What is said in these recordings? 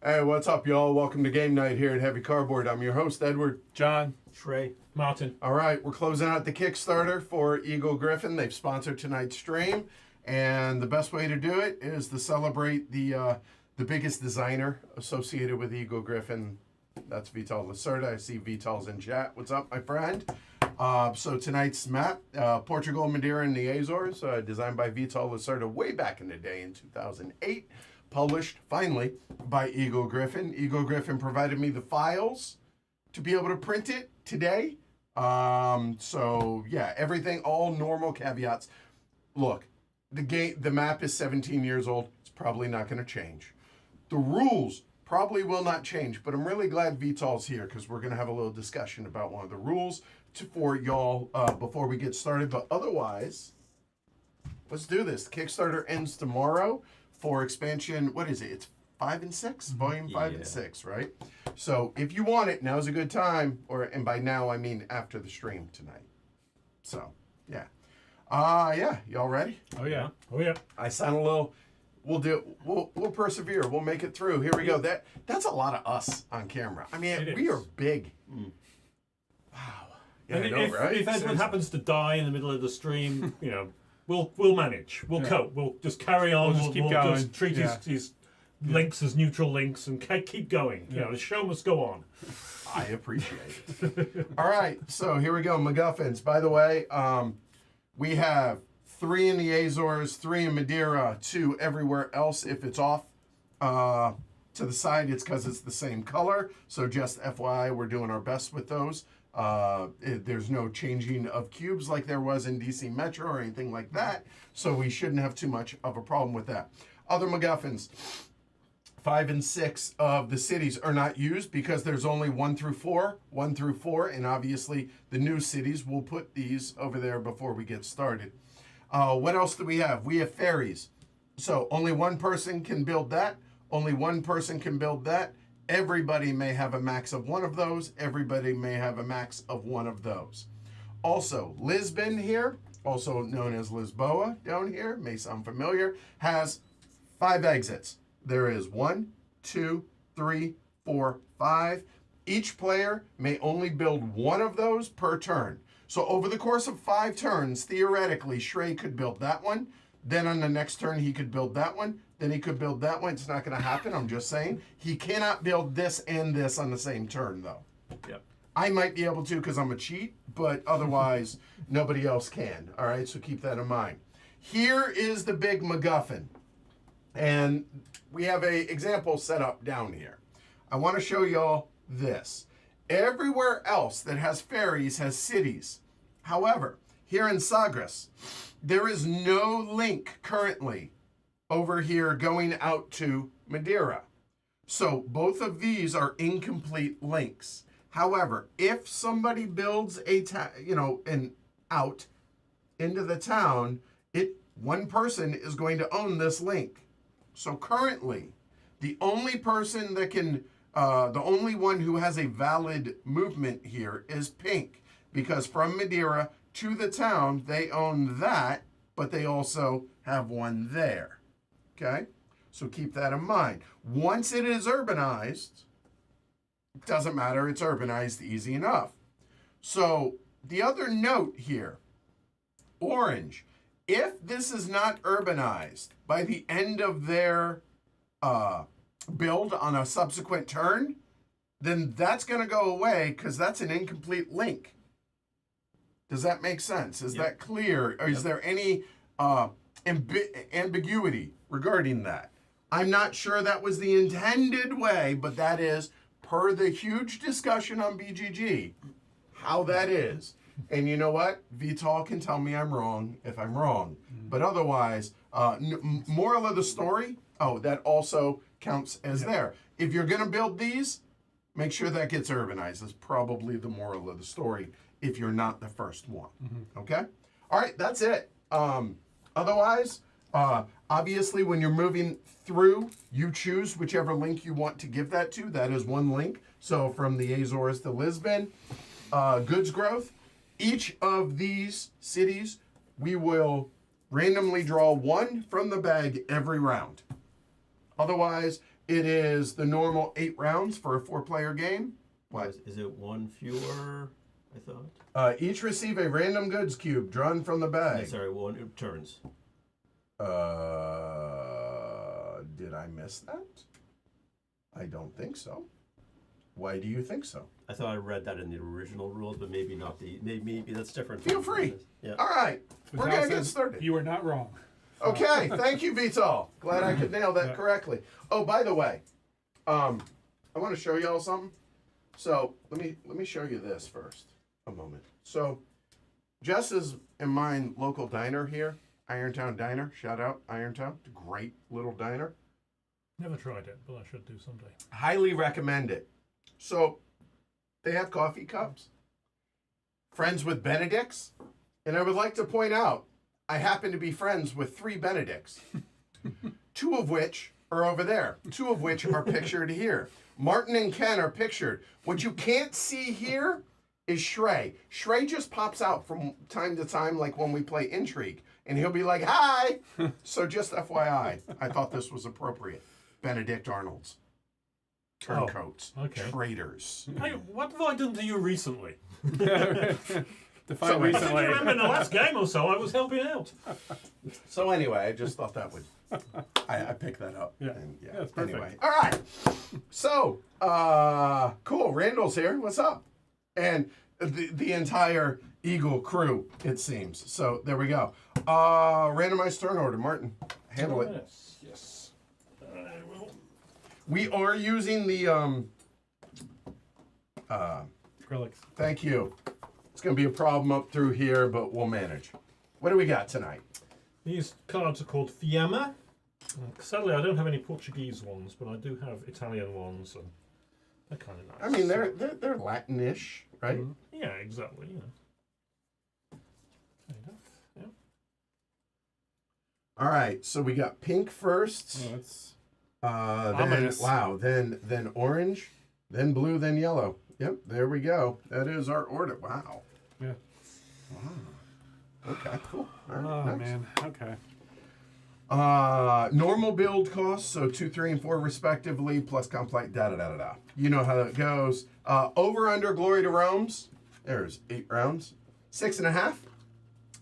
Hey, what's up, y'all? Welcome to game night here at Heavy Cardboard. I'm your host, Edward. John, Trey, Mountain. All right, we're closing out the Kickstarter for Eagle-Gryphon. They've sponsored tonight's stream, and the best way to do it is to celebrate the biggest designer associated with Eagle-Gryphon. That's Vital Lacerda. I see Vital's in chat. What's up, my friend? So tonight's map, Portugal, Madeira, and the Azores, designed by Vital Lacerda way back in the day in 2008. Published, finally, by Eagle-Gryphon. Eagle-Gryphon provided me the files to be able to print it today. So yeah, everything, all normal caveats. Look, the map is 17 years old. It's probably not going to change. The rules probably will not change, but I'm really glad Vital's here because we're going to have a little discussion about one of the rules for y'all before we get started. But otherwise, let's do this. The Kickstarter ends tomorrow for expansion. What is it? It's 5 and 6, volume 5 and 6, right? So if you want it, now's a good time. And by now I mean after the stream tonight. So yeah, yeah. Y'all ready? Oh yeah. Oh yeah. I sound a little. We'll persevere. We'll make it through. Here we go. That's a lot of us on camera. I mean, we are big. Wow. Yeah, And I know, right? if anyone happens to die in the middle of the stream, we'll manage. We'll cope. We'll just carry on. We'll just keep going. Just treat his links as neutral links and keep going. The show must go on. I appreciate it. All right, so here we go. MacGuffins. By the way, we have 3 in the Azores, 3 in Madeira, 2 everywhere else. If it's off to the side, it's because it's the same color. So just FYI, we're doing our best with those. There's no changing of cubes like there was in DC Metro or anything like that. So we shouldn't have too much of a problem with that. Other MacGuffins. 5 and 6 of the cities are not used because there's only 1 through 4, and obviously the new cities. We'll put these over there before we get started. What else do we have? We have ferries. So only one person can build that. Only one person can build that. Everybody may have a max of 1 of those. Everybody may have a max of 1 of those. Also, Lisbon here, also known as Lisboa down here, may sound familiar, has 5 exits. There is 1, 2, 3, 4, 5. Each player may only build 1 of those per turn. So over the course of 5 turns, theoretically, Shrey could build that one. Then on the next turn, he could build that one. Then he could build that one. It's not going to happen. I'm just saying. He cannot build this and this on the same turn, though. Yep. I might be able to because I'm a cheat, but otherwise, nobody else can. All right, so keep that in mind. Here is the big MacGuffin. And we have a example set up down here. I want to show y'all this. Everywhere else that has ferries has cities. However, here in Sagres, there is no link currently over here going out to Madeira. So both of these are incomplete links. However, if somebody builds an out into the town, one person is going to own this link. So currently, the only person that can, the only one who has a valid movement here is Pink, because from Madeira to the town, they own that, but they also have one there. Okay? So keep that in mind. Once it is urbanized, it doesn't matter, it's urbanized easy enough. So the other note here, Orange, if this is not urbanized by the end of their build on a subsequent turn, then that's going to go away because that's an incomplete link. Does that make sense? Is that clear? Or is there any ambiguity regarding that? I'm not sure that was the intended way, but that is, per the huge discussion on BGG, how that is. And you know what? Vital can tell me I'm wrong if I'm wrong. But otherwise, moral of the story, that also counts as there. If you're going to build these, make sure that gets urbanized. That's probably the moral of the story if you're not the first one. Okay? All right, that's it. Otherwise, obviously, when you're moving through, you choose whichever link you want to give that to. That is one link. So from the Azores to Lisbon, goods growth. Each of these cities, we will randomly draw 1 from the bag every round. Otherwise, it is the normal 8 rounds for a 4-player game. What? Is it 1 fewer, I thought? Each receive a random goods cube drawn from the bag. Sorry, 1 turns. Did I miss that? I don't think so. Why do you think so? I thought I read that in the original rules, but maybe not maybe that's different. Feel free. Yeah. All right, we're Vital going to get says started. You were not wrong. Okay, thank you, Vital. Glad I could nail that correctly. Oh, by the way, I want to show y'all something. So let me show you this first. A moment. So Jess is in mine local diner here, Irontown Diner. Shout out Irontown. Great little diner. Never tried it, but I should do someday. Highly recommend it. So they have coffee cups. Friends with Benedicts. And I would like to point out, I happen to be friends with 3 Benedicts. 2 of which are over there. 2 of which are pictured here. Martin and Ken are pictured. What you can't see here is Shrey. Shrey just pops out from time to time, like when we play Intrigue. And he'll be like, hi! So just FYI, I thought this was appropriate. Benedict Arnolds. Turncoats. okay. Traitors. Hey, what have I done to you recently? Define I recently. remember in the last game or so I was helping out. So anyway, I just thought that would... I picked that up. Yeah. And Yeah, it's perfect. Anyway. All right. So, cool. Randall's here. What's up? And the entire Eagle crew, it seems. So there we go. Randomized turn order. Martin, handle it. Yes. I will. We are using the... Acrylics. thank you. It's going to be a problem up through here, but we'll manage. What do we got tonight? These cards are called Fiamma. Sadly, I don't have any Portuguese ones, but I do have Italian ones, and they're kind of nice. I mean, they're Latin-ish, right? Yeah, exactly. You know. Kind of. Yeah. All right, so we got pink first. Oh, that's Then ominous. wow, then orange, then blue, then yellow. Yep, there we go. That is our order. Wow. yeah. Okay, cool. All right, Oh next. man. Okay. Normal build costs, so 2, 3, and 4 respectively, plus complete da da da da da. You know how that goes. Over under Glory to Rome's. There's 8 rounds, 6.5.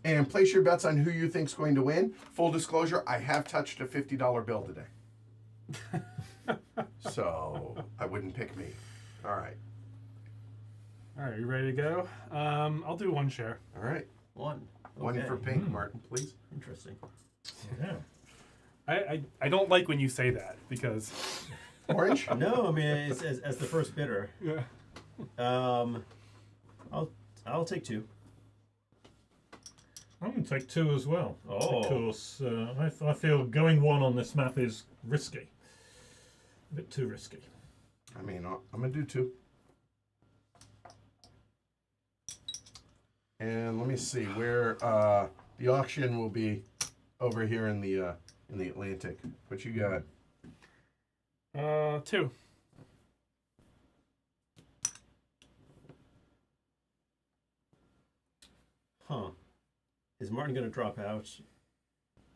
And place your bets on who you think's going to win. Full disclosure, I have touched a $50 bill today. So I wouldn't pick me. All right. All right. You ready to go? I'll do 1 share. All right. 1. One Okay. for pink, Martin, please. Interesting. Yeah. I don't like when you say that because Orange? No, I mean as the first bidder, yeah. I'll take 2. I'm going to take 2 as well. Oh. Because I feel going 1 on this map is risky. A bit too risky. I mean, I'm going to do 2. And let me see where the auction will be over here in the Atlantic. What you got? 2. Huh. Is Martin going to drop out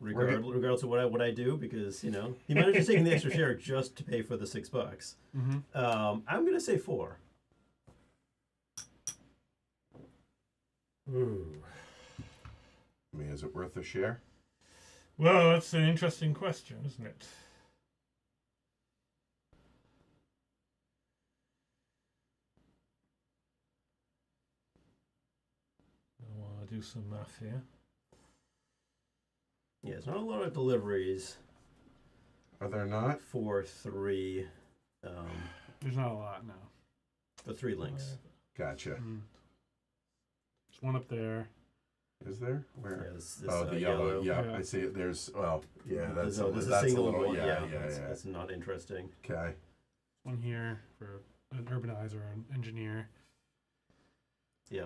regardless of what I do? Because, you know, he managed to take the extra share just to pay for the $6. Mm-hmm. I'm going to say 4. Ooh. I mean, is it worth a share? Well, that's an interesting question, isn't it? I want to do some math here. Yeah, it's not a lot of deliveries Are there not? for 3 There's not a lot now. for 3 links. Gotcha. There's 1 up there. Is there? Yeah, Where? this Oh, the yellow. Yeah, Yeah. I see it. There's, well, yeah, that's there's that's a single little, one. yeah. That's not interesting. Okay. 1 here for an urbanizer or an engineer. Yeah.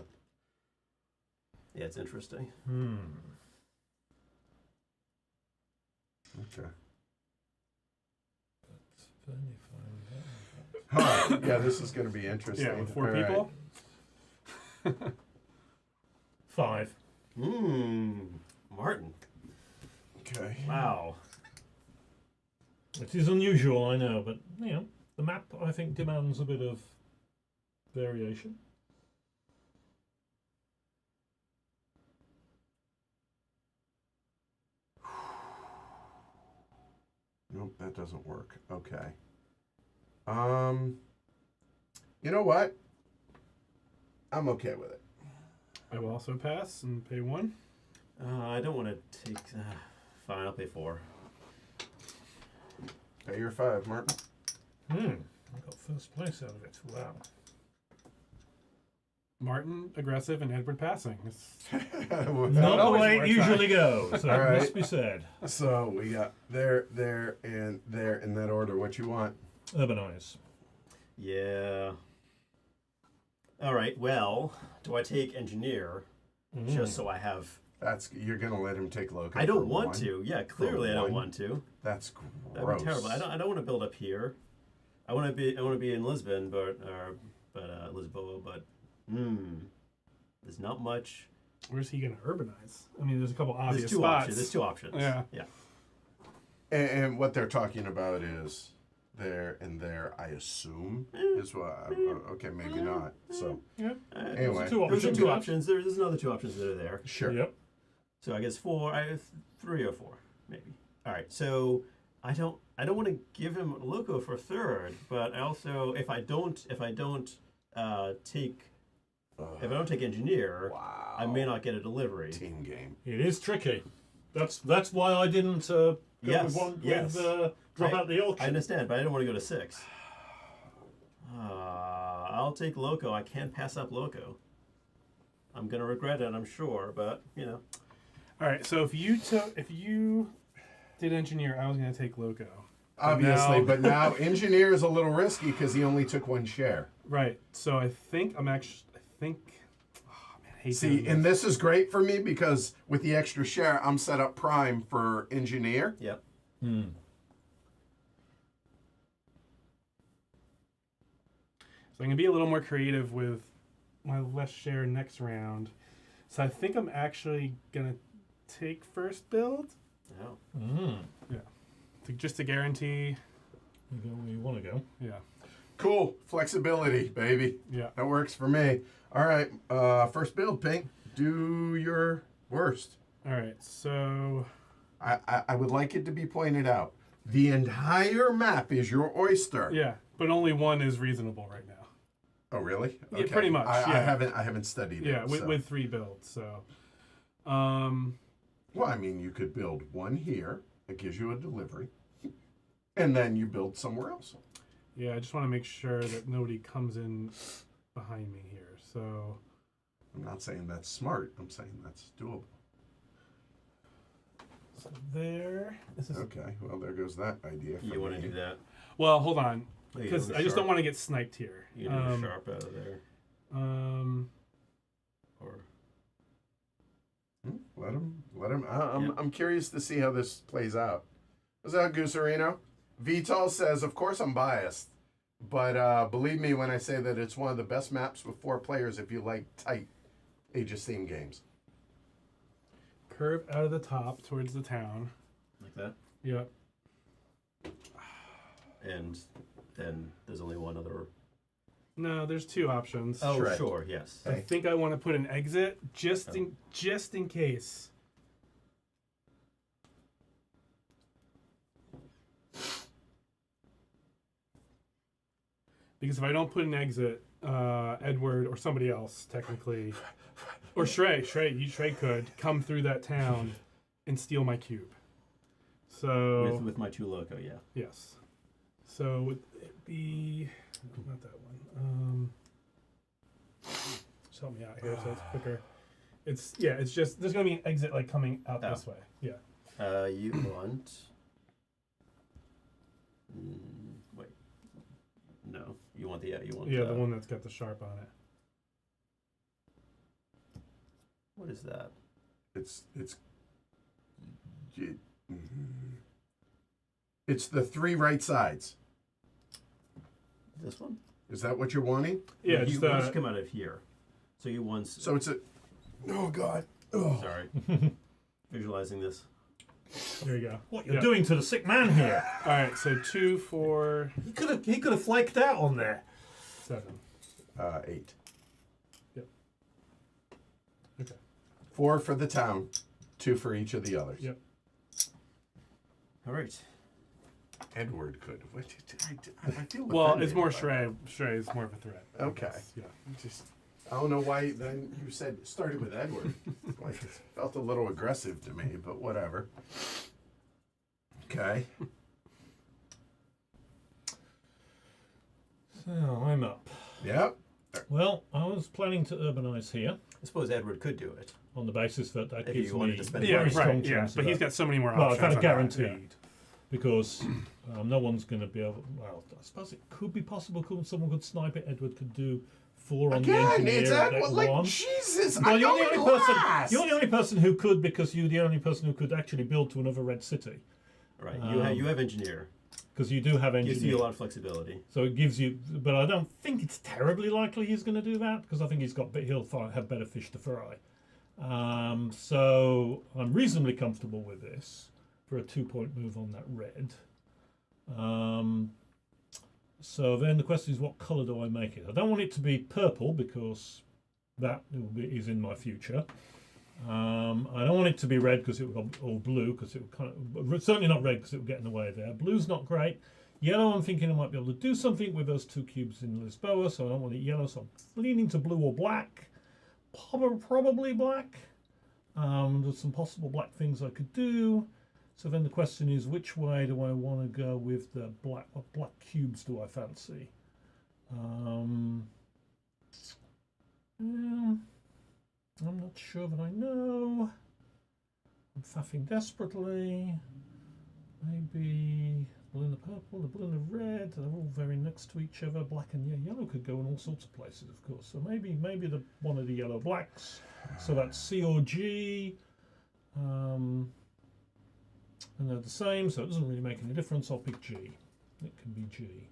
Yeah, it's interesting. Okay. Let me find that. Huh. Yeah, this is going to be interesting. Yeah, with 4 All right. people. 5. Martin. Okay. Wow. It is unusual, I know, but you know, the map I think demands a bit of variation. Nope, that doesn't work. Okay. You know what? I'm okay with it. I will also pass and pay 1. I don't want to take. Fine, I'll pay 4. Pay your 5, Martin. I got first place out of it. Wow. Martin aggressive and Edward passing. Not the always way it works usually goes. That All right. must be said. So we got there, and there in that order. What you want? Urbanize. Yeah. All right. Well, do I take engineer just so I have? You're gonna let him take loco. I don't for want one? to. Yeah, clearly I don't one? want to. That's That'd gross. be terrible. I don't want to build up here. I want to be in Lisbon, but Lisboa, but there's not much. Where's he gonna urbanize? I mean, there's a couple obvious There's two spots. options. There's two options. Yeah. Yeah. And what they're talking about is there and there. I assume is what. Okay, maybe not. So Yeah. anyway, Two Those are options. two options. There's another two options that are there. sure. Yep. So I guess four. I have 3 or 4, maybe. All right. So I don't want to give him loco for third, but I also if I don't take engineer, Wow. I may not get a delivery. Team game. It is tricky. That's why I didn't go Yes, with one yes. with drop out the I auction. understand, but I didn't want to go to 6. I'll take loco. I can't pass up loco. I'm gonna regret it, I'm sure, but you know. All right. So if you did engineer, I was gonna take loco. Obviously, now- but now engineer is a little risky because he only took 1 share. Right. So I think. Oh man, I hate See, doing and this. this is great for me because with the extra share, I'm set up prime for engineer. Yep. So I'm gonna be a little more creative with my less share next round. So I think I'm actually gonna take first build Oh. just to guarantee. You go where you want to go. Yeah. Cool. Flexibility, baby. Yeah. That works for me. All right. First build, Pink. Do your worst. All right. So I would like it to be pointed out. The entire map is your oyster. yeah, but only one is reasonable right now. Oh, really? Yeah, pretty much, I yeah. haven't studied Yeah, it. with, so. with 3 builds. So Well, I mean, you could build one here. It gives you a delivery. And then you build somewhere else. yeah, I just want to make sure that nobody comes in behind me here. So I'm not saying that's smart. I'm saying that's doable. so there. This is Okay. Well, there goes that idea. You want to do that? well. Hold on, Oh, you because go I just sharp. don't want to get sniped here. You can do sharp out of there, Or or Let him. I'm curious to see how this plays out. What's that, Gooserino? Vital says, of course I'm biased, but believe me when I say that it's one of the best maps with 4 players if you like tight Age of Steam games. curve out of the top towards the town. like that. Yep. And then there's only one other. No, there's 2 options. Oh, Shred. sure. Yes. I think I want to put an exit just in case. Because if I don't put an exit, Edward or somebody else technically, or Shrey could come through that town and steal my cube. So With my 2 loco, yeah. yes. So would it be not that one? Just help me out here so it's quicker. It's just there's gonna be an exit like coming out Oh. this way. Yeah. You want? Wait. No, you want the you want Yeah, the one that's got the sharp on it. What is that? It's the 3 right sides. This one? Is that what you're wanting? Yeah, You just want to come out of here. So you want. So it's a. Oh God. Oh. Sorry. Visualizing this. there you go. What you're Yeah. doing to the sick man here? All right, so 2, 4, He could have flaked out on there. 7. 8. Yep. Okay. 4 for the town, 2 for each of the others. Yep. All right. Edward could. I feel Well, offended it's more by that. Shrey. Shrey is more of a threat. I Okay. guess. Yeah. Just, I don't know why then you said started with Edward. Like it felt a little aggressive to me, but whatever. Okay. So I'm up. Yep. Well, I was planning to urbanize here I suppose Edward could do it. on the basis that If gives you wanted me to spend a it. very Yeah, strong right. Yeah, chance. but of he's that. got so many more Well, options. kind of on that, guaranteed, because no one's going to be able. Well, I suppose it could be possible. Someone could snipe it. Edward could do 4 on the Again, engineer. it's at that deck like 1. Jesus. Well, I you're know the it only person. lasts. You're the only person who could, because you're the only person who could actually build to another red city, Right. You have engineer. because you do have Gives you engineer. a lot of flexibility. So it gives you, but I don't think it's terribly likely he's going to do that, because I think he'll have better fish to fry. So I'm reasonably comfortable with this for a 2-point move on that red. So then the question is, what colour do I make it? I don't want it to be purple, because that is in my future. I don't want it to be red, because it would, or blue, because it would kind of, certainly not red, because it would get in the way there. Blue's not great. Yellow, I'm thinking I might be able to do something with those 2 cubes in Lisboa, so I don't want it yellow, so I'm leaning to blue or black. Probably black. There's some possible black things I could do. So then the question is, which way do I want to go with the black? What black cubes do I fancy? Yeah, I'm not sure that I know. I'm faffing desperately. Maybe blue and the purple, the blue and the red. They're all very next to each other. Black and yellow could go in all sorts of places, of course. So maybe one of the yellow blacks. So that's C or G. And they're the same, so it doesn't really make any difference. I'll pick G. It can be G.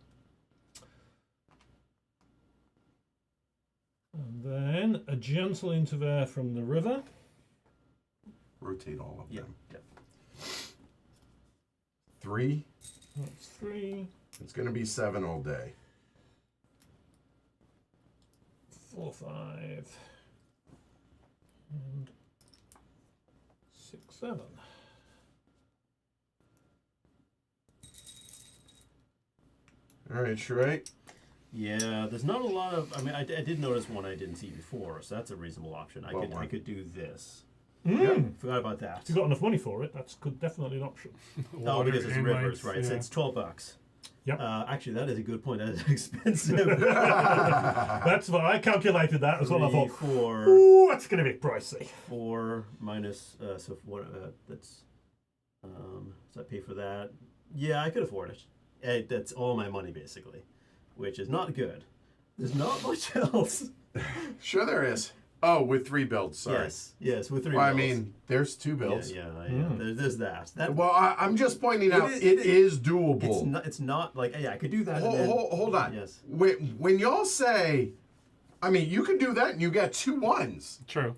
And then a gentle interval from the river. Rotate all of them. Yeah. 3. That's 3. It's going to be 7 all day. 4, 5. And 6, 7. All right, Shrek. Yeah, there's not a lot of. I mean, I did notice one I didn't see before, so that's a reasonable option. I could do this. Forgot about that. If you've got enough money for it, that's definitely an option. Oh, Water because it's and rivers, lights, right? yeah. So it's $12. Yep. Actually, that is a good point. That is expensive. That's what I calculated that as well. I thought, 4, ooh, that's going to be pricey. 4 minus. So what? That's. So I pay for that. Yeah, I could afford it. That's all my money basically, which is not good. There's not much else. Sure there is. Oh, with 3 builds, sorry. Yes, with 3 Well, I builds. mean, there's 2 builds. Yeah. There's that. Well, I'm just pointing out is- it is doable. It's not like, yeah, I could do that. and then- Hold on. Yes. When y'all say, I mean, you can do that and you got 2 1s. True.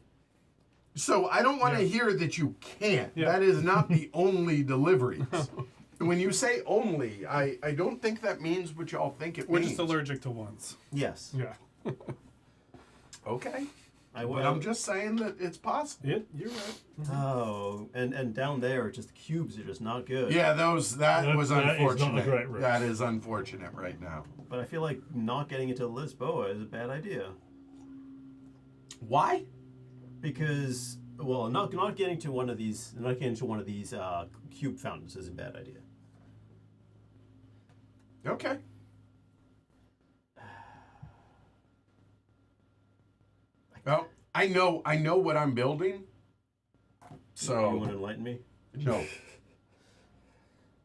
So I don't want to hear that you can't. Yeah. That is not the only deliveries. When you say only, I don't think that means what y'all think it We're means. just allergic to ones. Yes. Yeah. Okay. I But will. I'm just saying that it's possible. You're right. Oh, and down there, just the cubes are just not good. Yeah, that was That is not a unfortunate. great risk. That is unfortunate right now. But I feel like not getting into Lisboa is a bad idea Why? because, well, not getting to one of these, cube fountains is a bad idea. Okay. Well, I know what I'm building. You So want to enlighten me? no.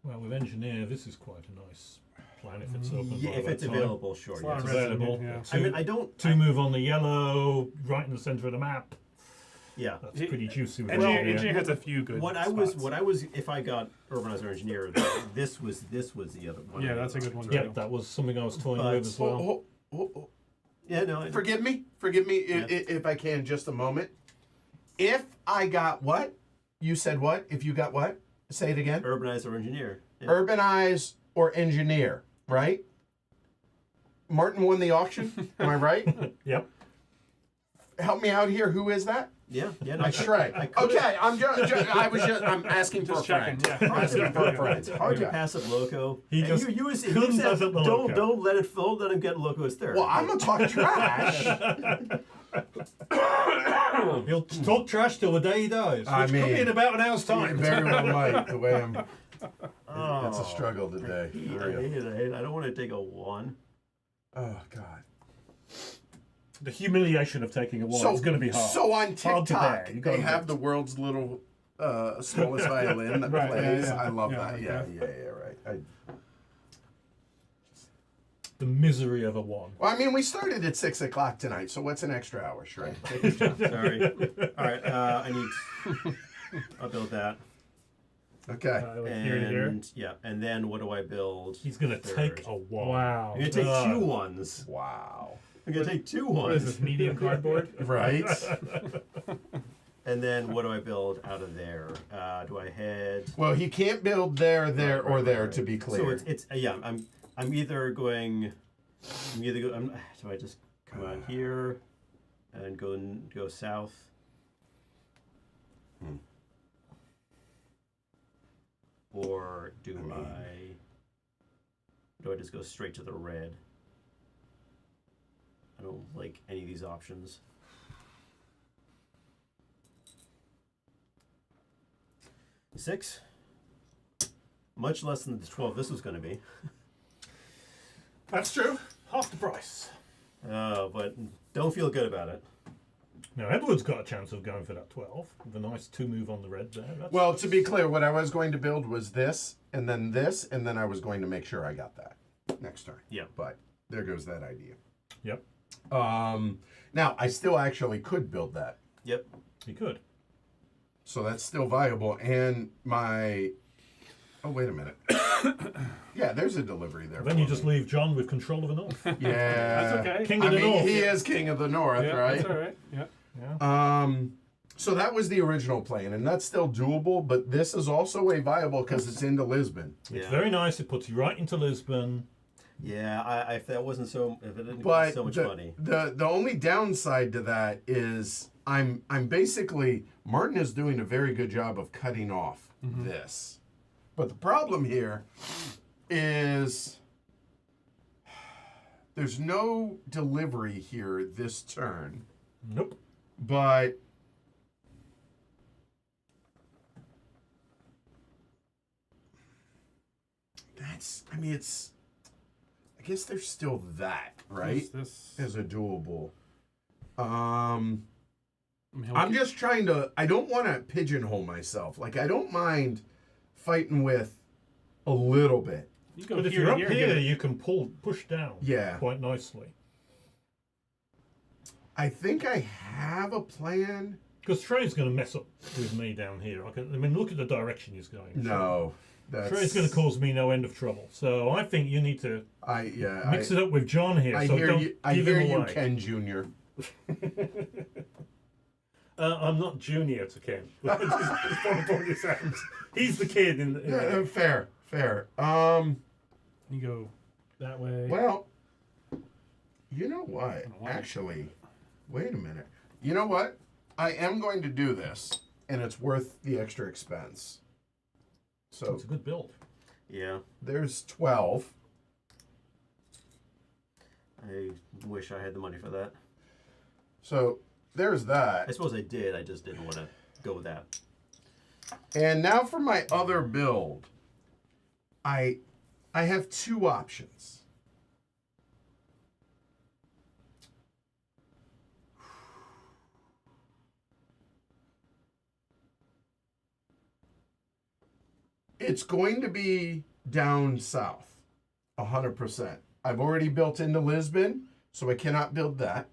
Well, with engineer, this is quite a nice plan if it's open. Yeah, by if that it's time. available, sure. It's a lot Yes. of red. Available. Yeah. I mean, I don't. 2 move on the yellow, right in the centre of the map. Yeah. That's pretty juicy. With Engineer, engineer. Engineer has a few good What spots. I was, if I got urbanizer engineer, this was the other one. Yeah, that's a good one. Yeah, too. that was something I was toying But- with as well. Yeah, no. Forgive me Yeah. if I can just a moment. If I got what? You said what? If you got what? Say it again. Urbanizer engineer. Yeah. Urbanize or engineer, right? Martin won the auction. Am I right? Yep. Help me out here. Who is that? Yeah. No, I Shrek. Okay, I'm asking for a Just checking. friend. Yeah. I'm asking for a friend. It's hard to Okay. pass up Loco. He And just you couldn't said, pass up the Loco. don't let him get Loco as third. Well, I'm gonna talk trash. He'll talk trash till the day he dies. I Which could mean, be in about an hour's time. Very well might. The way I'm. Oh, It's a struggle today. I hate it. I don't want to take a 1. Oh God. The humiliation of taking a one is going to be hard. So on Hard to bear. TikTok, You gotta they have admit. the world's little smallest violin that Right, plays. yeah. I love Yeah, that. okay. Yeah, right. The misery of a one. Well, I mean, we started at 6 o'clock tonight, so what's an extra hour, Shrey? Take your time. Sorry. All right. I need. I'll build that. Okay. Like here to here. And yeah, and then what do I build? He's going to third? take a one. Wow. I'm gonna take Uh, 2 ones. Wow. I'm gonna take 2 What is ones. this, medium cardboard? Right. And then what do I build out of there? Do I head? Well, he can't build there, or there, right. to be clear. So it's yeah. I'm either going. Do I just come out here and go south? Or do I just go straight to the red? I don't like any of these options. Six. Much less than the 12 this was going to be. That's true. Half the price. But don't feel good about it. Now, Edward's got a chance of going for that 12. With a nice 2 move on the red there. Well, to be clear, what I was going to build was this, and then I was going to make sure I got that next turn. Yeah. But there goes that idea. Yep. Now, I still actually could build that. Yep. He could. So that's still viable. And my... Oh, wait a minute. Yeah, there's a delivery there. Then for you just me. leave John with control of the north. Yeah. That's okay. King I of the mean, north. he is king of the north, Yeah, right? that's all right. Yeah. Yeah. So that was the original plan, and that's still doable, but this is also a viable because it's into Lisbon. It's Yeah. very nice. It puts you right into Lisbon. Yeah, if that wasn't if it didn't But cost so much money. the only downside to that is I'm basically Martin is doing a very good job of cutting off this. But the problem here is there's no delivery here this turn. Nope. But I guess there's still that, right? This. As a doable. I mean, I'm just trying to, I don't want to pigeonhole myself. Like, I don't mind fighting with a little bit. You go But if here you're to up here, here, get it. you can push down Yeah. quite nicely. I think I have a plan. Because Trey's going to mess up with me down here. I mean, look at the direction he's going. No. That's, Trey's going to cause me no end of trouble. So I think you need to mix it up with John here. I so hear don't you, I give hear him you, away. Ken Jr. I'm not junior to Ken. He's the kid in the... Yeah, fair. You go that way. Well, you know what? don't like it. Actually, wait a minute. You know what? I am going to do this, and it's worth the extra expense. So It's a good build. Yeah, there's 12. I wish I had the money for that. So there's I that. suppose I did. I just didn't want to go with that. And now for my other build. I have 2 options. It's going to be down south, 100%. I've already built into Lisbon, so I cannot build that.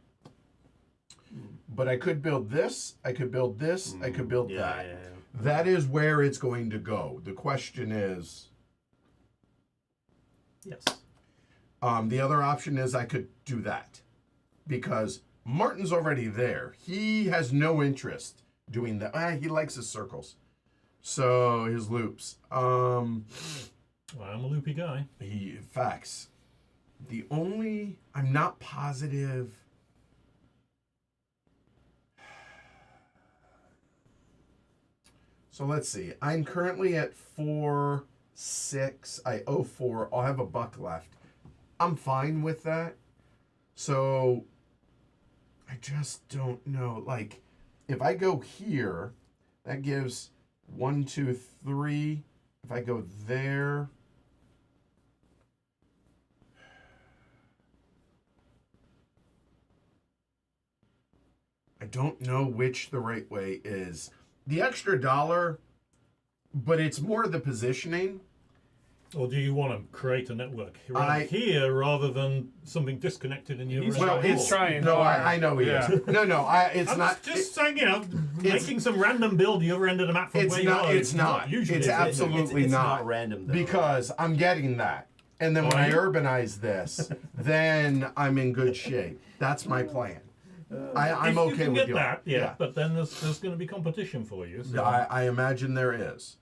But I could build this, I could build this, I could build that. Yeah. That is where it's going to go. The question is, Yes. the other option is I could do that. Because Martin's already there. He has no interest doing that. He likes his circles. So, his loops. Well, I'm a loopy guy. Facts. I'm not positive. So let's see. I'm currently at 4-6. I owe 4. I'll have a buck left. I'm fine with that. So I just don't know. Like, if I go here, that gives 1, 2, 3. If I go there, don't know which the right way is. The extra $1, but it's more the positioning. Or do you want to create a network I- here rather than something disconnected in your He's other Well, He's it's door? trying no, hard. I know he Yeah. is. No, it's I'm not. just saying, making some random build the other end of the map from It's where not- you are. it's not. Usually It's is it? absolutely it's not. not random though. Because I'm getting that. And then when I urbanize this, then I'm in good shape. That's my plan. I'm If okay you can with get you. that, yeah. But then there's going to be competition for you. So. I imagine there is.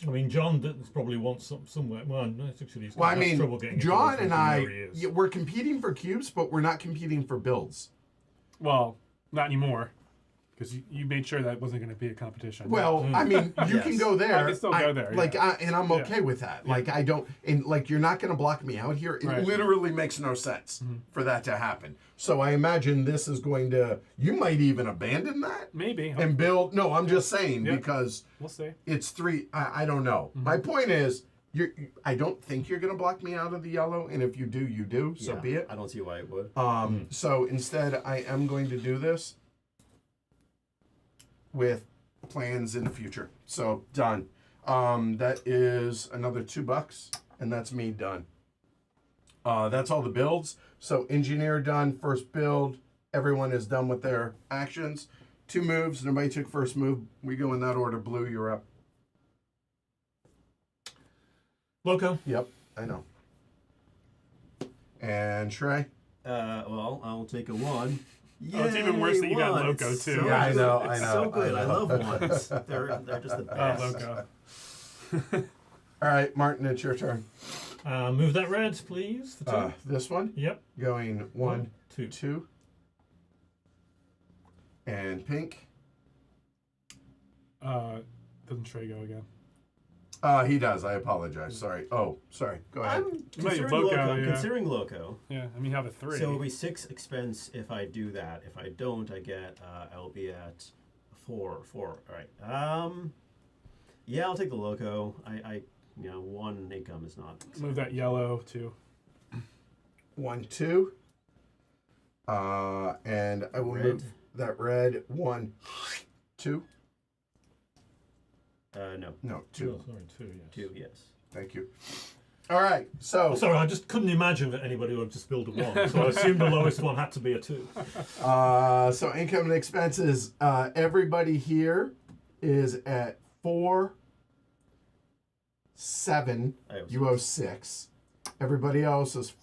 I mean, John probably wants somewhere. Well, no, it's actually he's Well, I gonna have mean, trouble getting into John those and from I, where he is. we're competing for cubes, but we're not competing for builds. Well, not anymore, because you made sure that wasn't going to be a competition. Well, I mean, you can Yes. go there. I can still go there, Like, yeah. and I'm okay with that. Like, I don't, and like, you're not going to block me out here. It Right. literally makes no sense for that to happen. So I imagine this is going to. You might even abandon that maybe. and build. No, I'm just saying Yeah. because We'll see. it's 3. I don't know. My point is, I don't think you're going to block me out of the yellow, and if you do, you do. So Yeah, be it. I don't see why it would. So instead, I am going to do this with plans in the future. So done. That is another $2, and that's me done. That's all the builds. So engineer done, first build. Everyone is done with their actions. 2 moves. Nobody took first move. We go in that order. Blue, you're up. Loco. Yep, I know. And Shrey. Well, I'll take a 1. Oh, it's even worse that you got Yay, one. Loco, It's too. So Yeah, I good. know, It's I so know, good. I I, know. love ones. They're just the best. Loco. All right, Martin, it's your turn. Move that red, please. For 2. This one Yep. going 1, 2. 2. And pink. Doesn't Trey go again? He does. I apologize. Sorry. Oh, sorry. Go ahead. I'm might considering Loco, Loco. yeah. Considering Loco. Yeah, I mean, you have a 3. So it'll be 6 expense if I do that. If I don't, I get. I'll be at 4. All right. Yeah, I'll take the Loco. I 1 income is not. Move that yellow too. 1, 2. And I will Red. move that red 1, 2. No. No, 2. Oh, sorry, 2. Yes. 2. Yes. Thank you. All right. So, Sorry, I just couldn't imagine that anybody would just build a 1, so I assumed the lowest one had to be a 2. so income and expenses. Everybody here is at 4, 7. I owe You owe 6. Everybody else is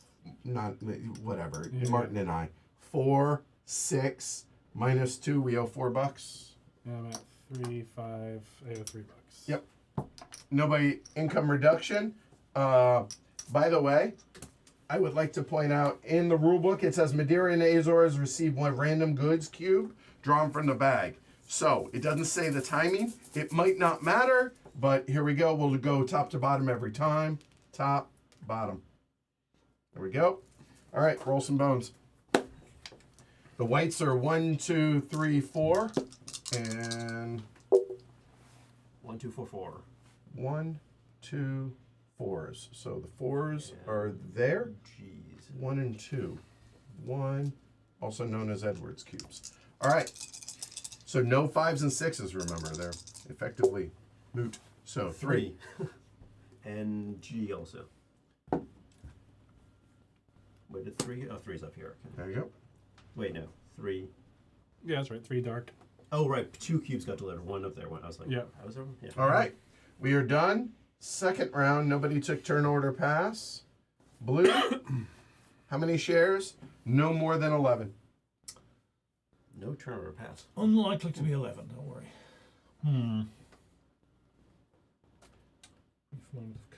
not whatever. Yeah. Martin and I 4, 6 minus 2. We owe $4. Yeah, I'm at 3, 5. I owe $3. Yep. Nobody income reduction. By the way, I would like to point out in the rule book it says Madeira and the Azores receive 1 random goods cube drawn from the bag. So it doesn't say the timing. It might not matter, but here we go. We'll go top to bottom every time. Top, bottom. There we go. All right, roll some bones. The whites are 1, 2, 3, 4, and 1, 2, 4, 4. 1, 2, 4s. So the 4s are there. Jeez. 1 and 2. 1, also known as Edwards cubes. All right. So no 5s and 6s. Remember, they're effectively moot. So 3. 3. And G also. Wait, did 3? Oh, 3's up here. Okay. There you go. Wait, no. 3. Yeah, that's right. 3 dark. Oh, right. 2 cubes got delivered. 1 up there. 1. I was like, Yeah. How was there one? Yeah. All right. We are done. Second round. Nobody took turn order pass. Blue. How many shares? No more than 11. No turnover pass. Unlikely to be 11, don't worry.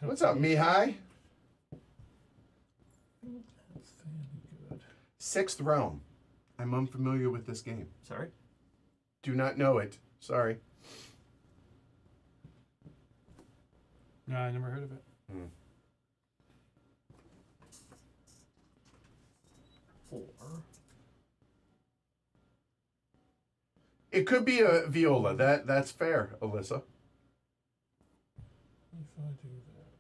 What's up, Mihai? That's fairly good. 6th realm. I'm unfamiliar with this game. Sorry? Do not know it. Sorry. No, I never heard of it. 4. It could be a viola. That's fair, Alyssa. If I do that,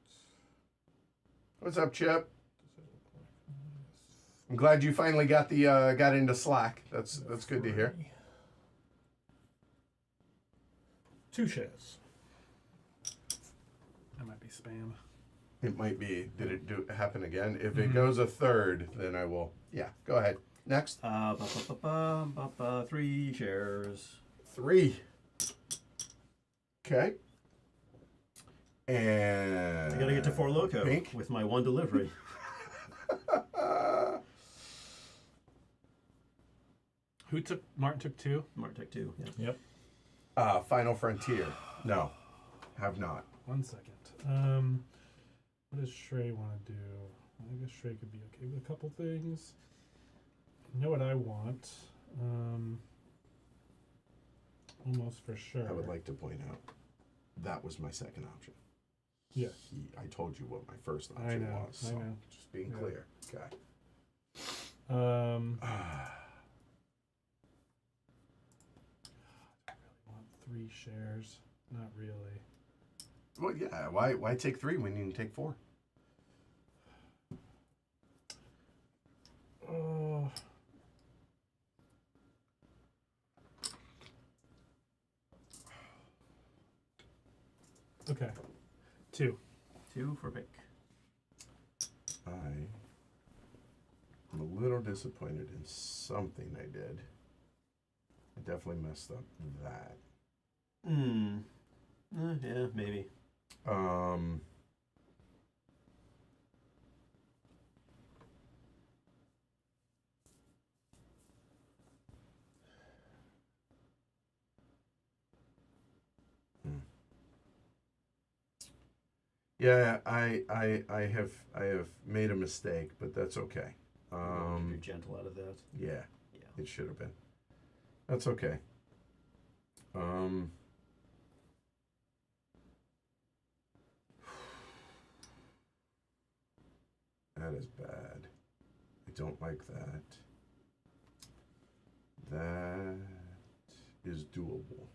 What's up, Chip? does it look like I'm glad you finally got the got into Slack. That's good to hear. 2 shares. That might be spam. It might be. Did it happen again? If it goes a third, then I will. Yeah, go ahead. Next. 3 shares. 3. Okay. And I gotta get to 4 loco pink. with my 1 delivery. Martin took 2? Martin took 2. Yeah. Yep. Final Frontier. No, have not. 1 second. What does Shrey want to do? I guess Shrey could be okay with a couple things. I know what I want. Almost for sure. I would like to point out that was my second option. Yeah. I told you what my first I option know. was. So I know. just being Yeah. clear. Okay. Do I really want 3 shares? Not really. Well, yeah. Why take 3 when you can take 4? Oh. Okay. 2. 2 for pink. I'm a little disappointed in something I did. I definitely messed up that. Yeah, maybe. Yeah, I have made a mistake, but that's okay. You're gentle out of that. Yeah, Yeah. it should have been. That's okay. That is bad. I don't like that. That is doable.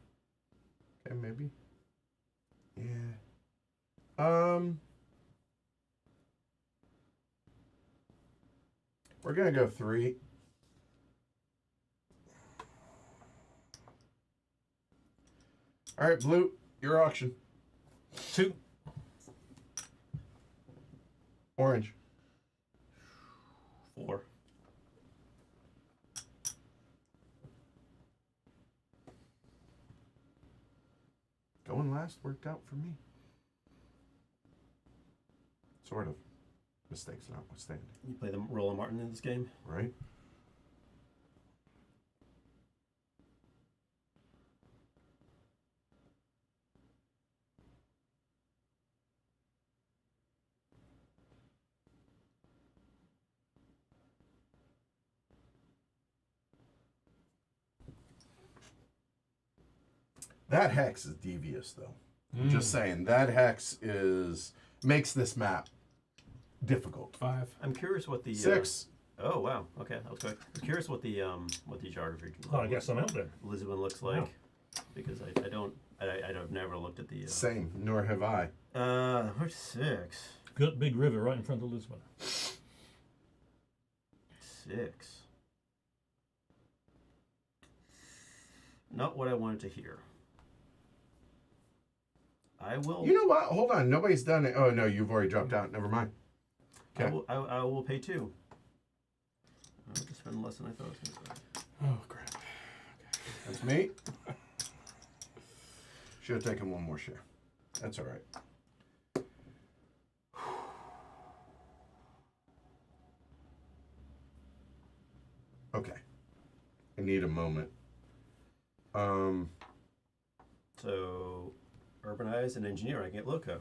Okay, maybe. Yeah. We're gonna go 3. All right, Blue, your auction. 2. Orange. 4. Going last worked out for me. Sort of. Mistakes notwithstanding, You play the role of Martin in this game? right? That hex is devious, though. I'm just saying that hex makes this map difficult. 5. I'm curious what the 6. Oh wow, okay, that was quick. I'm curious what the geography Oh, I guess I'm out there. Lisbon looks like, Wow. because I've never looked at the. Same. Nor have I. Where's 6? Good big river right in front of Lisbon. 6. Not what I wanted to hear. I will. You know what? Hold on. Nobody's done it. Oh no, you've already dropped out. Never mind. Okay. I will pay 2. I'll just spend less than I thought I was going to spend. Oh, crap. That's me. Should have taken 1 more share. That's all right. Okay. I need a moment. So, urbanize and engineer. I get loco.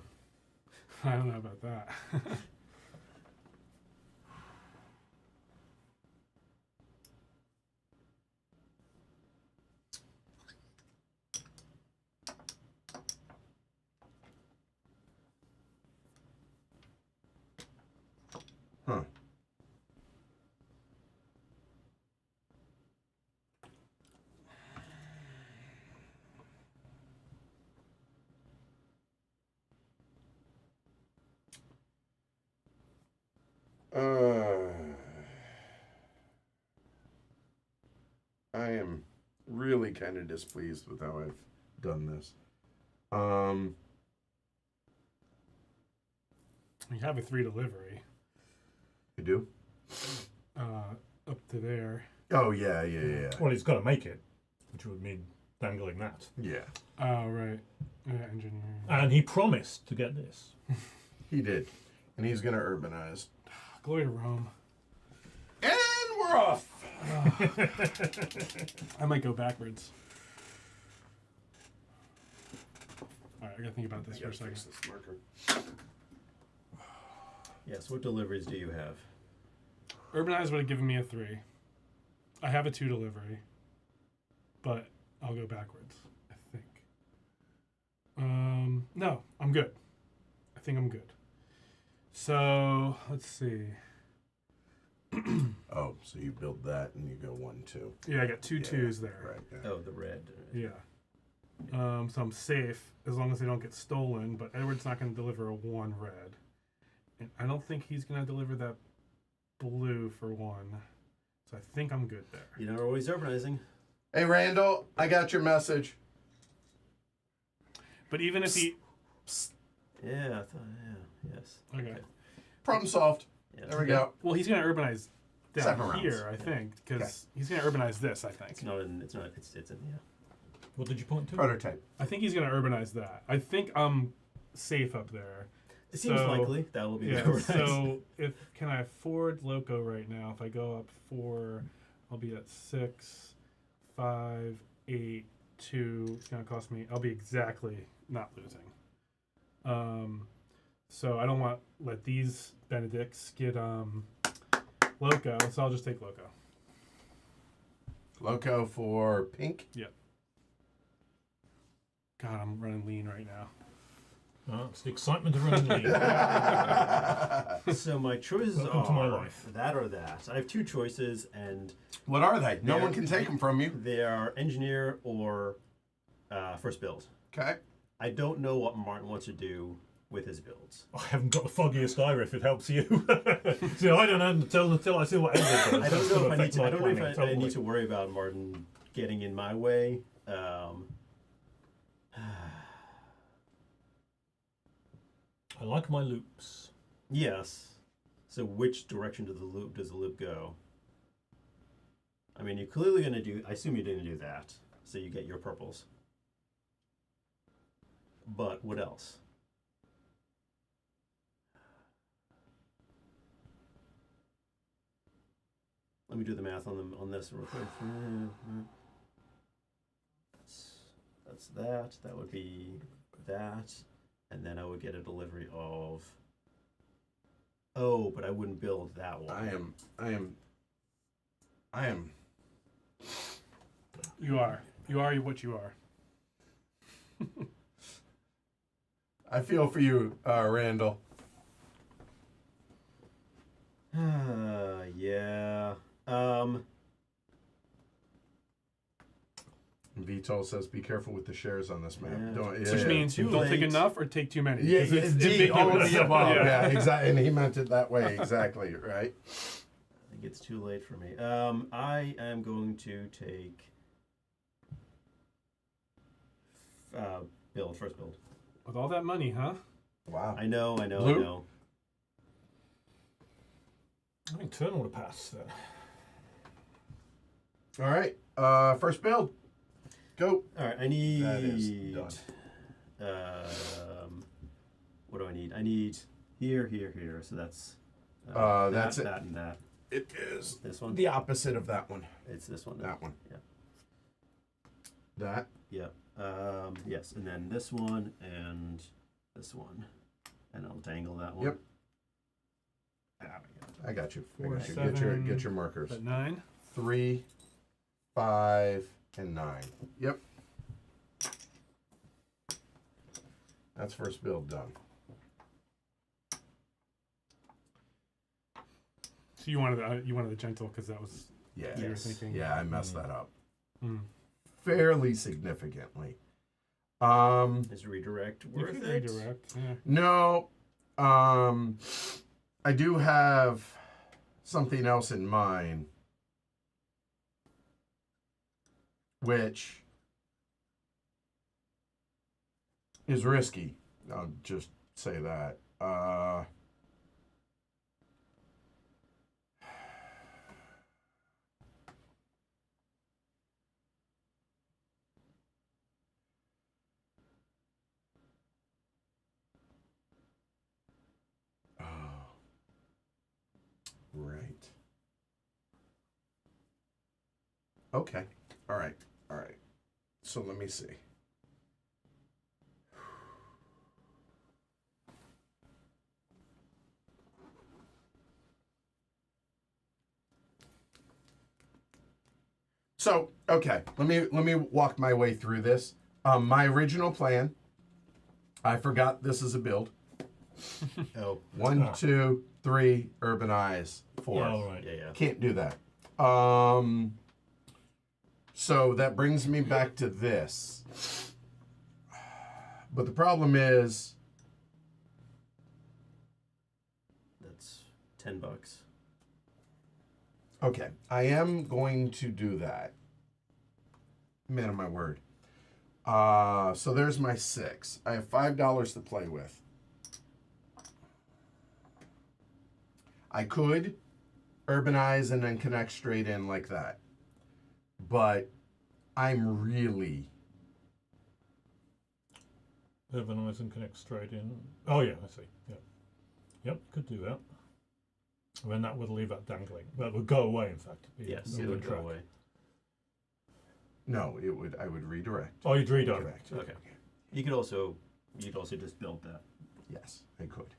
I don't know about that. Huh. am really kind of displeased with how I've done this. You have a 3 delivery I do? up to there. Oh, yeah. Well, he's got to make it, which would mean dangling that. Yeah, Oh, right. Engineering. And he promised to get this. he did. And he's going to urbanize. Glory to Rome. And we're off. I might go backwards. All right, I gotta think about this for a second. Fix this marker. Yes. What deliveries do you have? Urbanize would have given me a 3. I have a 2 delivery, but I'll go backwards, I think. No, I'm good. I think I'm good. So, let's see. Oh, so you build that and you go 1, 2. Yeah, I got 2 2s there. Right. Yeah. Oh, the red. Yeah. So I'm safe as long as they don't get stolen, but Edward's not going to deliver a 1 red. And I don't think he's going to deliver that blue for 1. So I think I'm good there. You know, always urbanizing. Hey, Randall, I got your message. But even if he... Yeah, I thought. Yeah. Yes. Okay. Problem solved. Yeah. There we go. Well, he's going to urbanize down 7 rounds. here, I think, because he's going to urbanize this, I think. It's not in. It's not. It's in. Yeah. What did you point to? Prototype. I think he's going to urbanize that. I think I'm safe up there. It seems So- likely that will be Yeah, urbanized. so can I afford Loco right now? If I go up 4, I'll be at 6, 5, 8, 2. It's gonna cost me. I'll be exactly not losing. So I don't want let these Benedicts get Loco, so I'll just take Loco. Loco for pink. God, I'm running lean right now. It's the excitement of running the league. So my choices Welcome are to my life. that or that. I have 2 choices, and What are they? No They're- one can take them from you. they are engineer or first build. Okay. I don't know what Martin wants to do with his builds. I haven't got the foggiest eye if it helps you. See, I don't know until I see what Edward does. I That's don't know gonna if I need affect to. my I don't know if planning, I totally. need to worry about Martin getting in my way. I like my loops. Yes. So which direction does the loop go? I mean, you're clearly going to do. I assume you're going to do that, so you get your purples. But what else? Let me do the math on this real quick. That's that. That would be that, and then I would get a delivery of. Oh, but I wouldn't build that one. I am. You are what you are. I feel for you, Randall. Yeah. Vitol says, "Be careful with the shares on this map." Yeah. Don't, Which means Too don't take late. enough or take too many. yeah, 'cause it's D, all of ambiguous. the above. Yeah. Yeah, exactly. And he meant it that way, exactly. Right. I think it's too late for me. I am going to take first build. With all that money, huh? Wow. I know. Blue? I think turn order pass then. All right. First build. Go. All right, I need. That is done. What do I need? I need here. So that's. That's it. That and that. It is This one. the opposite of that one. It's this one. That one. Yeah. That. Yeah. Yes, and then this one and this one, and I'll dangle that one. Yep. Ah, I got you. I 4, got you. 7, Get your markers. At 9. 3, 5, and 9. Yep. That's first build done. So you wanted the gentle because that was Yeah. you were Yes. thinking. Yeah, I messed that up Mm. fairly significantly. Is redirect You worth could it? redirect. Yeah. No. I do have something else in mind. which is risky. I'll just say that. Right. Okay. All right. All right. So let me see. So, okay, let me walk my way through this. My original plan, I forgot this is a build. Oh, 1, 2, 3, urbanize, 4. Yeah, all right. yeah. Can't do that. So that brings me back to this. But the problem is, That's $10. okay, I am going to do that. Man of my word. So there's my 6. I have $5 to play with. I could urbanize and then connect straight in like that. But I'm really... Urbanize and connect straight in. Oh yeah, I see. Yeah. Yep, could do that. And then that would leave that dangling. That would go away, in fact. Yes, it would go away. No, it would. I would redirect. Oh, you'd redirect. Okay. You could also just build that. Yes, I could.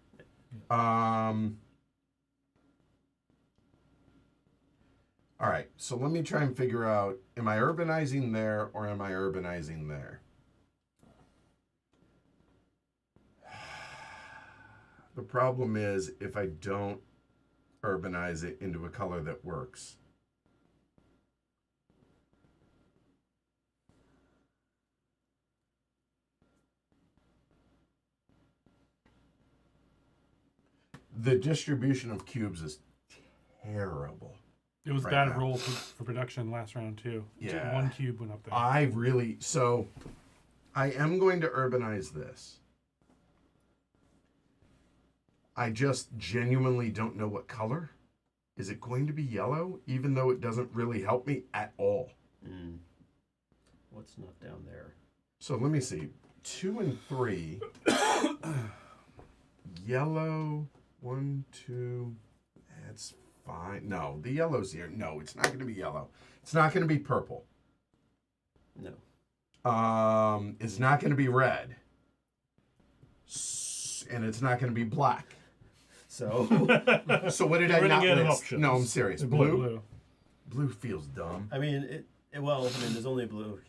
All right, so let me try and figure out, am I urbanizing there or am I urbanizing there? The problem is if I don't urbanize it into a color that works. The distribution of cubes is terrible. It was Right bad now. roll for production last round too. Yeah. 1 cube went up there. I am going to urbanize this. I just genuinely don't know what color. Is it going to be yellow, even though it doesn't really help me at all? What's not down there? So let me see. 2 and 3. Yellow. 1, 2. That's fine. No, the yellow's here. No, it's not going to be yellow. It's not going to be purple. No. It's not going to be red. And it's not going to be black. So So what did I Running not out of list? options. No, I'm serious. Blue. Blue? Blue feels dumb. I mean, there's only blue.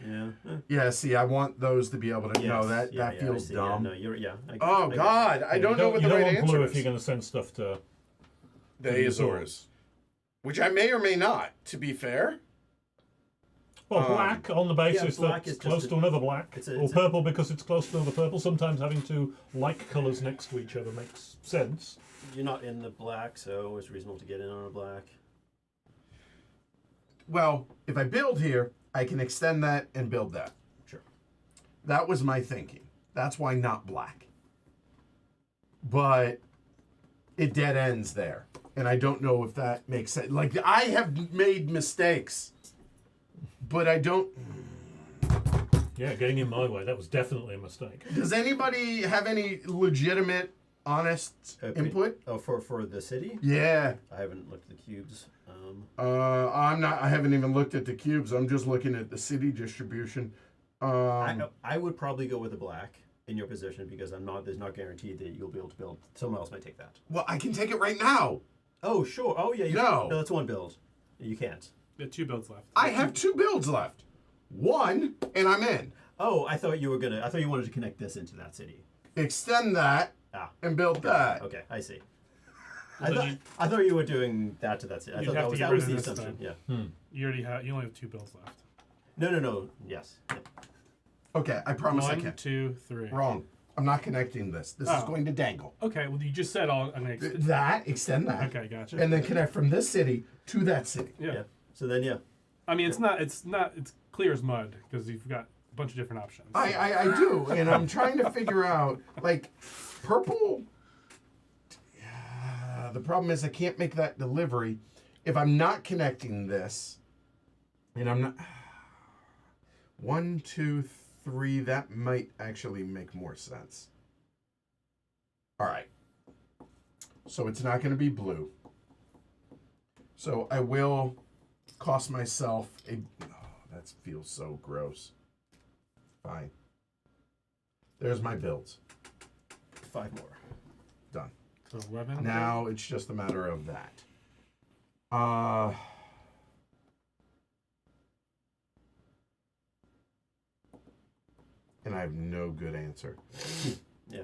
Yeah. Yeah, see, I want those to be able to... No, Yes. that I feels see. dumb. Yeah, no, you're Oh, God. I don't know what the you right don't want answer blue is. if you're going to send stuff to The Azores. Which I may or may not, to be fair. Well, black on the basis black that is it's close just to another black, it's or purple because it's close to another purple. Sometimes having two like colours next to each other makes sense. You're not in the black, so it's reasonable to get in on a black. Well, if I build here, I can extend that and build that. Sure. That was my thinking. That's why not black. But it dead ends there. And I don't know if that makes sense. Like, I have made mistakes. But I don't... Yeah, getting in my way, that was definitely a mistake. Does anybody have any legitimate, honest input? Oh, for the city? Yeah. I haven't looked at the cubes. I haven't even looked at the cubes. I'm just looking at the city distribution. I would probably go with the black in your position because there's not guaranteed that you'll be able to build. Someone else might take that. Well, I can take it right now. Oh, sure. Oh, yeah. No. No, that's one build. You can't. You have 2 builds left. I have 2 builds left. 1, and I'm in. Oh, I thought you wanted to connect this into that city. Extend that and build that. Okay, I see. Then I thought you were doing that to that city. I You'd thought have that to was, get that rid was of the this assumption. then. Yeah. You only have 2 builds left. No. Yes. Yeah. Okay, I promise I 1, can. 2, 3. Wrong. I'm not connecting this. This is Oh. going to dangle. Okay, well you just said all. That, extend that. Okay, gotcha. And then connect from this city to that city. Yeah. Yeah. So then, yeah. I mean, it's clear as mud because you've got a bunch of different options. I do, and I'm trying to figure out, like, purple. The problem is I can't make that delivery if I'm not connecting this, and I'm not. 1, 2, 3. That might actually make more sense. All right. So it's not going to be blue. So I will cost myself a. Oh, that feels so gross. Fine. There's my builds. 5 more. Done. So 11. Now it's just a matter of that. And I have no good answer. Yeah.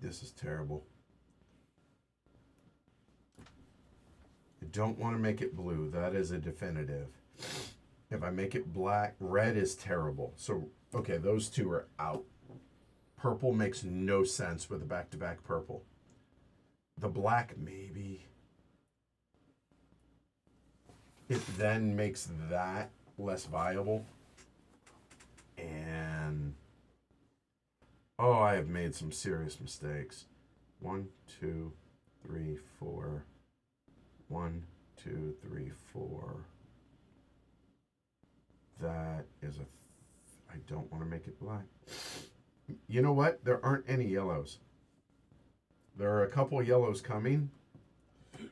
This is terrible. I don't want to make it blue. That is a definitive. If I make it black, red is terrible. So, okay, those two are out. Purple makes no sense with a back-to-back purple. The black, maybe. It then makes that less viable. And... oh, I have made some serious mistakes. 1, 2, 3, 4. 1, 2, 3, 4. That is I don't want to make it black. You know what? There aren't any yellows. There are a couple yellows coming,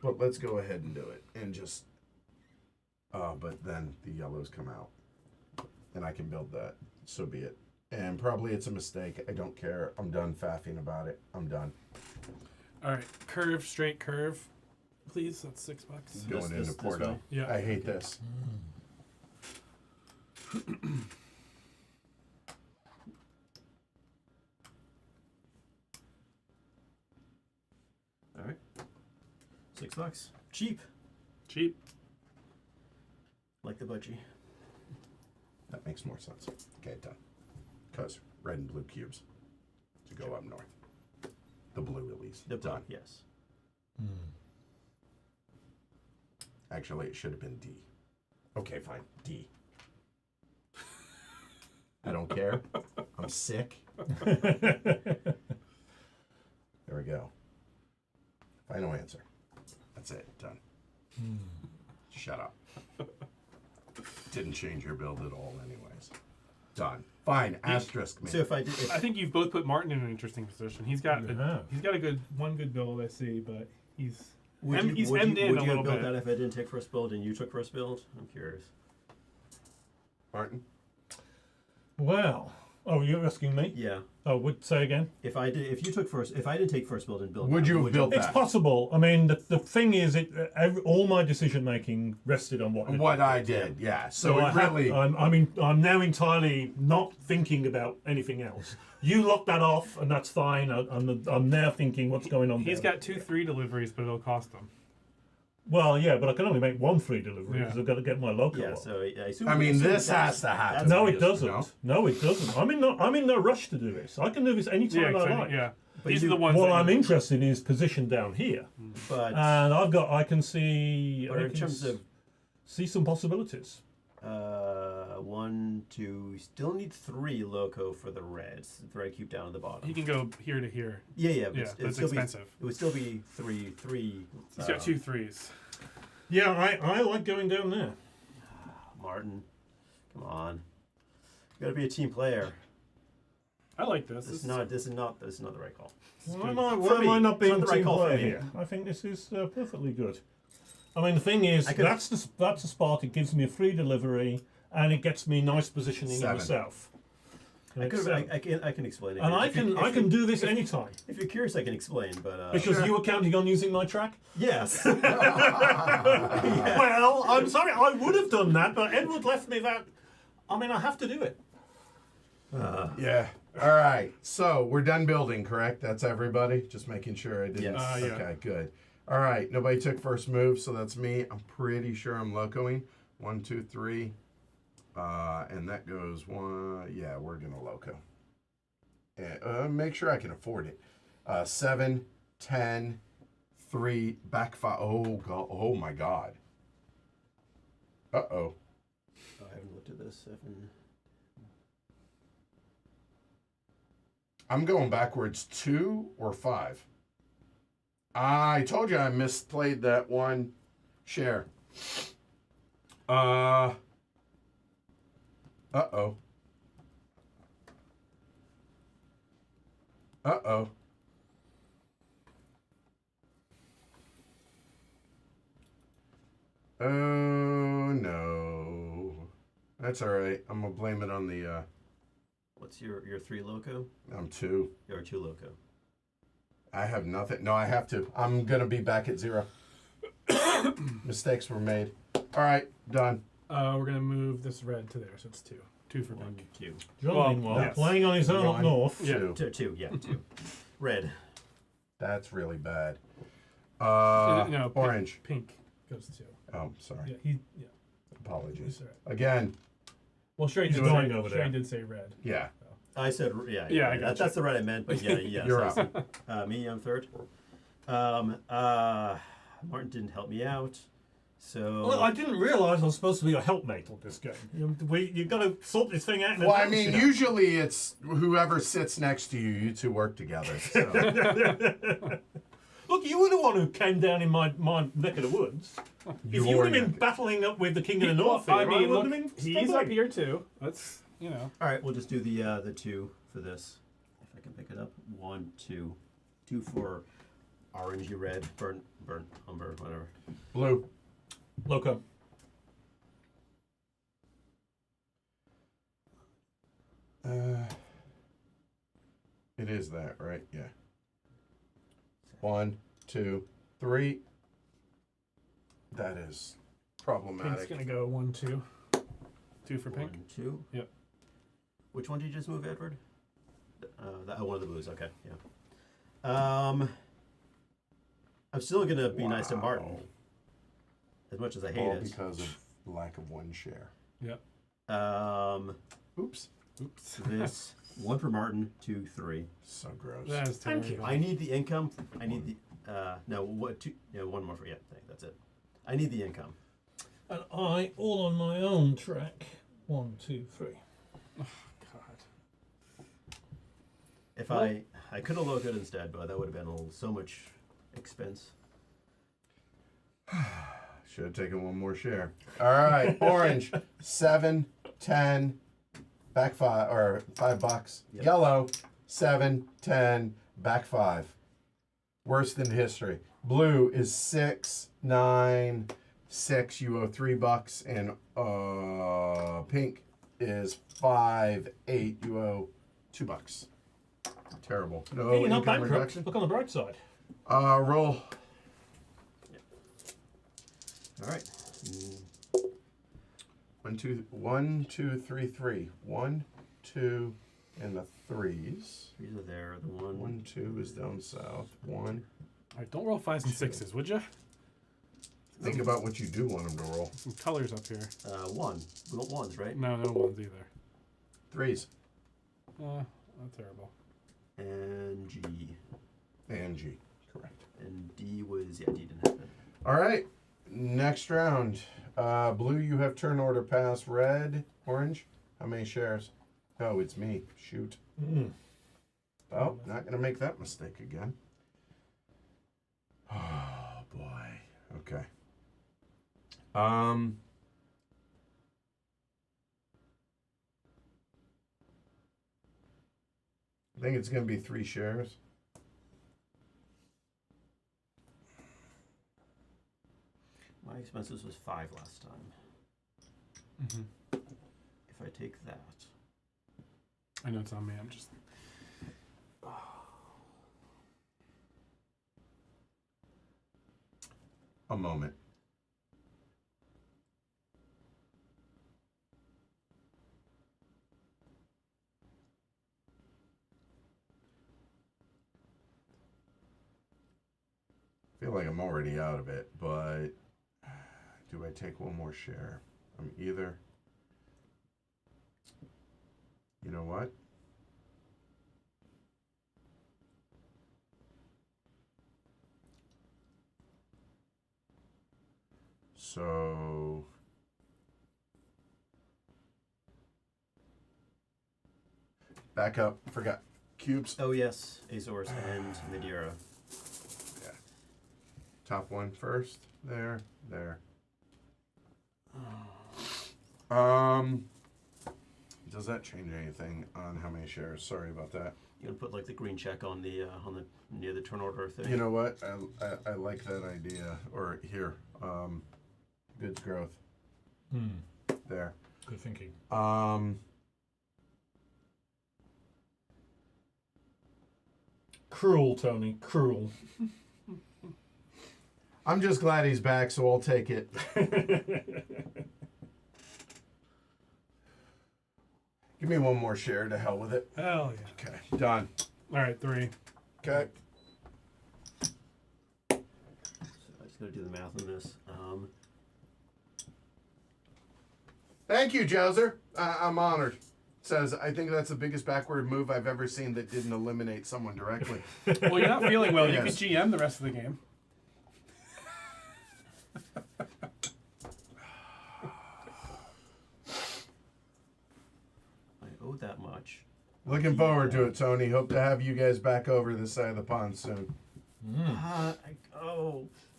but let's go ahead and do it and just. But then the yellows come out, and I can build that. So be it. And probably it's a mistake. I don't care. I'm done faffing about it. I'm done. All right, curve, straight curve, please. That's $6. Going into Porto. way? Yeah. I hate this. All right. $6. Cheap. Cheap. Like the budgie. That makes more sense. Okay, done. Because red and blue cubes to go up north. The blue, at least. The done. Yes. Actually, it should have been D. Okay, fine. D. I don't care. I'm sick. There we go. Final answer. That's it. Done. Shut up. Didn't change your build at all, anyways. Done. Fine. Asterisk me. So if I did, I think you've both put Martin in an interesting position. He's got You have. he's got a good build I see, but he's would you, he's would hemmed you, in would a you little have built bit. that if I didn't take first build and you took first build? I'm curious. Martin? Well, oh, you're asking me? Yeah. Oh, would say again? If I didn't take first build and build, Would that, you have built It's that? possible. I mean, the thing is, all my decision making rested on what I did, yeah. So it I have- really... I'm now entirely not thinking about anything else. You lock that off, and that's fine. I'm now thinking what's going on. He's there. got 2 3 deliveries, but it'll cost him. Well, yeah, but I can only make 1 free delivery because Yeah. I've got to get my local. yeah. up. So I assume. I mean, assume this has that's- to happen. that's No, it obvious, doesn't. No, it doesn't. I'm in no rush to do this. I can do this anytime I like. Yeah. But These you- are the ones. What that I'm you- interested in is position down here, But and I can see. but I in can terms of see some possibilities. 1, 2, still need 3 loco for the reds. The red cube down at the bottom. He can go here to here. Yeah, but Yeah, it'd that's still expensive. It would still be 3. He's got 2 3s. Yeah, I like going down there. Martin, come on. You gotta be a team player. I like this. This is not the right call. Why For am me, I not it's being not the right team call for player me. here? I think this is perfectly good. I mean, the thing is, I could- that's the spot. It gives me a free delivery, and it gets me nice positioning in 7. the south. I can explain it. And I If you- can if you- do this anytime If you're curious, I can explain. But because you were counting on using my track. yes. Well, I'm sorry, I would have done that, but Edward left me that. I mean, I have to do it. Yeah. All right. So we're done building, correct? That's everybody? Just making sure I didn't. Yes. Yeah. Okay, good. All right. Nobody took first move, so that's me. I'm pretty sure I'm locoing. 1, 2, 3. And that goes one. Yeah, we're gonna loco. And make sure I can afford it. 7, 10, 3, back 5. Oh god! Oh my god! Uh oh. Oh, I haven't looked at this. 7. I'm going backwards 2 or 5. I told you I misplayed that one share. Uh-oh. Uh-oh. Oh no. That's all right. I'm gonna blame it on the What's your 3 loco? I'm 2. Or 2 loco? I have nothing. No, I have to. I'm gonna be back at 0. Mistakes were made. All right, done. We're gonna move this red to there, so it's 2. 2 for 1, pink. 2. John, Well, meanwhile, yes. playing on his own up 1, north. Yeah. 2. 2, yeah, 2. Red. That's really bad. No, Orange. Pink goes 2. Oh, sorry. Yeah, he. Yeah. Apologies. He's right. Again, Well, Shane's Shane- going over Shane there. did say red. yeah. I said, yeah. Yeah, I gotcha. That's the red I meant, but yeah, yes. You're I up. said- me, I'm 3rd. Martin didn't help me out, so. Well, I didn't realise I was supposed to be a helpmate on this game. You've got to sort this thing out in Well, I advance, mean, you know. usually it's whoever sits next to you. You two work together. So. Look, you were the one who came down in my neck of the woods. If you would have been battling up with the King of the North here, I mean, would look, have been he's struggling. up here too. Let's, All right, we'll just do the 2 for this, if I can pick it up. 1, 2, 2 for orangey red, burnt umber, whatever. Blue. Loco. It is that, right? Yeah. 1, 2, 3. That is Pink's problematic. gonna go 1, 2. 2 for pink. 1, 2. Yep. Which one did you just move, Edward? One of the blues. Okay, yeah. I'm still gonna be nice to Martin, as much as I hate All it. because of lack of 1 share. Yep. Oops. Oops. This 1 for Martin, 2, 3. So gross. That is Thank terrible. you. I need the income. I need the no what 2? Yeah, 1 more for that's it. I need the income. And I, all on my own track. 1, 2, 3. God. If I could have located instead, but that would have been so much expense. Should have taken 1 more share. All right, orange. 7, 10, back 5 or $5. Yep. Yellow. 7, 10, back 5. Worst in history. Blue is 6, 9, 6. You owe $3, and pink is 5, 8. You owe $2. Terrible. No Hey, you're not income bankrupt. reduction. Look on the bright side. Roll. All right. 1, 2, 3, 3. 1, 2, and the 3s. 3s are there. The 1. 1, 2 is down south. 1. All right, don't roll 5s and 6s, would you? Think about what you do want them to roll. Some colors up here. 1. We want 1s, right? No 1s either. 3s. Not terrible. And G. And G. Correct. And D was D didn't happen. All right. Next round. Blue, you have turn order pass. Red, orange. How many shares? Oh, it's me. Shoot. Oh, not going to make that mistake again. Oh, boy. Okay. I think it's going to be 3 shares. My expenses was 5 last time. Mm-hmm. If I take that, I know it's on me. I'm just. A moment. I feel like I'm already out of it, but do I take 1 more share? I'm either You know what? So back up. Forgot cubes. Oh yes, Azores and Madeira. Yeah. Top one first. There. Does that change anything on how many shares? Sorry about that. You gonna put like the green check on the near the turn order thing? You know what? I like that idea. Or here, goods growth. There. Good thinking. Cruel, Tony. Cruel. I'm just glad he's back, so I'll take it. Give me one more share. To hell with it. Hell yeah. Okay, done. All right, 3. Okay. So I just gotta do the math on this. Thank you, Jowser. I'm honored. Says, I think that's the biggest backward move I've ever seen that didn't eliminate someone directly. Well, you're not feeling well. Yes. You could GM the rest of the game. I owe that much. Looking forward to it, Tony. Hope to have you guys back over this side of the pond soon.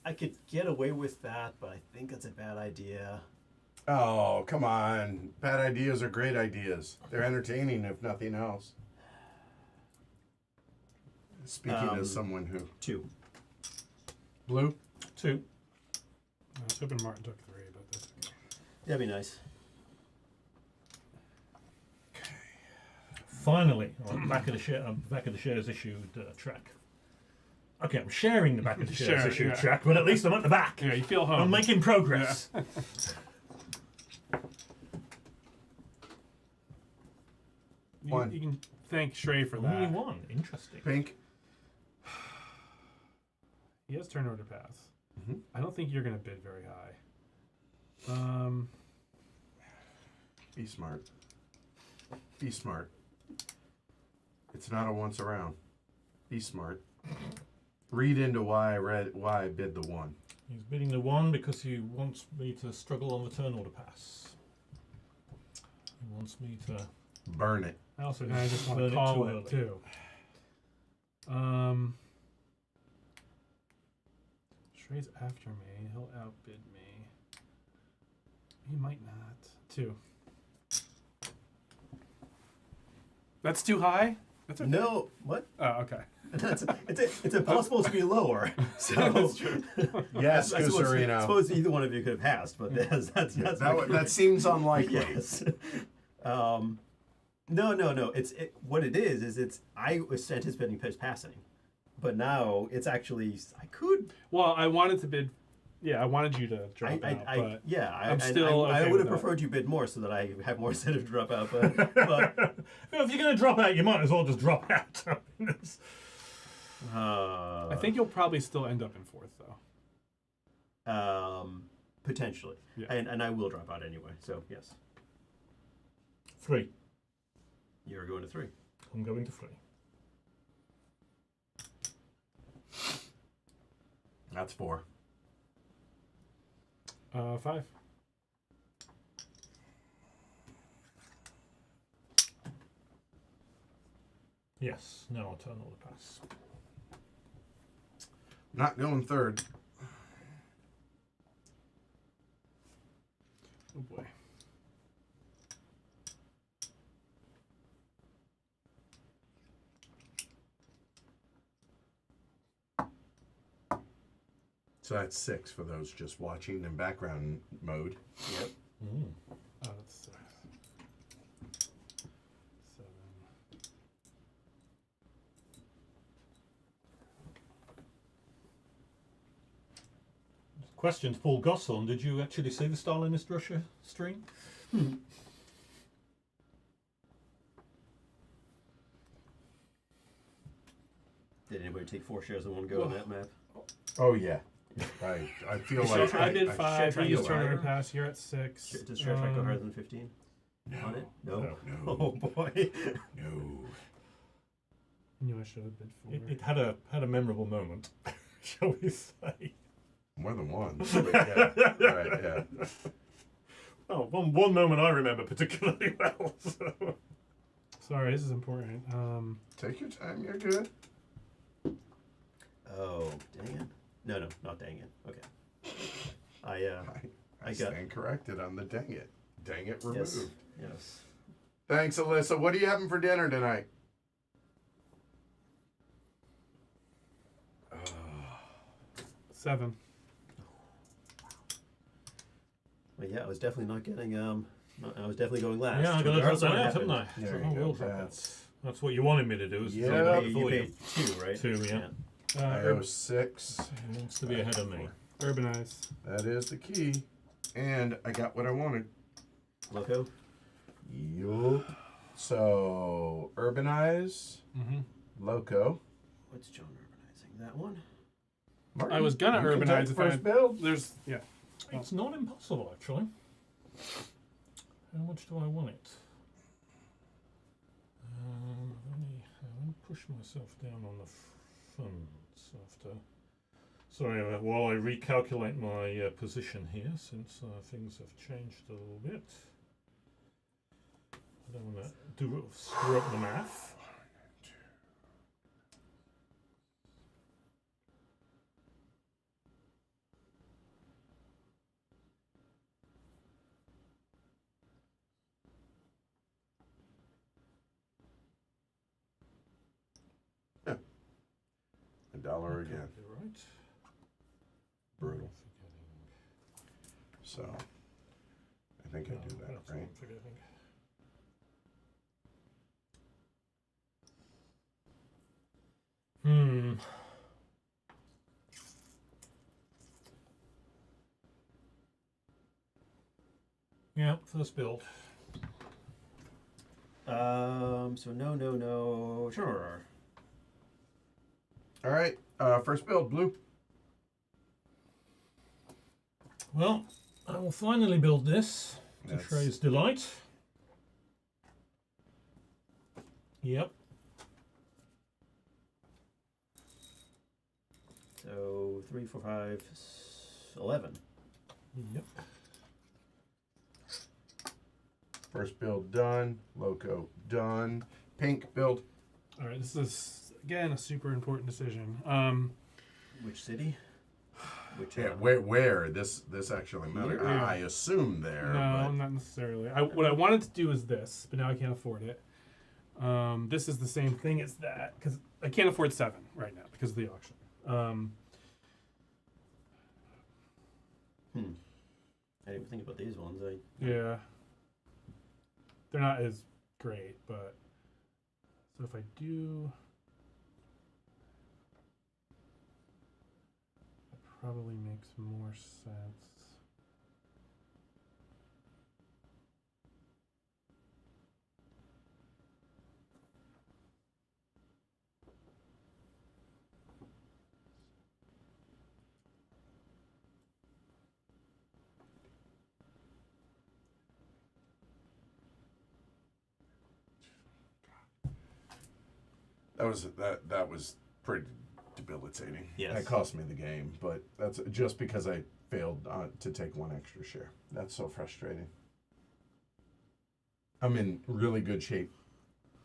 I could get away with that, but I think that's a bad idea. Oh, come on. Bad ideas are great ideas. They're entertaining, if nothing else. Speaking as someone who... 2. Blue? 2. I was hoping Martin took 3, but that's okay. That'd be nice. Finally, on the back of the shares issued track. Okay, I'm sharing the back of the shares Sure, issued yeah. track, but at least I'm at the back. Yeah, you feel home. I'm making progress. Yeah. One. You can thank Shrey for Only that. one. Interesting. Pink? He has turn order pass. Mhm. I don't think you're going to bid very high. Be smart. Be smart. It's not a once around. Be smart. Read into why I bid the 1. He's bidding the 1 because he wants me to struggle on the turn order pass. He wants me to... Burn it. I also kind of just want Burn to it call too it early. too. Shrey's after me. He'll outbid me. He might not. 2. That's too high? That's okay. No, what? Oh, okay. It's impossible to be lower. So That's true. Yes, I suppose Gusarino. either one of you could have passed, but that's That seems unlikely. yes. No. What it is it's I was anticipating pitch passing, but now it's actually I could. Well, I wanted to bid. Yeah, I wanted you to drop out, but I okay would with have that. preferred you bid more so that I have more incentive to drop out. But Well, if you're going to drop out, you might as well just drop out. I think you'll probably still end up in 4th, though. Potentially, Yeah. and I will drop out anyway. So yes, 3. you're going to 3. I'm going to 3. That's 4. 5. Yes. No, I'll turn order pass. Not going 3rd. Oh boy. So that's 6 for those just watching in background mode. Yep. Mm. Oh, that's 6. 7. Question to Paul Gosselin. Did you actually see the Stalinist Russia stream? Did anybody take 4 shares in one go on that map? Oh, yeah. I feel So like I did Should 5. I He used go turn higher? order pass. You're at 6. Does share track go higher than 15? on it? No. No. No. Oh boy. No. I knew I should have bid for. It had a memorable moment, shall we say? More than one. But yeah. Right, yeah. Oh, one moment I remember particularly well. So. Sorry, this is important. Take your time. You're good. Oh, dang it. No, not dang it. Okay. I I got- stand corrected on the dang it. Dang it removed. Yes. Thanks, Alyssa. What are you having for dinner tonight? 7. Well, yeah, I was definitely not getting I was definitely going last. Yeah, I got to drop regardless of that what out, haven't happened. I? There So you I will go. drop that. That's what you wanted me to do. Is Yeah. drop You it out paid, you before you. paid 2, right? 2, yeah. I Ur- owe 6. He wants to be ahead of me. urbanize. That is the key. And I got what I wanted. Loco? Yup. So, urbanize, Mm-hmm. loco. What's John urbanizing? That one? Martin, I was gonna you can urbanize take if first I- build. There's It's not impossible, actually. How much do I want it? I only push myself down on the funds after. Sorry, while I recalculate my position here, since things have changed a little bit. I don't want to screw up the math. $1 again. You're right. Brutal. Forgetting. So, I think I do that, That's what right? I'm forgetting. Hmm. Yeah, first build. So no. Sure. All right. First build, blue. Well, I will finally build this to That's- Shrey's delight. Yep. So 3, 4, 5, 11. Yep. First build done. Loco done. Pink build. all right. This is again a super important decision. Which city? Which Yeah, where this actually matters. Here? I assume there. No, not necessarily. What I wanted to do is this, but now I can't afford it. This is the same thing as that because I can't afford 7 right now because of the auction. I didn't even think about these ones. Yeah, they're not as great, but so if I do, it probably makes more sense. That was pretty debilitating. Yes. That cost me the game, but that's just because I failed to take 1 extra share. That's so frustrating. I'm in really good shape,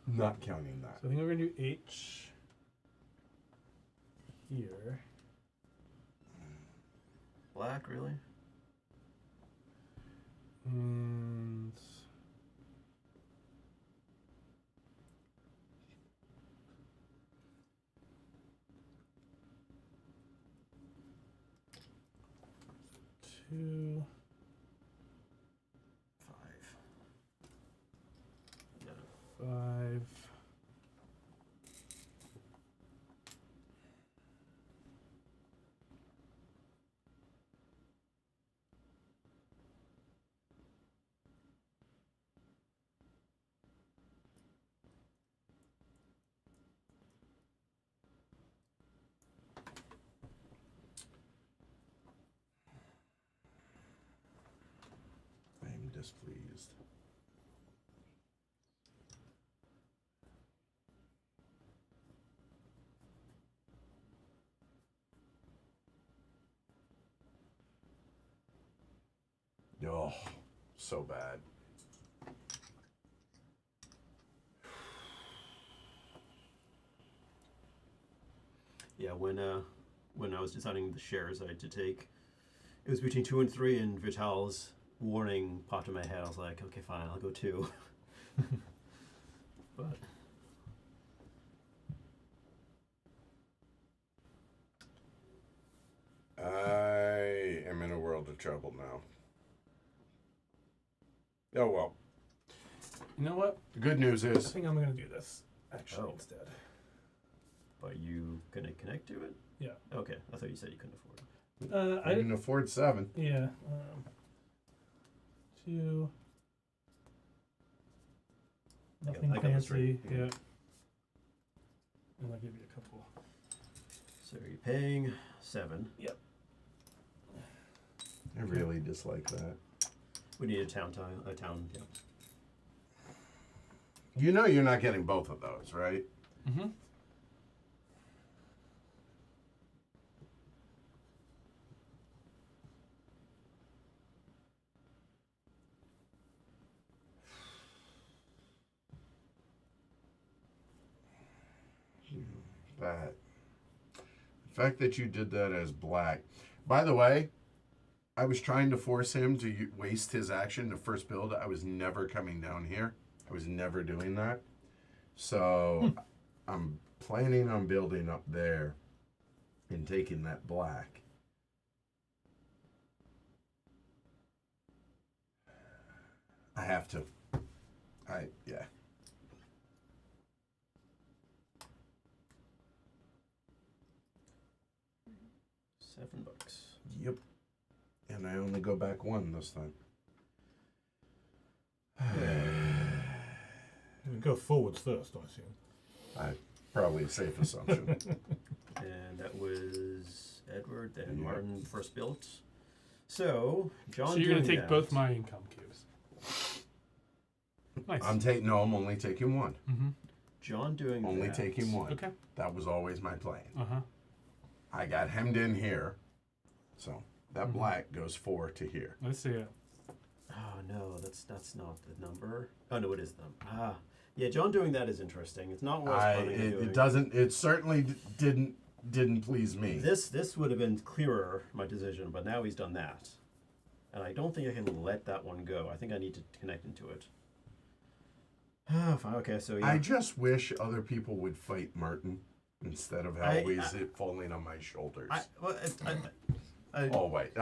not counting that. So I think we're gonna do H here. Black, really? And two. 5. 5. I'm displeased. Oh, so bad. Yeah, when I was deciding the shares I had to take, it was between 2 and 3, and Vital's warning popped in my head. I was like, okay, fine, I'll go 2. But I am in a world of trouble now. Oh well. You know what? The good news I is think I'm gonna do this actually Oh. instead. But you gonna connect to it? Yeah. Okay, I thought you said you couldn't afford it. I can afford 7. Yeah. 2. Nothing I got this fancy. right here. Yeah. And I'll give you a couple. So you're paying 7. I really dislike that. We need a town. Yeah. You know you're not getting both of those, right? Mm-hmm. That. The fact that you did that as black. By the way, I was trying to force him to waste his action to first build. I was never coming down here. I was never doing that. So I'm planning on building up there and taking that black. I have to. Yeah. $7. Yep. And I only go back 1 this time. We go forwards first, I assume. Probably a safe assumption. And that was Edward, then Yeah. Martin first built. So John. So you're gonna doing take that. both my income cubes. Nice. I'm only taking 1. Mm-hmm. John doing Only that. taking 1. Okay. That was always my plan. Uh-huh. I got hemmed in here. So that Mhm. black goes 4 to here. Let's see it. Oh no, that's not the number. Oh no, it is them. Yeah, John doing that is interesting. It's not what I was planning on doing. It doesn't. It certainly didn't please me. This would have been clearer, my decision, but now he's done that, and I don't think I can let that one go. I think I need to connect into it. Fine, okay, so yeah. I just wish other people would fight Martin instead of always it falling on my shoulders. Oh wait,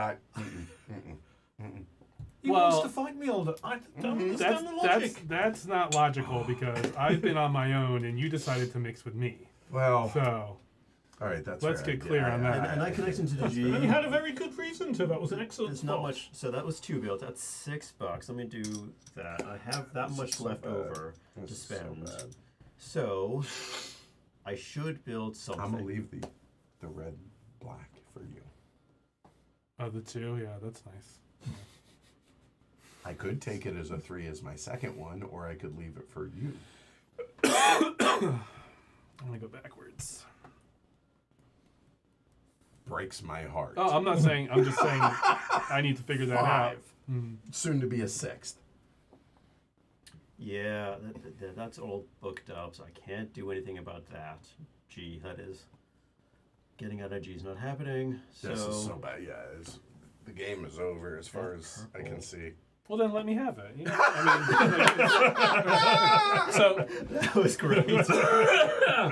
He Well, wants to fight me all the I don't understand the logic. That's not logical because I've been on my own and you decided to mix with me. well, So all right, that's Let's fair. get clear on that. and I connect into the G. And you had a very good reason to. That was an excellent It's spot. not much. So that was 2 built. That's $6. Let me do that. I have that This much is so left bad. over to This is so spend. bad. So I should build something. I'm gonna leave the red black for you. the 2, yeah, that's nice. I could take it as a 3 as my second one, or I could leave it for you. I'm gonna go backwards. Breaks my heart. Oh, I'm not saying. I'm just saying. I need to figure that out. 5. Mhm. Soon to be a 6th. Yeah, that's all booked up, so I can't do anything about that. G, that is. Getting out of G is not happening. This is so bad. Yeah, the game is over as far That as I can purple. see. Well, then let me have it. You know? I mean, so that was great.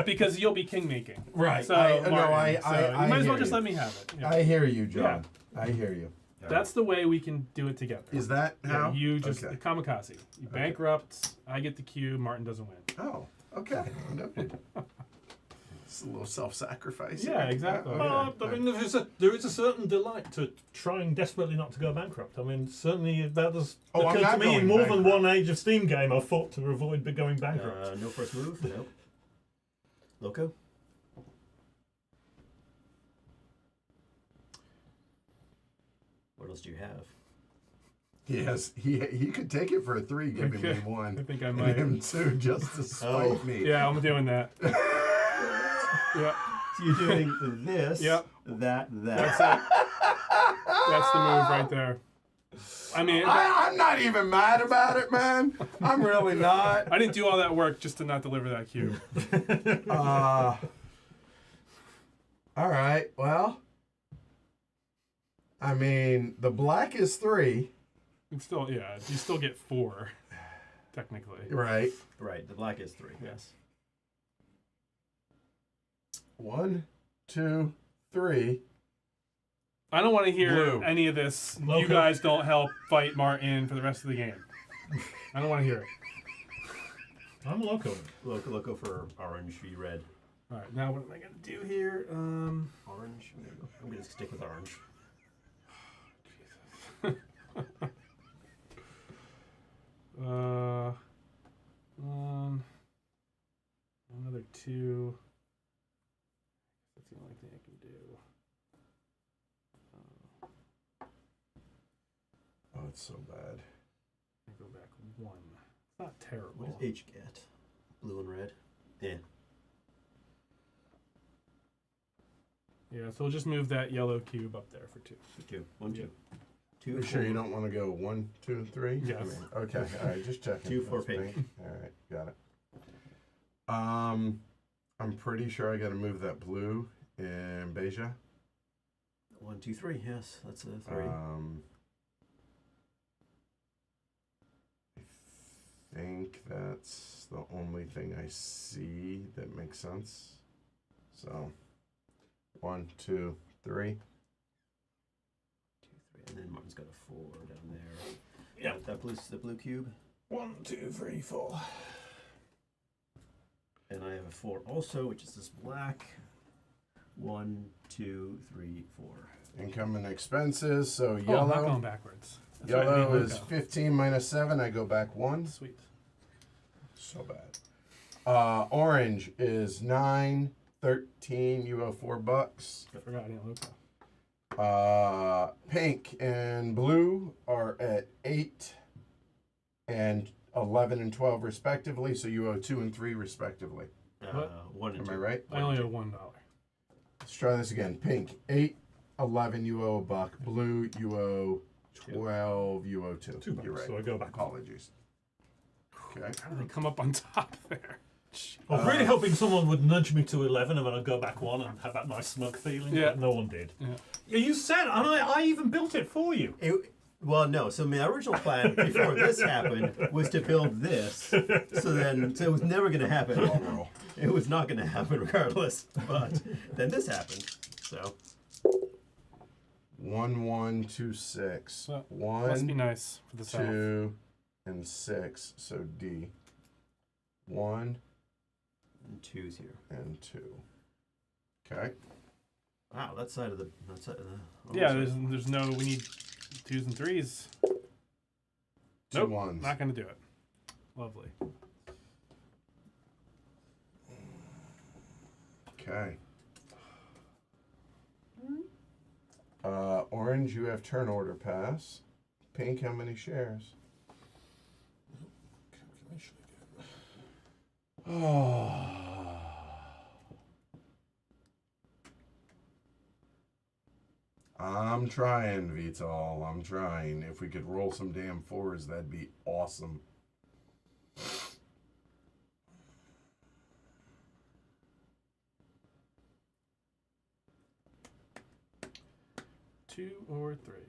because you'll be king making, Right. So I Martin, so you might as well hear just you. let me have it. Yeah. I hear you, John. I hear you. That's the way we can do it together. Is that Yeah, how? you just Okay. kamikaze. You bankrupt. I get the cue. Martin doesn't win. Oh, okay. Noted. It's a little self-sacrifice. Yeah, exactly. Okay. I mean, there is a certain delight to trying desperately not to go bankrupt. I mean, certainly that has Oh, I'm occurred to not me in going more than bankrupt. one Age of Steam game. I've fought to avoid going bankrupt. No first move? Nope. Loco? What else do you have? Yes, he could take it for a 3, giving me I 1, think I and might. him 2 just to spite me. Yeah, I'm doing that. Yeah, So you're doing this, Yep. that. that's it. That's the move right there. I mean, I'm not even mad about it, man. I'm really not. I didn't do all that work just to not deliver that cube. All right. Well, I mean, the black is 3. It's still, yeah, you still get 4, technically. Right. Right, the black is 3. Yes. 1, 2, 3. I don't want to hear Blue. any of this. You Loco. guys don't help fight Martin for the rest of the game. I don't want to hear it. I'm loco. Loco for orange, v red. All right, now what am I going to do here? Orange. I'm going to stick with orange. Another 2. That's the only thing I can do. Oh, it's so bad. I go back 1. It's not terrible. What does H get? Blue and red? Yeah. Yeah, so we'll just move that yellow cube up there for 2. For 2. 1, 2. Yeah. 2, You sure you don't want to go 1, 2, 3? Yes. I mean, okay. All right. Just checking. 2 for That's pink. All right. Got it. I'm pretty sure I got to move that blue in beige. 1, 2, 3. Yes, that's a 3. I think that's the only thing I see that makes sense. So, 1, 2, 3. 2, 3. And then Martin's got a 4 down there. Yeah. That blue's the blue cube. 1, 2, 3, 4. And I have a 4 also, which is this black. 1, 2, 3, 4. Income and expenses. So Oh, I'm not yellow. going backwards. That's right, I Yellow made is Luca. 15 minus 7. I go back 1. Sweet. So bad. Orange is 9, 13. You owe $4. I forgot I didn't Luca. Pink and blue are at 8 and 11 and 12 respectively. So you owe 2 and 3 respectively. What? 1 and Am 2. I right? I only owe $1. Let's try this again. Pink 8, 11. You owe $1. Blue you owe 12. You owe 2. $2. You're right. So I go back. Apologies. Okay. How did they come up on top there? I was really hoping someone would nudge me to 11 and then I'd go back 1 and have that nice smug feeling, Yeah. but no one did. Yeah. Yeah, you said, and I even built it for you. Well, no. So my original plan before this happened was to build this. So it was never going to happen. Roll. It was not going to happen regardless. But then this happened. So 1, 1, 2, 6. Well, must be 1, nice for the south. 2, and 6. So D. 1 and 2's here. and 2. Okay. Wow, that side of the. Yeah, there's no. We need 2s and 3s. 2 Nope, ones. not gonna do it. Lovely. Okay. Orange, you have turn order pass. Pink, how many shares? Oh. I'm trying, Vital. I'm trying. If we could roll some damn 4s, that'd be awesome. Two or three.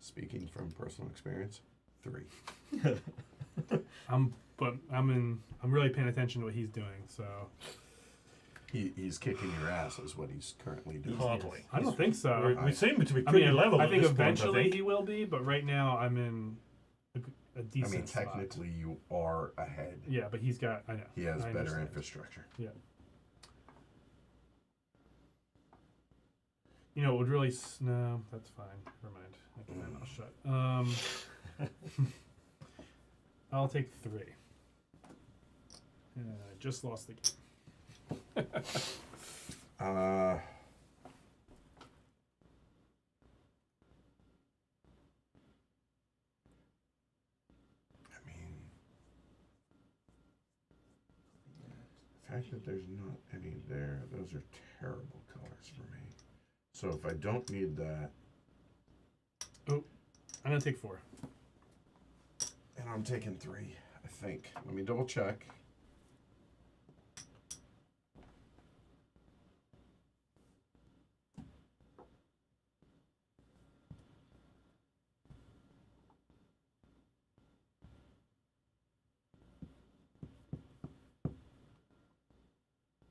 Speaking from personal experience, 3. I'm really paying attention to what he's doing. So He's kicking your ass, is what he's currently doing. Hardly. I don't think so. We seem to be I pretty mean, level I at think this eventually point, I think. he will be, but right now I'm in a I decent mean, spot. technically, you are ahead. Yeah, but he's got. I know. He has I better understand. infrastructure. Yeah. You know, it would really. No, that's fine. Never mind. I can mouth shut. I'll take 3. I just lost the game. I mean, fact that there's not any there, those are terrible colors for me. So if I don't need that, I'm gonna take 4. and I'm taking 3, I think. Let me double check.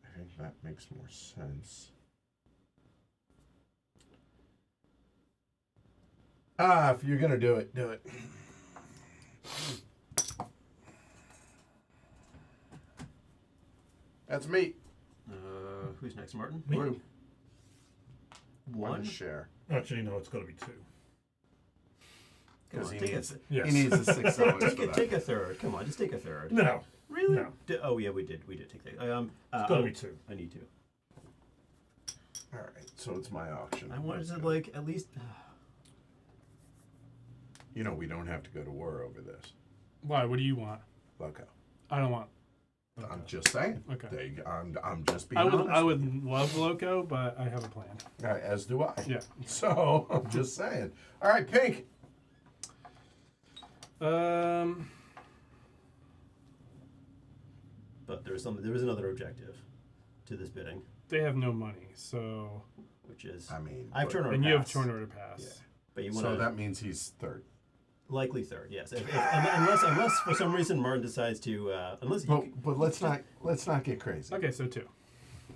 I think that makes more sense. If you're gonna do it, do it. That's me. Who's next, Martin? Me? Blue. One. Share. Actually, no, it's got to be 2. Come on, He take needs, a Yes. he needs the $6 for that. take a third. Come on, just take a third. No, Really? No. Oh yeah, we did take that. it's got to be 2. I need to. All right, so it's my auction. I wanted Let's to go. like at least. You know, we don't have to go to war over this. Why? What do you want? Loco. I don't want. I'm just saying. Okay. There you go. I'm just being I would. honest. I would love Loco, but I have a plan. All right, as do I. Yeah. So I'm just saying. All right, pink. But there was another objective to this bidding, They have no money, so which is I mean, I've turned and order you have pass, turn order pass. Yeah. but you want So to that means he's third. likely third. Yes, unless for some reason Martin decides to unless you But let's not get crazy. Okay, so 2.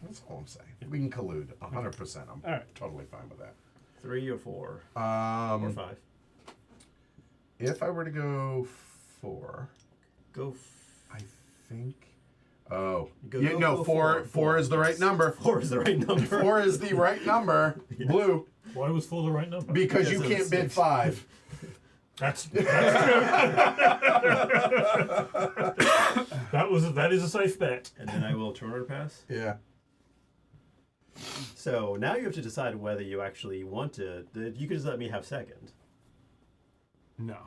That's all I'm saying. We can collude 100%. I'm All right. totally fine with that. 3 or 4 or 5. If I were to go 4, Go. I think. Oh, Go- yeah, go- no, go four. Four is the right number. 4 is the right number. 4 is the right number. Yes. Blue, Why was 4 the right number? because you Because of can't the bid 6. 5. That's true. that is a safe bet. And then I will turn order pass. Yeah. So now you have to decide whether you actually want to. You could just let me have second. No.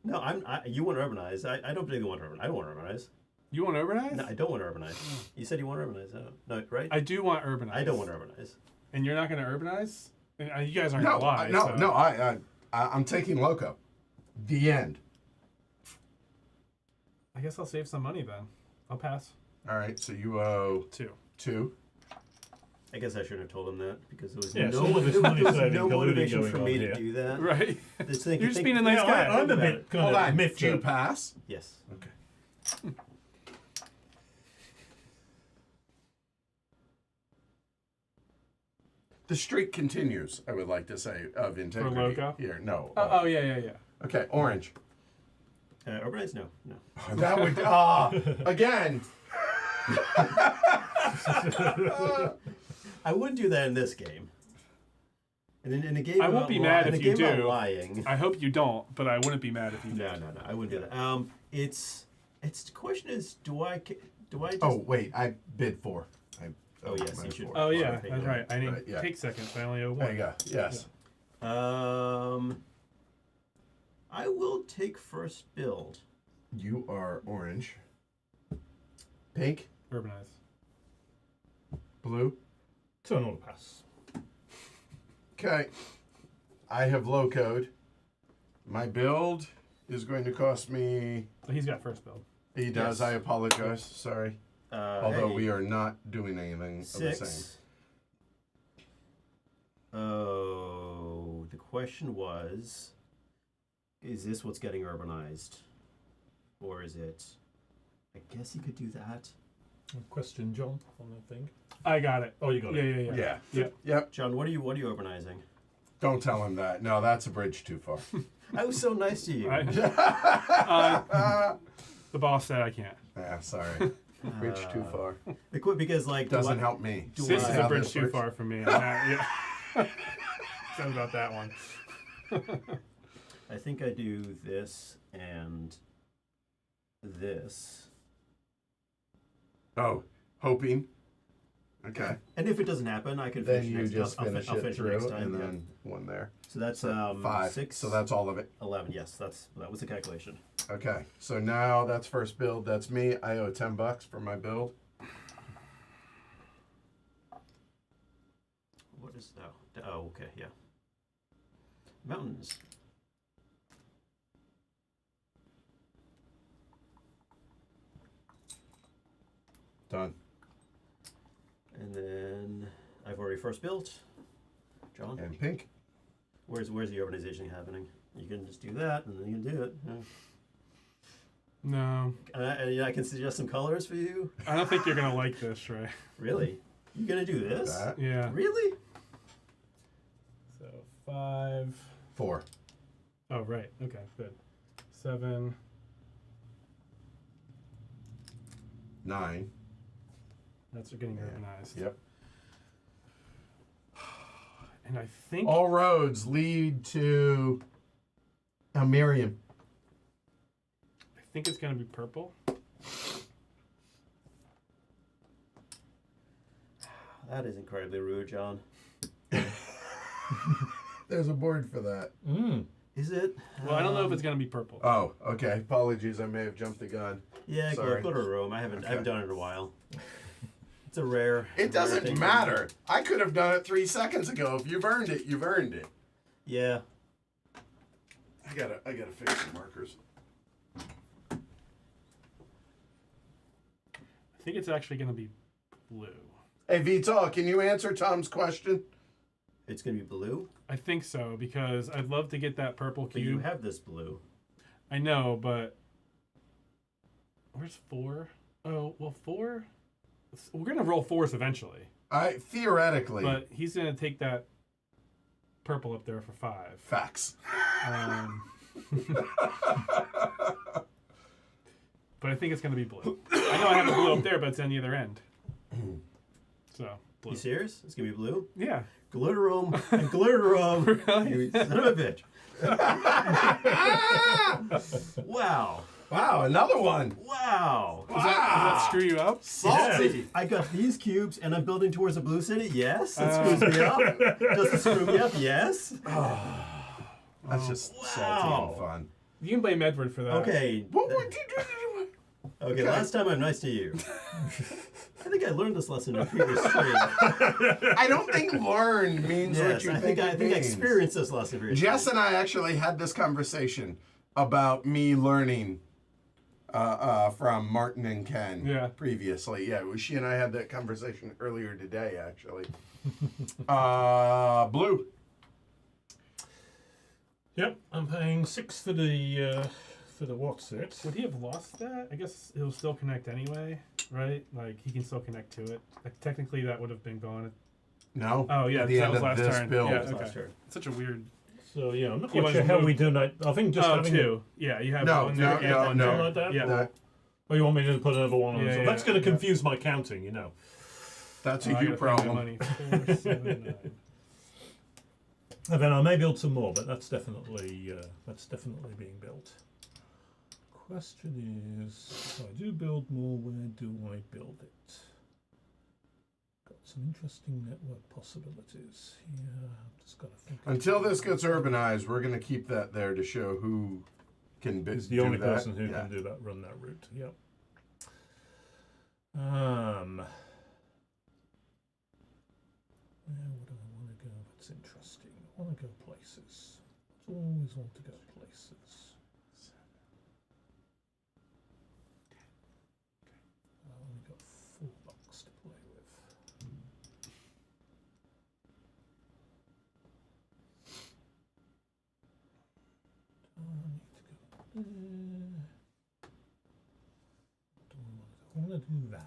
No, you want to urbanize. I don't particularly want to urbanize. I don't want to urbanize. You want urbanize? No, I don't want to urbanize. You said you want to urbanize. No, right? I do want urbanize. I don't want to urbanize. And you're not going to urbanize? And, you guys aren't No, going to lie. no, so. no. I'm taking Loco. The end. I guess I'll save some money then. I'll pass. All right, so you owe 2. 2. I guess I shouldn't have told him that because there was Yeah, no, some of this there money was saving no colluding motivation going for on me here. to do that. Right. Just You're just being a nice Yeah, guy. I'm a Think bit about kind Hold of on. miffed. Do you at- pass? Yes. Okay. The streak continues, I would like to say, of integrity. Loco? Here, no. Oh, yeah. Okay, orange. Urbanize? No. That would, again. I wouldn't do that in this game. And in a game I won't about be mad in if a you game about do. lying. I hope you don't, but I wouldn't be mad if you No, did. I wouldn't do that. It's the question is, do I just? Oh, wait, I bid 4. Oh, yes, mine you should. 4. Oh, yeah, Sorry, that's right. I didn't Right, yeah. take seconds. I only owe 1. There you go. Yes. I will take first build. You are orange. Pink. Urbanize. Blue. Turn order pass. Okay. I have locoed. My build is going to cost me. So he's got first build. He does. Yes. I apologize. Sorry. Although Hey, we are not doing anything of the same. 6. Oh, the question was, is this what's getting urbanized? Or is it... I guess you could do that. Question, John, on that thing. I got it. Oh, you got it. Yeah. Yeah. Yep. John, what are you urbanizing? Don't tell him that. No, that's a bridge too far. I was so nice to you. The boss said I can't. Yeah, sorry. Bridge too far. Because like Doesn't help me. do This I- is how a bridge this too works. far for me. Yeah. Sorry about that one. I think I do this and this. Oh, hoping. Okay. And if it doesn't happen, I can Then finish you next. just I'll finish I'll it finish through, next time. and yeah. then one there. So that's So 5. 6. So that's all of it. 11. Yes, that was the calculation. Okay. So now that's first build. That's me. I owe $10 for my build. What is that? Oh, okay, yeah. Mountains. Done. And then I've already first built. John, And pink. where's the urbanization happening? You can just do that, and then you can do it. Yeah. No, And I can suggest some colors for you. I don't think you're gonna like this, Trey. Really? You gonna do this? That. Yeah. Really? So 5. 4. Oh, right. Okay, good. 7. 9. That's getting Yeah. urbanized. Yep. And I think All roads lead to Miriam. it's gonna be purple. That is incredibly rude, John. There's a board for that. Is it? Well, I don't know if it's gonna be purple. Oh, okay. Apologies, I may have jumped the gun. Yeah, Sorry. go to Rome. I haven't Okay. done it in a while. It's a rare. It rare doesn't thing. matter. I could have done it 3 seconds ago. If you've earned it, you've earned it. Yeah. I gotta fix the markers. I think it's actually gonna be blue. Hey, Vital, can you answer Tom's question? It's gonna be blue. I think so because I'd love to get that purple But you cube. have this blue. I know, but where's 4? Oh, well, 4. We're gonna roll 4s eventually, Theoretically, but he's gonna take that purple up there for 5. facts. But I think it's gonna be blue. I know I have a blue up there, but it's on the other end. So blue. You serious? It's gonna be blue. Yeah. Glitterum and glitterum. Really? You son of a bitch. Wow. Wow, another one. Wow. Does that screw you up? Salty. I got these cubes and I'm building towards a blue city. Yes. That screws me up. Does it screw me up? Yes. That's just salty Wow. and fun. You can blame Edward for that. Okay. What would you do? Okay, last time I'm nice to you. I think I learned this lesson in a previous stream. I don't think learned means what Yes, you I think think I it think I means. experienced this lesson very Jess and I actually had this conversation about me learning from Martin and Ken previously. Yeah, she and I had that conversation earlier today, actually. Blue. Yep, I'm paying 6 for the what's it. Would he have lost that? I guess it'll still connect anyway, right? Like he can still connect to it. Like technically that would have been gone. No. Oh yeah, At the that end was of last this turn. build. Yeah, Last okay. turn. Such a weird. So yeah, I'm not You quite want sure to how move- we do that. I think just having 2. Yeah, you have No, one no, there and no, one no. there. something like that. Yeah. Or you want me to put another one on? Yeah, so yeah, that's going to yeah. confuse my counting, you know. That's Oh, a I you gotta find my problem. money. 4, 7, 9. And then I may build some more, but that's definitely being built. Question is, if I do build more, where do I build it? Got some interesting network possibilities here. I've just got to think. Until this gets urbanized, we're going to keep that there to show who can Is do the only that. person who Yeah. can do that, run that route. Yep. Where would I want to go? That's interesting. I want to go places. I always want to go places. I've only got 4 bucks to play with. Do I need to go there? I want to do that.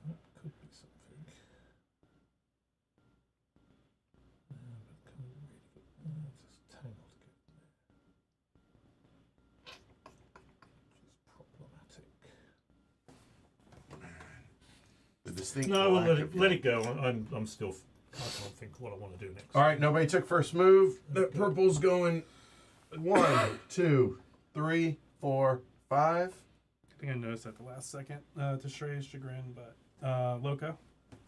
That could be something. But can we really go? It's just tangled to get there. Which is problematic. The distinct No, we'll lack of- let it go. I'm still. I can't think what I want to do next. All right, nobody took first move. The Okay. purple's going 1, 2, 3, 4, 5. I think I noticed that the last second to Shrey's chagrin, but Loco.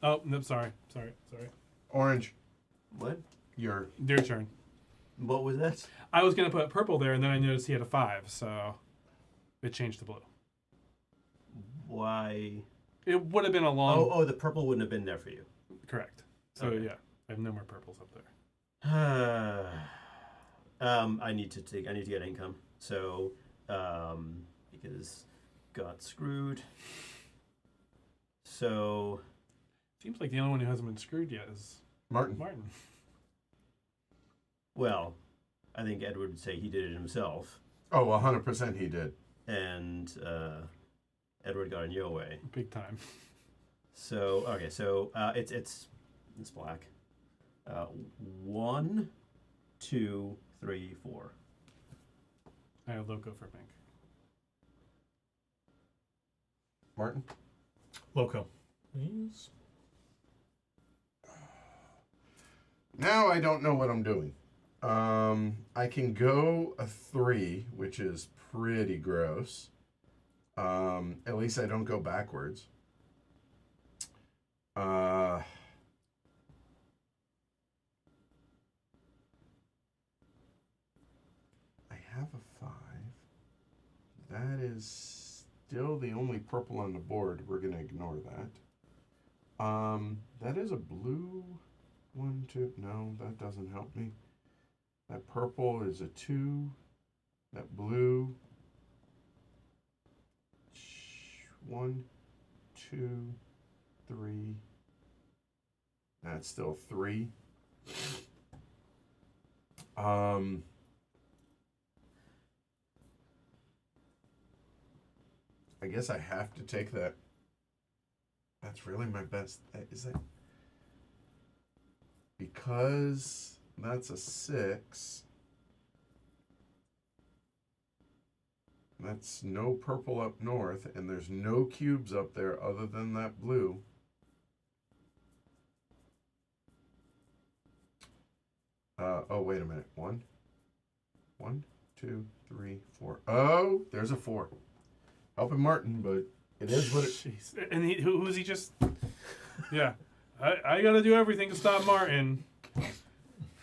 Oh no, sorry. Orange, What? your Your turn. What was that? I was gonna put purple there, and then I noticed he had a 5, so it changed to blue. Why? It would have been a long. Oh, the purple wouldn't have been there for you. Correct. So Okay. yeah, I have no more purples up there. I need to get income. So, because got screwed. So, Seems like the only one who hasn't been screwed yet is Martin. Martin. well, I think Edward would say he did it himself, Oh, 100% he did. and Edward got in your way. Big time. So okay, so it's black. 1, 2, 3, 4. I have loco for pink. Martin? Loco. Please. Now I don't know what I'm doing. I can go a 3, which is pretty gross. At least I don't go backwards. I have a 5. That is still the only purple on the board. We're going to ignore that. That is a blue 1, 2. No, that doesn't help me. That purple is a 2. That blue. 1, 2, 3. That's still 3. I guess I have to take that. That's really my best. Is that because that's a 6? That's no purple up north, and there's no cubes up there other than that blue. Oh, wait a minute. 1, 2, 3, 4. Oh, there's a 4. Helping Martin, but it is what it. Jeez. And who's he just? Yeah, I got to do everything to stop Martin.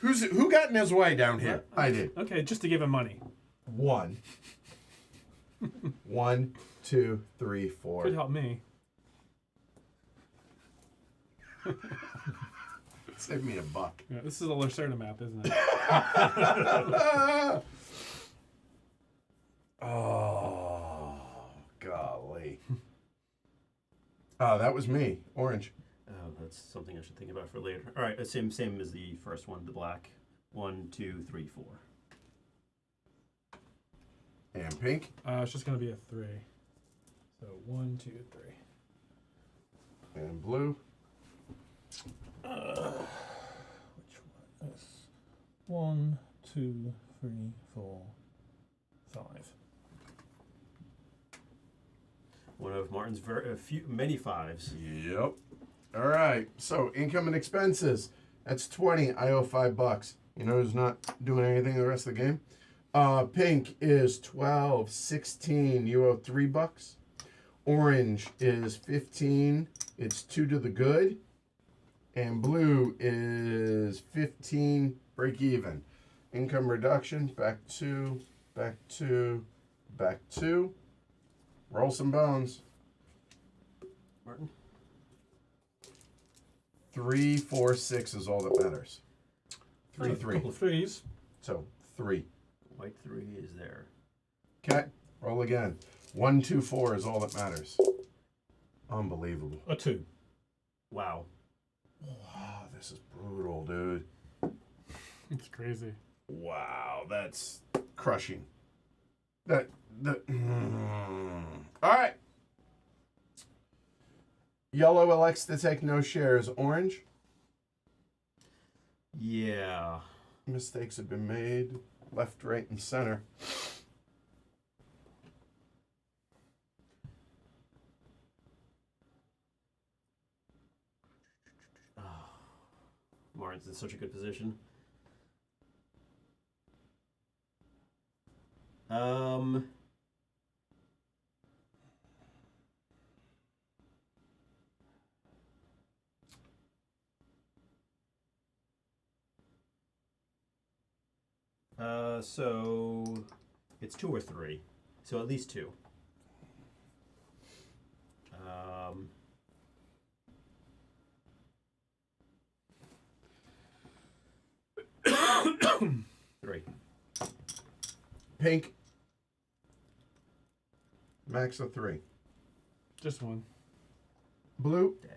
Who got in his way down here? I did. Okay, just to give him money. 1. 1, 2, 3, 4. Could help me. Save me a buck. Yeah, this is a Lacerda map, isn't it? Oh, golly. Oh, that was me. Orange. Oh, that's something I should think about for later. All right, same as the first one, the black. 1, 2, 3, 4. And pink. It's just gonna be a 3. So 1, 2, 3. And blue. Which one? This. 1, 2, 3, 4, 5. One of Martin's many 5s. Yep. All right. So income and expenses. That's 20. I owe $5. You know who's not doing anything the rest of the game? Pink is 12, 16. You owe $3. Orange is 15. It's 2 to the good. And blue is 15. Break even. Income reduction. Back 2. Back 2. Back 2. Roll some bones. Martin? 3, 4, 6 is all that matters. 3, A 3. couple of 3s. So 3. White 3 is there. Okay, roll again. 1, 2, 4 is all that matters. Unbelievable. A 2. Wow. Wow, this is brutal, dude. It's crazy. Wow, that's crushing. All right. Yellow elects to take no shares. Orange, Yeah. mistakes have been made. Left, right, and center. Martin's in such a good position. So it's 2 or 3. So at least 2. 3. Pink. Max of 3. Just one. Blue. Dang.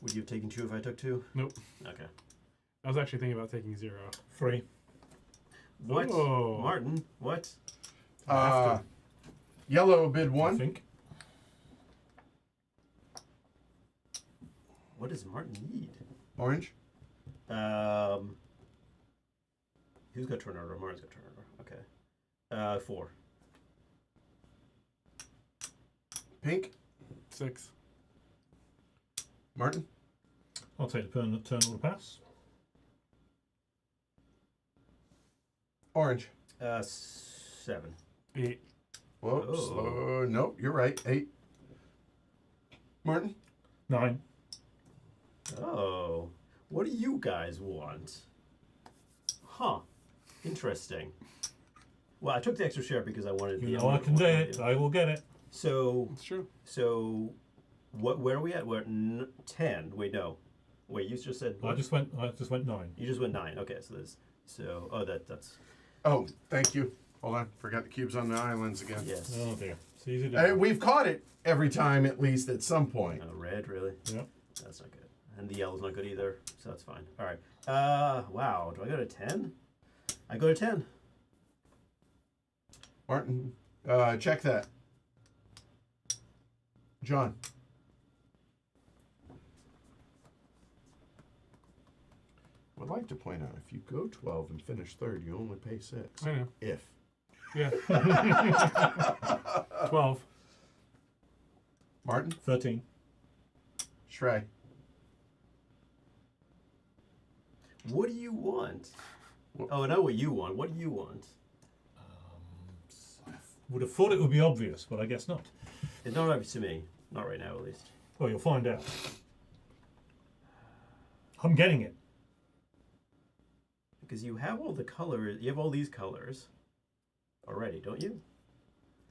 Would you have taken 2 if I took 2? Nope. Okay. I was actually thinking about taking 0. 3. What? Oh. Martin, what? Yellow bid I 1. think. What does Martin need? Orange. Who's got turn order? Martin's got turn order. Okay. 4. Pink. 6. Martin. I'll take the turn order pass. Orange. 7. 8. Whoops. Oh. Nope, you're right. 8. Martin. 9. Oh. What do you guys want? Huh. Interesting. Well, I took the extra share because I wanted You the know I other can one. do it. I will get it. So, It's true. where are we at? We're at 10. Wait, no. Wait, you just said I what? just went 9. You just went 9. Okay, that's Oh, thank you. Hold on. Forgot the cubes on the islands again. yes. Oh dear. It's easy to Hey, do. we've caught it every time, at least at some point. Red, really? Yep. That's not good. And the yellow's not good either, so that's fine. All right. Wow. Do I go to 10? I go to 10. Martin, check that. John. Would like to point out, if you go 12 and finish third, you only pay 6. I know. If. Yeah. 12. Martin. 13. Shrey. What do you want? What- Oh, I know what you want. What do you want? I would have thought it would be obvious, but I guess not. It's not obvious to me. Not right now, at least. Well, you'll find out. I'm getting it. Because you have all the colors. You have all these colors already, don't you?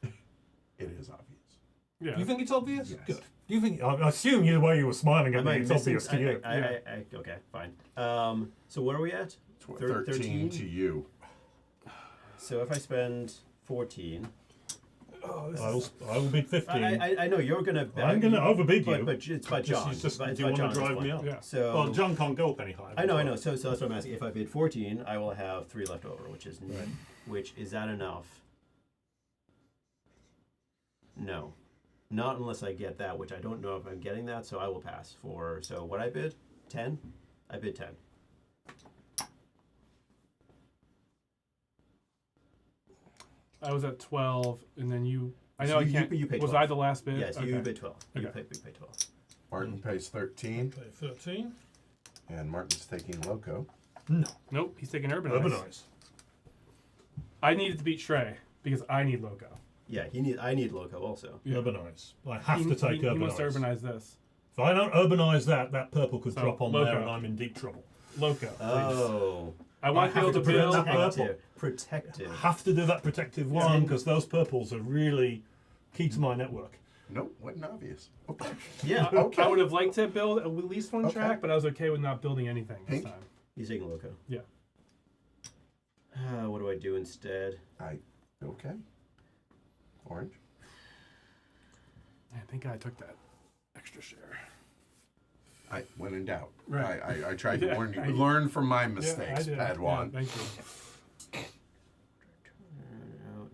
It is obvious. Yeah. Do you think it's obvious? Yes. Good. Do you think? I assume the way you were smiling at Am me, I it's missing? obvious to you. Okay, fine. So what are we at? 13 13? to you. So if I spend 14, I will bid 15. I know you're gonna. I'm going to overbid you. but it's by Just- John. it's just, But it's do you by want to John at drive this me point. up? Yeah. So Well, John can't go up any higher. I know. So that's what I'm asking. If I bid 14, I will have 3 left over, which is Right. which is that enough? No, not unless I get that, which I don't know if I'm getting that. So I will pass for. So what I bid 10. I bid 10. I was at 12, and then you. I know So I you- can't. you paid was 12. I the last bid? Yes, Okay. you bid 12. You Okay. paid 12. Martin pays 13, Pay 13. and Martin's taking Loco. No. Nope, he's taking Urbanize. Urbanize. I needed to beat Shrey because I need Loco. Yeah, I need Loco also. Yeah. Urbanize. I have He- to take he Urbanize. must urbanize this. If I don't urbanize that, that purple could So, drop on Loco. there and I'm in deep trouble. Loco. Oh, I want to be able to have to build. that purple. protective. Have to do that protective one because those purples are really key to my network. Nope, wasn't obvious. Okay. Yeah, Okay. I would have liked to build at least one Okay. track, but I was okay with not building anything Pink? this time. he's taking Loco. Yeah. What do I do instead? Okay. Orange. I think I took that extra share. When in doubt. Right. I tried to Yeah, warn you. I- Learn from my Yeah, mistakes, I did. Padawan. Yeah, thank you.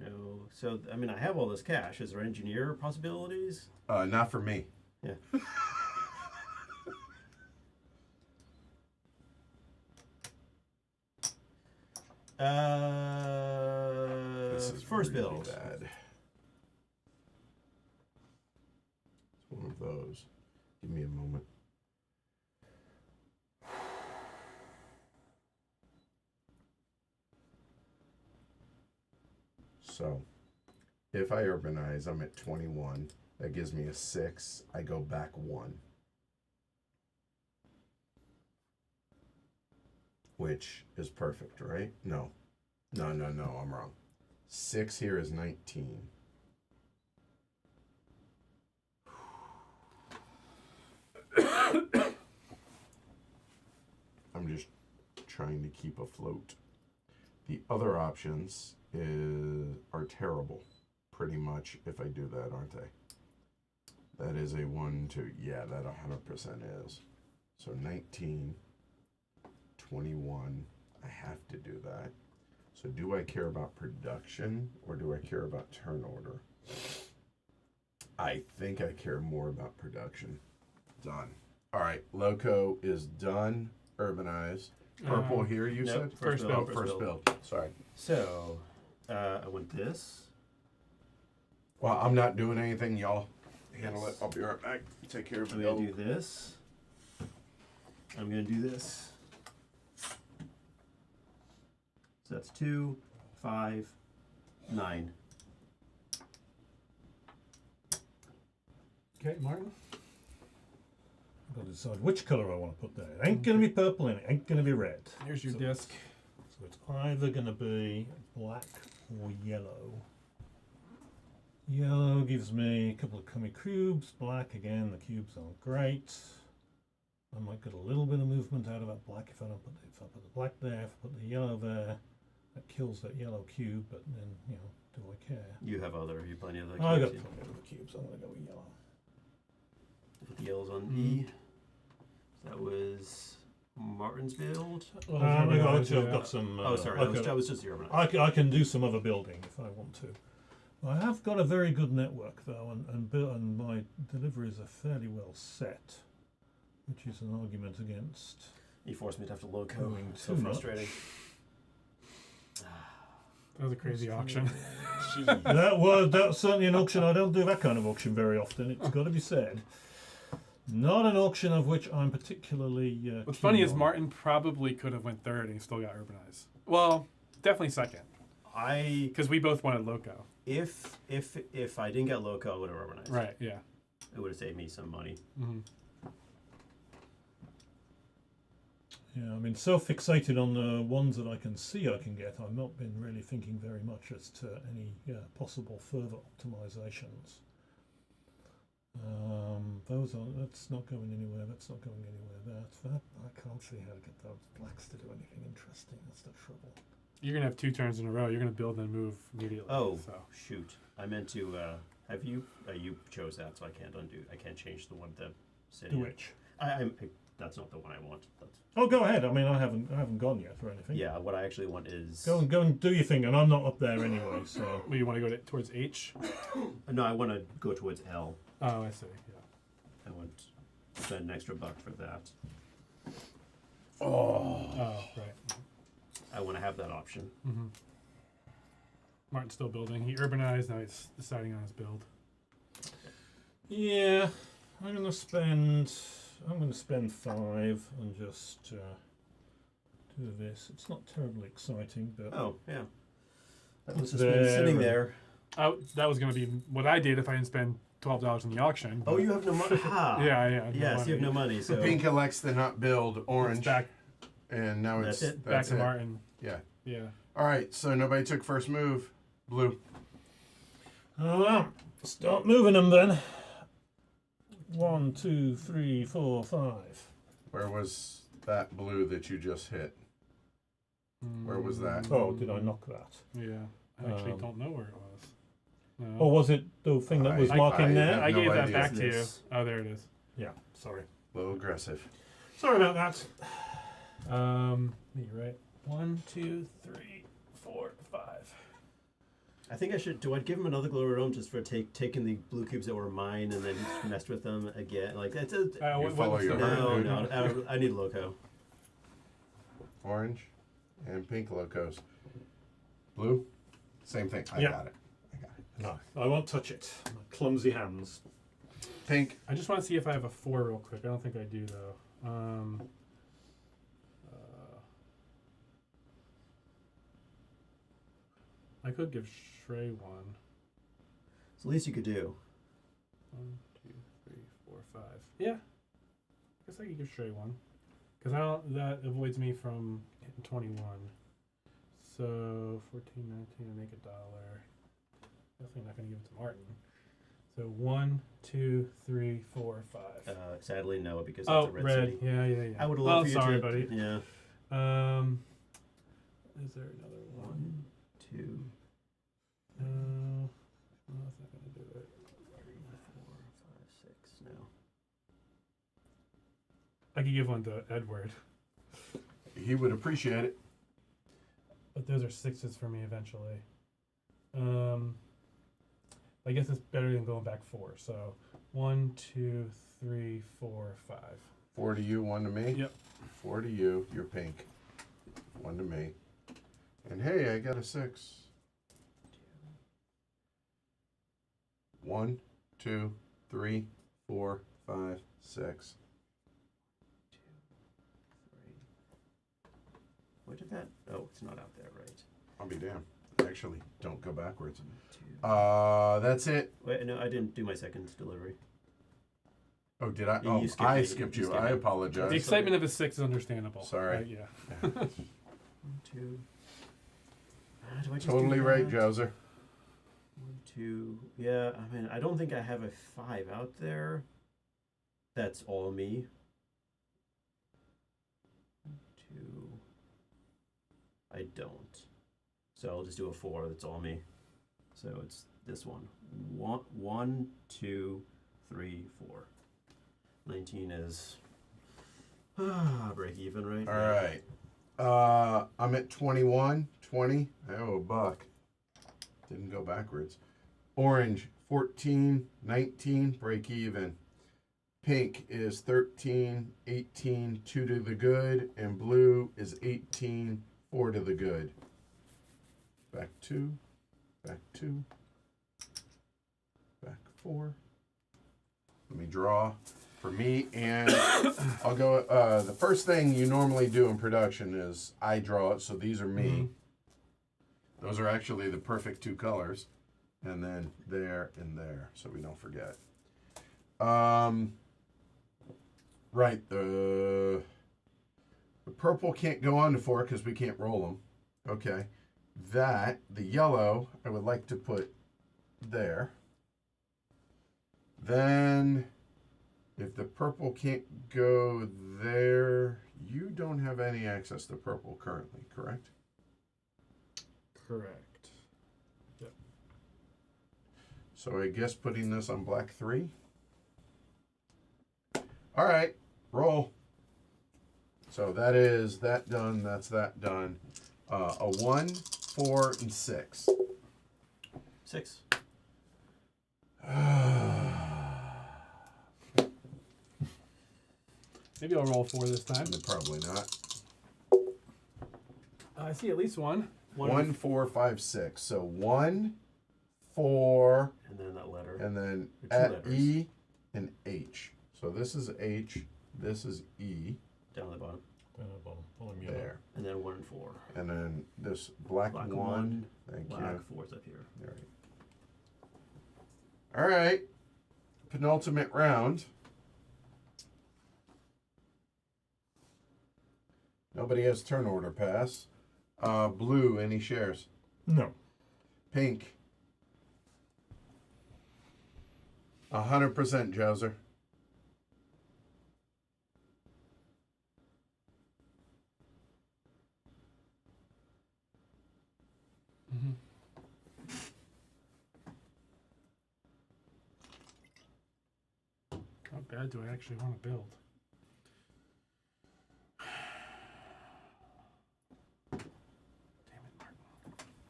No. So I mean, I have all this cash. Is there engineer possibilities? Not for me. Yeah. This is First really build. bad. It's one of those. Give me a moment. So, if I urbanize, I'm at 21. That gives me a 6. I go back 1. Which is perfect, right? No. No, I'm wrong. 6 here is 19. I'm just trying to keep afloat. The other options are terrible, pretty much, if I do that, aren't they? That is a 1, 2, yeah, that 100% is. So 19, 21, I have to do that. So do I care about production or do I care about turn order? I think I care more about production. Done. All right, Loco is done. Urbanize. Purple here, you nope, said? First build. build. First build. Sorry. So, I want this. Well, I'm not doing anything. Y'all handle Yes. it. I'll be right back. Take care of the I'm build. gonna do this. I'm gonna do this. So that's 2, 5, 9. Okay, Martin. I've got to decide which colour I want to put there. It ain't going to be purple and it ain't going to be red. Here's your So- disc. So it's either going to be black or yellow. Yellow gives me a couple of crummy cubes. Black, again, the cubes aren't great. I might get a little bit of movement out of that black if I don't put if I put the black there, if I put the yellow there. That kills that yellow cube, but then, you know, do I care? You have plenty of other I got cubes. plenty of other cubes. I'm going to go with yellow. Put the yellows on E. So that was Martin's build. I've got some. Oh, sorry, that was just the urban. I can do some other building if I want to. I have got a very good network though, and my deliveries are fairly well set, which is an argument against. You forced me to have to loco. Doing So too much. frustrating. That was a crazy auction. That's certainly an auction. I don't do that kind of auction very often. It's got to be said. Not an auction of which I'm particularly. What's keen funny is on. Martin probably could have went third and he still got urbanized. Well, definitely second because we both wanted Loco. If I didn't get loco, I would have urbanized. Right. Yeah. It would have saved me some money. Mm-hmm. Yeah, I mean, so fixated on the ones that I can see I can get, I've not been really thinking very much as to any possible further optimizations. That's not going anywhere. That's not going anywhere. That I can't see how to get those blacks to do anything interesting. That's the trouble. You're gonna have 2 turns in a row. You're gonna build and move immediately. Oh, so. shoot! I meant to. Have you? You chose that, so I can't undo. I can't change the one that said. To which? That's not the one I want. That's, Oh, go ahead. I mean, I haven't gone yet or anything. yeah, what I actually want is. Go and do your thing, and I'm not up there anyway. So Well, you want to go towards H? No, I want to go towards L. Oh, I see. Yeah. I want to spend an extra buck for that. Oh, right. I want to have that option. Mm-hmm. Martin's still building. He urbanized. Now he's deciding on his build. yeah, I'm gonna spend 5 and just do this. It's not terribly exciting, but Oh yeah, that was It's just been sitting there. there. That was going to be what I did if I didn't spend $12 in the auction. Oh, you have no money. Ha. Yeah. Yes, you have no money. So Pink elects to not build It's orange, back and now That's it's it. to Martin. Yeah. Yeah. All right. So nobody took first move. Blue. oh well, start moving them then. 1, 2, 3, 4, 5. Where was that blue that you just hit? Where was that? Oh, did I knock that? Yeah. I actually Um, don't know where it was. No. Or was it the thing that was I- marking I- there? I no gave that idea. back to you. This. Oh, there it is. Yeah, sorry. A little aggressive. Sorry about that. You're right. 1, 2, 3, 4, 5. I think I should. Do I give him another glow dome just for taking the blue cubes that were mine and then messed with them again? Like that's a. You follow your heart. No, I need loco. Orange and pink locos. Blue, same thing. I Yeah. got it. No, I won't touch it. My clumsy hands. Pink. I just want to see if I have a 4 real quick. I don't think I do, though. I could give Shrey 1. It's the least you could do. 1, 2, 3, 4, 5. Yeah. I guess I could give Shrey 1. Because that avoids me from hitting 21. So 14, 19, I make $1. Definitely not going to give it to Martin. So 1, 2, 3, 4, 5. Sadly, no, because that's a red, city. Yeah. I would love for you sorry, to. buddy. Yeah. Is there another one? 1, 2, No, that's not gonna do it. 3, 4, 5, 6. No. I could give one to Edward, He would appreciate it. but those are 6s for me eventually. I guess it's better than going back 4. So 1, 2, 3, 4, 5. 4 to you, 1 to me. Yep. 4 to you. You're pink. 1 to me. And hey, I got a 6. 1, 2, 3, 4, 5, 6. 2, 3. Where did that? Oh, it's not out there, right? I'll be damned. Actually, don't go backwards. 2. That's it. Wait, no, I didn't do my second delivery. Oh, did I? You Oh, skipped I me. skipped You you. skipped I me. apologize. The excitement of a 6 is understandable. Sorry. Yeah. 1, 2. Do I just Totally do right, that? Jowser. 1, 2. Yeah, I mean, I don't think I have a 5 out there. That's all me. 1, 2. I don't. So I'll just do a 4. That's all me. So it's this one. 1, 2, 3, 4. 19 is break even, right? All right. I'm at 21, 20. I owe a buck. Didn't go backwards. Orange, 14, 19, break even. Pink is 13, 18, 2 to the good. And blue is 18, 4 to the good. Back 2, back 2, back 4. Let me draw for me, and I'll go. The first thing you normally do in production is I draw it, so these are me. Mhm. Those are actually the perfect 2 colors, and then there and there, so we don't forget. Right, the purple can't go on the 4 because we can't roll them. Okay, the yellow I would like to put there. Then, if the purple can't go there, you don't have any access to purple currently, correct? Correct. So I guess putting this on black 3. All right, roll. So that is that done. That's that done. A 1, 4, and 6. 6. Maybe I'll roll 4 this time. Probably not. I see at least one. 1, 4, 5, 6. So 1, 4, And then that letter. and then Or 2 at letters. E and H. So this is H, this is E, Down at the bottom. Down at the bottom. Bottom yellow. there. And then 1 and 4. And then this black, Black 1. 1. Thank Black you. 4's up here. All right. Penultimate round. Nobody has turn order pass. Blue, any shares? No. Pink. 100% Jowser. Mm-hmm. How bad do I actually want to build?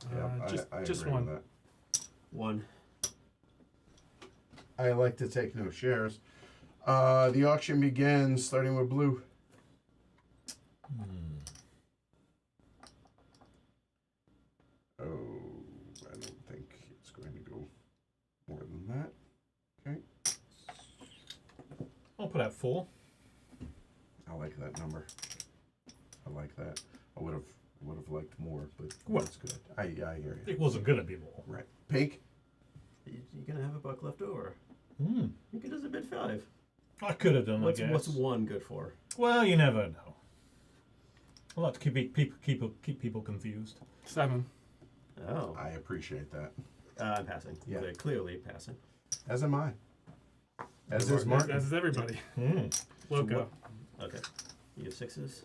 Damn it, Martin. I Just agree one. with that. 1. I like to take no shares. The auction begins starting with blue. Oh, I don't think it's going to go more than that. Okay, I'll put out 4. I like that number. I like that. I would have liked more, but Well. that's good. I hear you. It wasn't going to be more. Right, pink. You're going to have a buck left over. Hmm. You could just bid 5. I could have done, What's I guess. what's 1 good for? Well, you never know. I like to keep people confused. 7. Oh. I appreciate that. I'm passing. Yeah. Clearly passing. As am I. As is Martin. As is everybody. Hmm. Loco. Okay. You have 6s?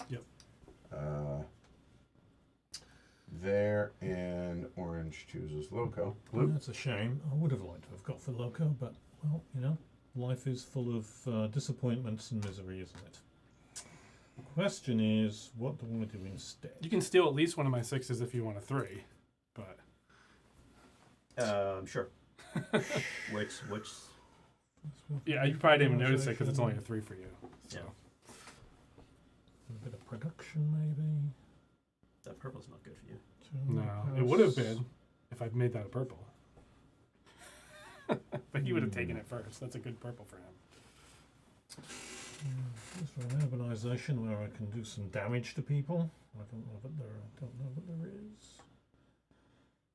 Yep. There, and orange chooses Loco. Blue. That's a shame. I would have liked to have got for Loco, but, well, you know, life is full of disappointments and misery, isn't it? Question is, what do I want to do instead? You can steal at least one of my 6s if you want a 3, but Sure. which yeah, you probably didn't even notice it because it's only a 3 for you. So. Yeah. A bit of production, maybe. that purple's not good for you. No, it would have been if I'd made that a purple. But he would have taken it first. That's a good purple for him. Is there an urbanisation where I can do some damage to people? I don't know what there is.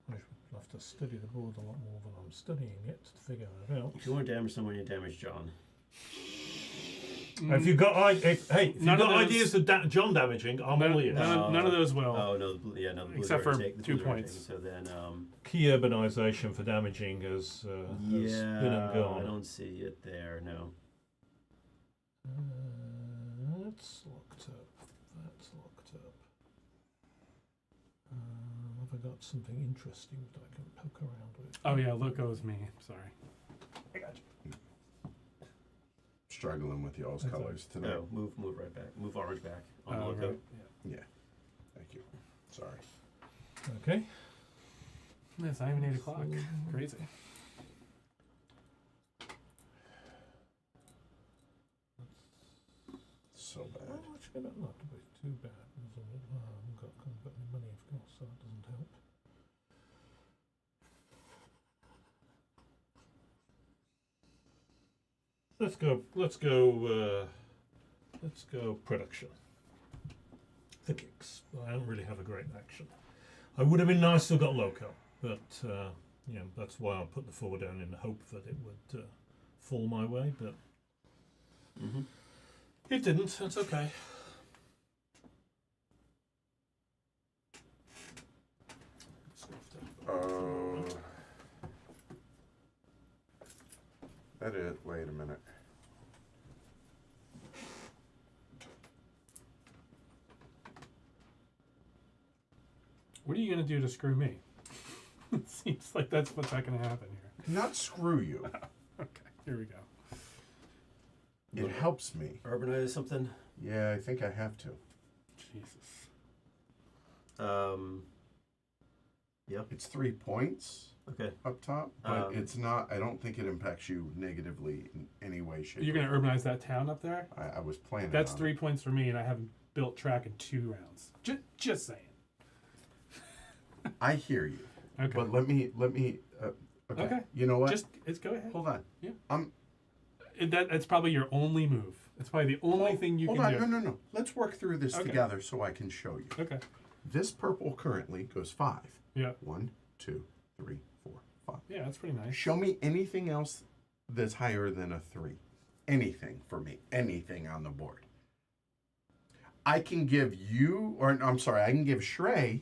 I should have to study the board a lot more than I'm studying it to figure that out. If you want to damage someone, you damage John. If you've got if you've None of got those- ideas of John damaging, I'm all ears. None of those will. Oh no, the blue, yeah, no, the blues Except are already for taken- the 2 blues are already points. taken, So then, Key urbanisation for damaging has been and I gone. don't see it there. No. That's locked up. That's locked up. Have I got something interesting that I can poke around with? Oh yeah, Loco is me. Sorry. I got you. Struggling with y'all's That's colors tonight. No, move right back. Move orange back on the Oh, logo. right. Yeah. Yeah. Thank you. Sorry. Okay. It's not even 8 o'clock. Crazy. So bad. Oh, actually, that not to be too bad. I haven't got any money, of course, so that doesn't help. Let's go production. For kicks. I don't really have a great action. I would have been nice to have got Loco, but you know, that's why I put the 4 down in the hope that it would fall my way, but Mm-hmm. it didn't. That's okay. That is. Wait a minute. What are you gonna do to screw me? It seems like that's what's not gonna happen here. Not screw you. Okay, here we go. It helps me. Urbanize something. Yeah, I think I have to. Jesus. Yep. It's 3 points Okay. up top, but Um, it's not. I don't think it impacts you negatively in any way, shape. You're or gonna form. urbanize that town up there? I was planning. That's on 3 it. points for me, and I haven't built track in 2 rounds. Just saying. I hear you, Okay. but let me. Okay. Okay. You know what? Just go ahead. Hold on. Yeah. I'm. That's probably your only move. It's probably the only thing you Hold can on. do. No. Let's work through this Okay. together so I can show you. Okay. This purple currently goes 5. Yeah. 1, 2, 3, 4, 5. Yeah, that's pretty nice. Show me anything else that's higher than a 3. Anything for me. Anything on the board. I can give you, or I'm sorry, I can give Shrey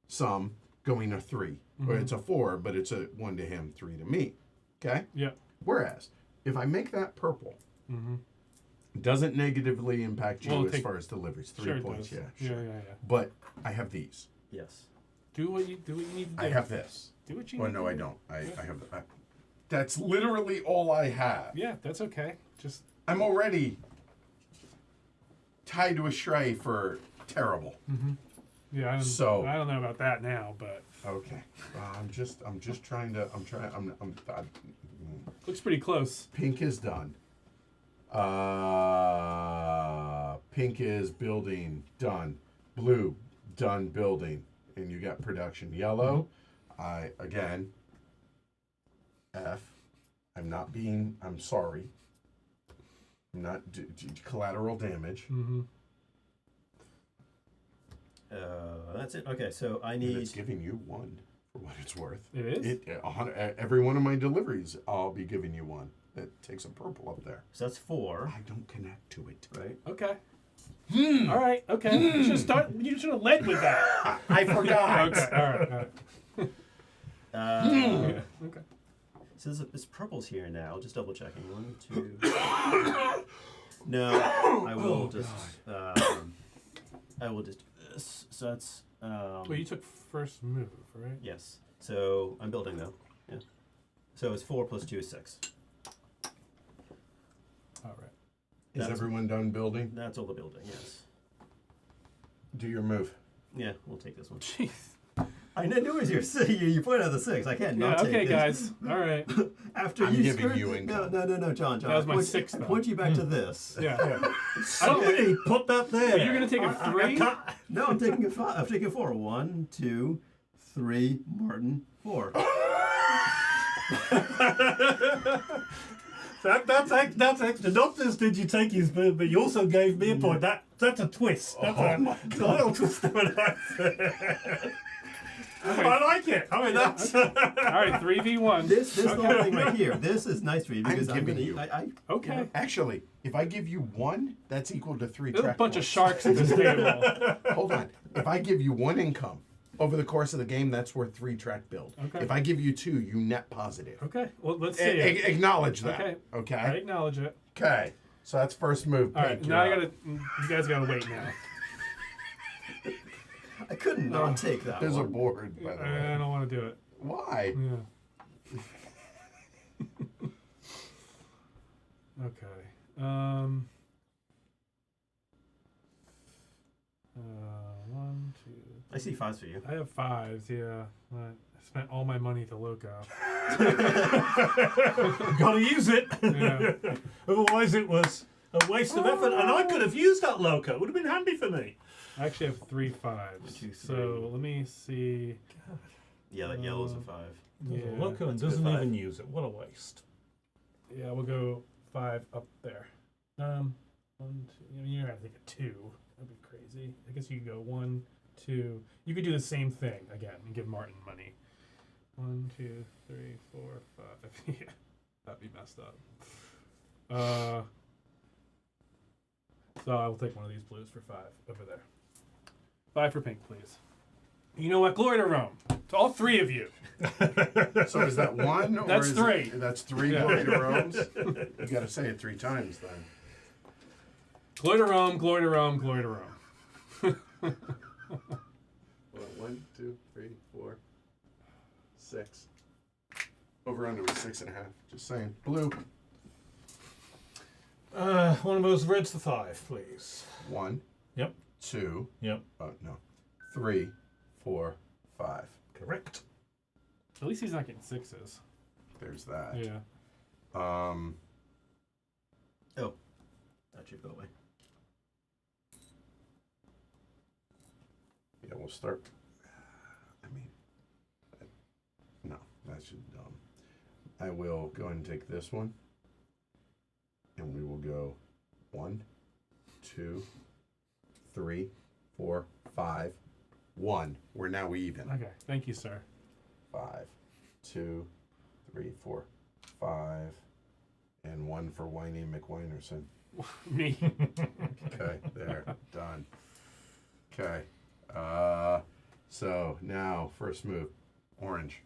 some going a 3. Or Mhm. it's a 4, but it's a 1 to him, 3 to me. Okay? Yeah. Whereas, if I make that purple, Mm-hmm. doesn't negatively impact you Well, as take- far as deliveries. 3 Sure it points, does. yeah. Sure. Yeah. But I have these. Yes. Do what you need to do. I have this. Do what you Well, need no, to I do. don't. I Yeah. have. That's literally all I have. Yeah, that's okay. Just I'm already tied to a Shrey for terrible. yeah. So- I don't know about that now, but Okay. I'm just trying to. looks pretty close. Pink is done. Pink is building done. Blue done building, and you got production. Yellow, I again. F. I'm sorry. I'm not collateral damage. Mm-hmm. That's it. Okay, so I And need. it's giving you 1 for what it's worth. It is. Every one of my deliveries, I'll be giving you 1. That takes a purple up there. So that's 4, I don't connect to it. right? Okay. All right. Okay. You should have led with that. I forgot. Okay. All right. Yeah. Okay. So this purple's here now. Just double checking. 1, 2. No, I will just. I will just do this. So that's Well, you took first move, right? yes. So I'm building though. Yeah. So it's 4 plus 2 is 6. All right. Is That's- everyone done building? That's all the building. Yes. Do your move. Yeah, we'll take this one. Jeez. I knew it was your 6. You pointed out the 6. I can't Yeah. not take Okay, this. guys. All right. After I'm you giving screwed- you income. No, John. That was my point, 6, though. Point you back to this. Yeah. I don't. Somebody put that there. You're gonna take a I 3? can't- No, I'm taking a 5. I'm taking a 4. 1, 2, 3. Martin 4. That's extra. Not just did you take his move, but you also gave me a point. That's a twist. That's a little twist of an answer. I like it. I mean, that's. All right. 3v1. This little thing right here. This is nice for you because I'm giving gonna. you. Okay. Actually, if I give you 1, that's equal to 3 There's a track bunch of points. sharks at this table. Hold on. If I give you 1 income over the course of the game, that's worth 3 track build. Okay. If I give you 2, you net positive. Okay. Well, let's see it. Acknowledge that. Okay. Okay. I acknowledge it. Okay. So that's first move. All right. Pink, Now you're up. you guys gotta wait now. I couldn't not take that There's a one. board, by the I way. don't want to do it. Why? Yeah. Okay. One, two. I see 5s for you. I have 5s. Yeah. I spent all my money to Loco. Gotta use it. Yeah. Otherwise, it was a waste of effort, and I could have used that loco. It would have been handy for me. I actually have 3 5s. 2, 3. So let me see. Yeah, that yellow's a 5. Yeah, Loco and that's a good doesn't 5. even use it. What a waste. Yeah, we'll go 5 up there. 1, 2. You're gonna take a 2. That'd be crazy. I guess you could go 1, 2. You could do the same thing again and give Martin money. 1, 2, 3, 4, 5. Yeah, that'd be messed up. So I will take one of these blues for 5 over there. 5 for pink, please. You know what? Glory to Rome. To all 3 of you. So is that 1? Or That's is 3. That's 3 Yeah. glory to Rome's? You got to say it 3 times then. Glory to Rome, glory to Rome, glory to Rome. 1, 2, 3, 4, 6. Over under was 6.5. Just saying. Blue. One of those reds for 5, please. 1. Yep. 2. Yep. Oh no. 3, 4, 5. Correct. At least he's not getting 6s. There's that. Yeah. Oh, that should go away. Yeah, we'll start. I mean, no, that's just dumb. I will go ahead and take this one. And we will go 1, 2, 3, 4, 5, 1. We're now even. Okay. Thank you, sir. 5, 2, 3, 4, 5, and 1 for Whiny McWinerson. Me. Okay, there, done. Okay, so now first move, orange.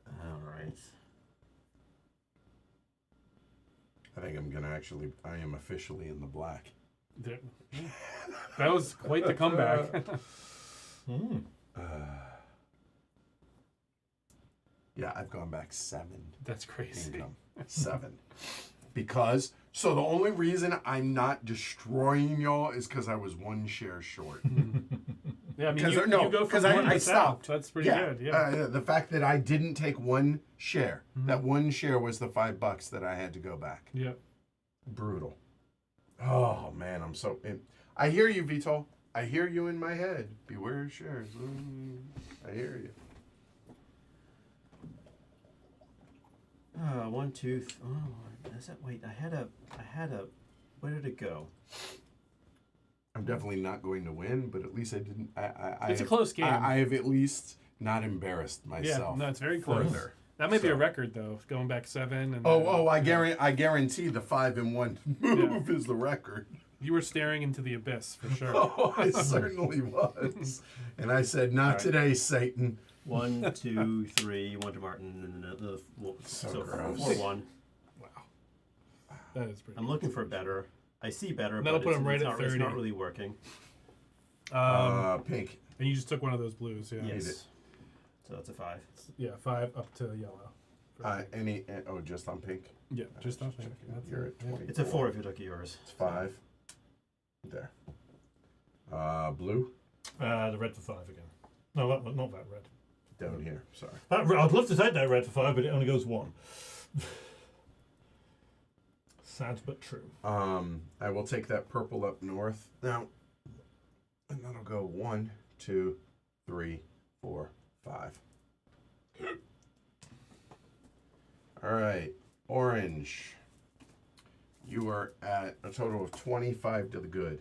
All right. I think I am officially in the black. That was quite the comeback. Yeah, I've gone back 7 That's crazy. income. 7. Because, so the only reason I'm not destroying y'all is because I was 1 share short. Yeah, I mean, 'Cause you I go from 1 to stopped. That's pretty good. Yeah. The fact that I didn't take 1 share, that 1 share was the $5 that I had to go back. Yeah. Brutal. Oh man, I'm so. I hear you, Vito. I hear you in my head. Beware of shares. I hear you. 1, 2. Oh, is that? Wait, I had a. Where did it go? I'm definitely not going to win, but at least I didn't. It's a close game. I have at least not embarrassed Yeah. myself. No, it's very close. further. That might be a So- record though, going back 7. And I guarantee the 5-in-1 move is the record. You were staring into the abyss for sure. Oh, I certainly was. And I said, "Not All right. today, Satan." 1, 2, 3. 1 to Martin, and then So so gross. 4, 1. Wow. That is pretty. I'm looking for better. I see better, That'll but put him right it's at not, it's 30. not really working. Pink. And you just took one of those blues, yeah. Yes. did. So that's a 5. Yeah, 5 up to yellow. Just on pink. Yeah, I just was up there. checking. That's You're it. at Yeah. 20. It's a 4 if you look at yours. It's 5. There. Blue The red for 5 again. No, not that red. down here. Sorry. I'd love to take that red for 5, but it only goes 1. Sad but true. I will take that purple up north now, and that'll go 1, 2, 3, 4, 5. All right, orange. You are at a total of 25 to the good.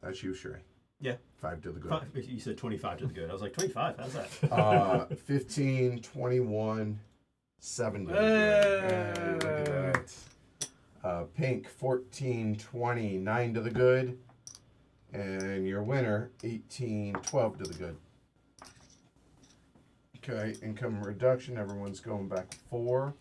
That's you, Sherry. Yeah. 5 to the good. 5, you said 25 to the good. I was like, 25? How's that? 15, 21, 7 to the good. Hey, look at that. Pink, 14, 20, 9 to the good. And your winner, 18, 12 to the good. Okay, income reduction. Everyone's going back 4.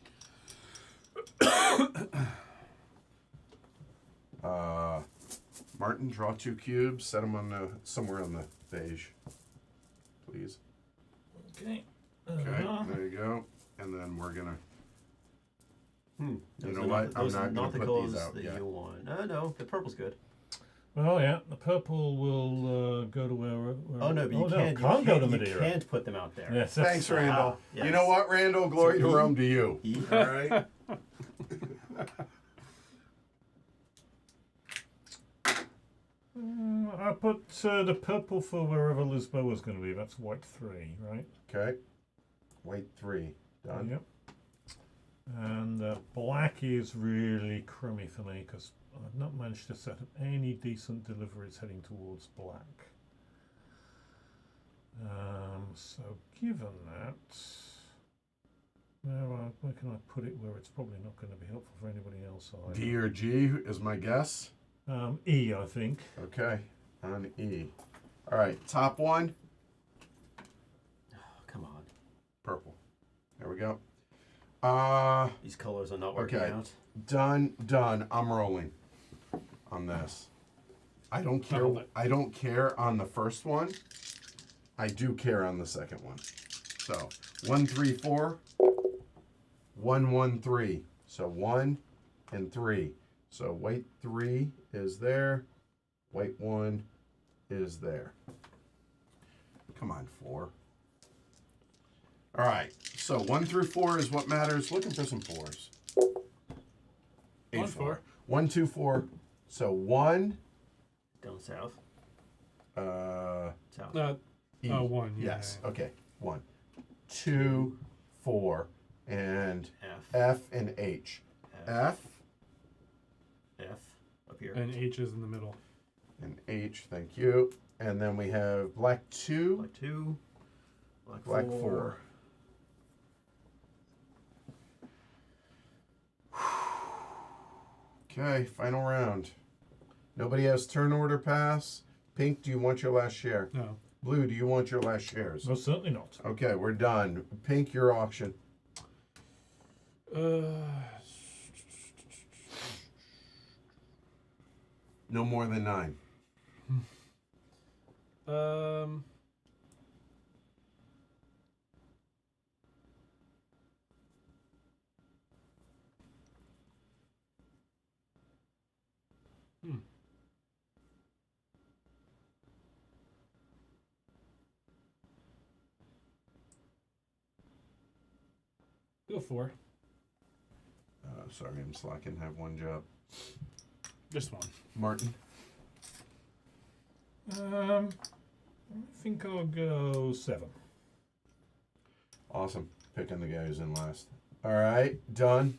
Martin, draw 2 cubes. Set them on somewhere on the beige, please. Okay. Okay, there you go. And then we're gonna. You Those know are what? Those I'm are not the gonna put these colors out that yet. you want. No, the purple's good. Well, yeah, the purple will go to where. Oh no, but you can't. can't you go to you Madeira. can't put them out there. Yes, Thanks, Randall. yes. You know what, Randall? Glory to E? Rome to you. E? All right. I put the purple for wherever Lisboa's going to be. That's white 3, right? Okay. White 3. Done. Yep. And black is really crummy for me because I've not managed to set up any decent deliveries heading towards black. So given that, where can I put it where it's probably not going to be helpful for anybody else either? D or G is my guess. E, I think. Okay. On E. All right. Top one. Oh, come on. Purple. There we go. These colors are not working Okay. out. Done. I'm rolling on this. I don't care. I don't care on the first one. I do care on the second one. So 1, 3, 4. 1, 1, 3. So 1 and 3. So white 3 is there. White 1 is there. Come on, 4. All right. So 1 through 4 is what matters. Looking for some 4s. 1, 4. 1, 2, 4. So 1. Down south. South. E. 1. Yeah, Yes. yeah. Okay. 1, 2, 4, and F. F and H. F F. Up here. And H is in the middle. and H. Thank you. And then we have black 2, Black 2. black 4. Okay, final round. Nobody has turn order pass. Pink, do you want your last share? No. Blue, do you want your last shares? No, certainly not. Okay, we're done. Pink, your auction. No more than 9. Um. Go 4. Sorry, I'm slacking. Have one job. Just 1. Martin. I think I'll go 7. Awesome. Picking the guy who's in last. All right, done.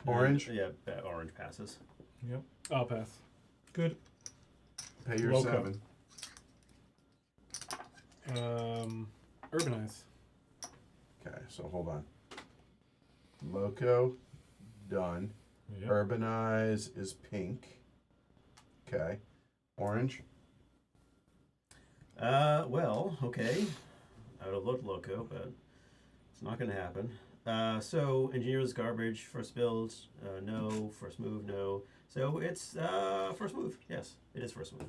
Orange. Yeah, orange passes. Yep. I'll pass. Good. Pay your Welcome. 7. Urbanize. Okay, so hold on. Loco, done. Yep. Urbanize is pink. Okay. Orange. Well, okay. I would have looked loco, but it's not going to happen. So engineers garbage. First build, no. First move, no. So it's first move. Yes, it is first move.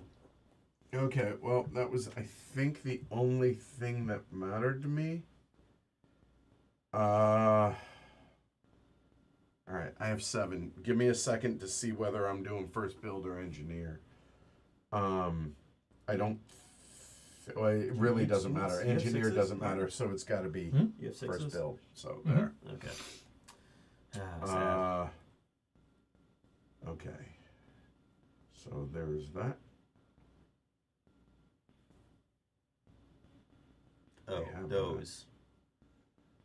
Okay, well, that was, I think, the only thing that mattered to me. All right, I have 7. Give me a second to see whether I'm doing first build or engineer. I don't. Well, it really doesn't matter. You have Engineer 6s? doesn't matter, so it's got to be You have 6s? first build. So Mhm. there. Okay. Sad. Okay. So there's that. Oh, I have those.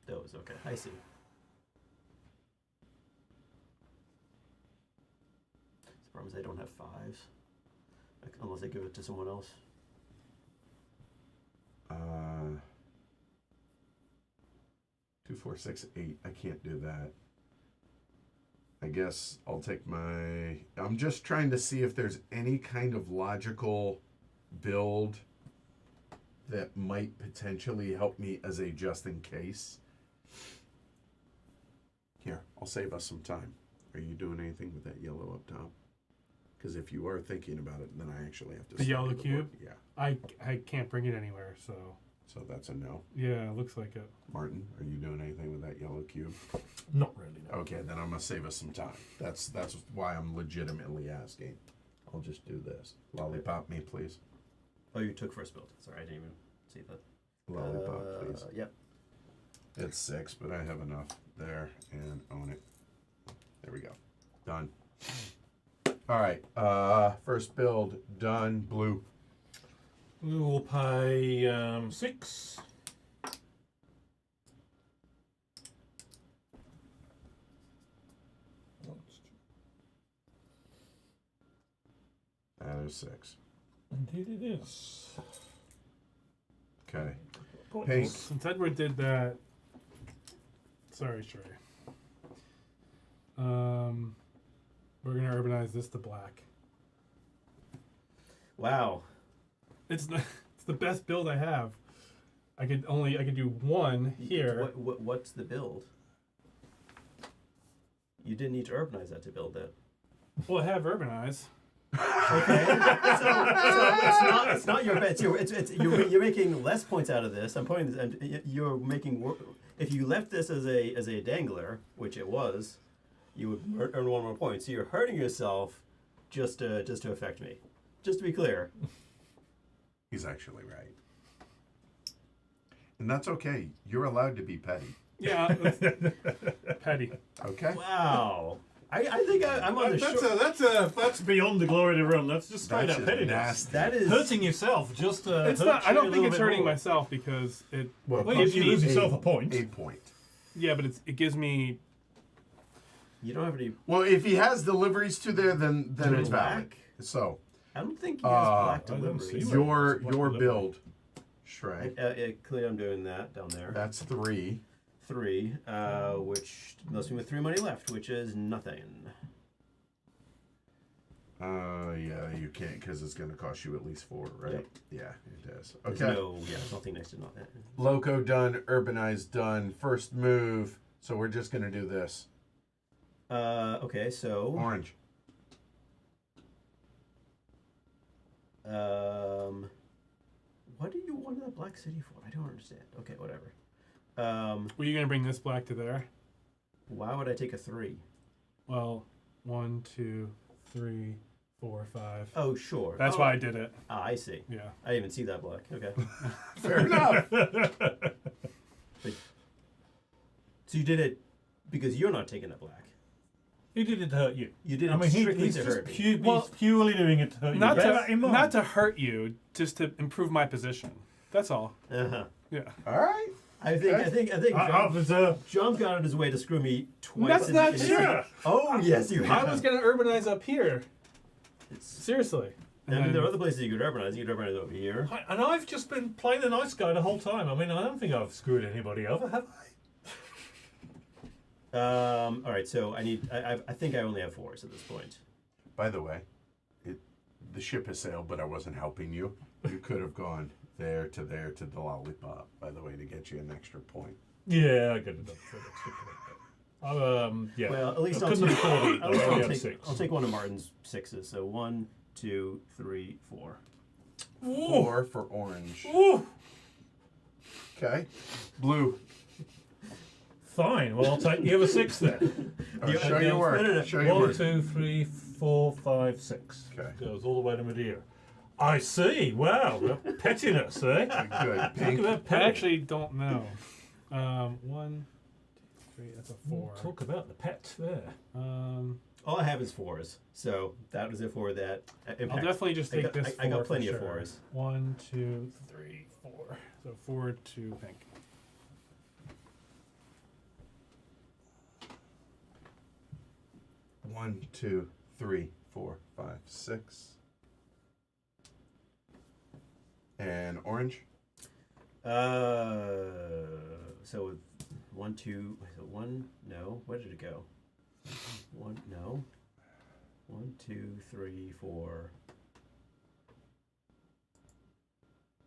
Those, okay. I see. The problem is I don't have 5s. Like, unless I give it to someone else. 2, 4, 6, 8. I can't do that. I guess I'll take my. I'm just trying to see if there's any kind of logical build that might potentially help me as a just in case. Here, I'll save us some time. Are you doing anything with that yellow up top? Because if you are thinking about it, then I actually have to. The yellow board. cube? Yeah. I can't bring it anywhere, so So that's a no. yeah, it looks like it. Martin, are you doing anything with that yellow cube? Not really. No. Okay, then I'm gonna save us some time. That's why I'm legitimately asking. I'll just do this. Lollipop me, please. Oh, you took first build. Sorry, I didn't even see that. Lollipop, please. Yep. It's 6, but I have enough there and own it. There we go. Done. All right. First build done. Blue. We will pay 6. That is 6. Indeed it is. Okay. Points. Pink. Since Edward did that, sorry, Trey. We're gonna urbanize this to black. Wow. It's the best build I have. I could do 1 here. What's the build? You didn't need to urbanize that to build that. Well, I have urbanize. Okay. so it's not your bet. You're making less points out of this. I'm pointing this. And you're making. If you left this as a dangler, which it was, you would earn 1 more point. So you're hurting yourself just to affect me. Just to be clear. He's actually right. And that's okay. You're allowed to be petty. Yeah, petty. Okay? Wow. I think I'm on the short. That's beyond the glory to run. That's just straight That's up just pettiness. nasty. That is Hurting yourself just to It's hurt not. I you a don't think little it's bit hurting more. myself because it. Well, Well, gives you me lose yourself a point. A point. Yeah, but it gives me. You don't have any. Well, if he has deliveries to there, then it's valid. Black? So, I don't think he has black I don't see deliveries. one. your Black delivery. build, Shrek, Clearly, I'm doing that down there. that's 3. 3, which leaves me with 3 money left, which is nothing. Yeah, you can't because it's going to cost you at least 4, right? Yep. Yeah, it is. There's Okay. there's nothing next to nothing. Loco done, urbanized done, first move. So we're just going to do this. Okay, so Orange. what do you want the Black City for? I don't understand. Okay, whatever. Were you gonna bring this black to there? Why would I take a 3? Well, 1, 2, 3, 4, 5. Oh, sure. That's why I did it. Ah, I see. Yeah. I didn't even see that black. Okay. Fair enough. So you did it because you're not taking the black. He did it to hurt you. You did it I mean, strictly he's to just hurt me. Well, he's purely doing it to hurt Not you. Bear that in mind. not to hurt you, just to improve my position. That's all. Uh-huh. Yeah. All right. I think I observe. John's gone out his way to screw me twice. That's not in- true. Oh, yes, you have. I was gonna urbanize up here. It's, Seriously. I mean, there are other places you could urbanize. You could urbanize over here. And I've just been playing the nice guy the whole time. I mean, I don't think I've screwed anybody over, have I? All right, so I think I only have 4s at this point. By the way, the ship has sailed, but I wasn't helping you. You could have gone there to the lollipop, by the way, to get you an extra point. Yeah, I get it. Yeah. Well, at least I I'll couldn't take, afford it. at least I only had take, 6. I'll take one of Martin's 6s. So 1, 2, 3, 4. 4 for orange. Ooh. Okay. Blue. Fine. Well, I'll take the other 6 then. Right, show your work. No. Show your 1, work. 2, 3, 4, 5, 6. Okay. Goes all the way to Madeira. I see. Wow. Pettiness, eh? Good. Talk Pink. about I petty. actually don't know. 1, 2, 3. That's a 4. Talk about the pet there. All I have is 4s. So that was it for that impact. I'll definitely just take this. I got 4 plenty for of sure. 4s. 1, 2, 3, 4. So 4 to pink. One, 2, 3, 4, 5, 6. And orange. So with 1, 2, so 1, no. Where did it go? 1, no. 1, 2, 3, 4.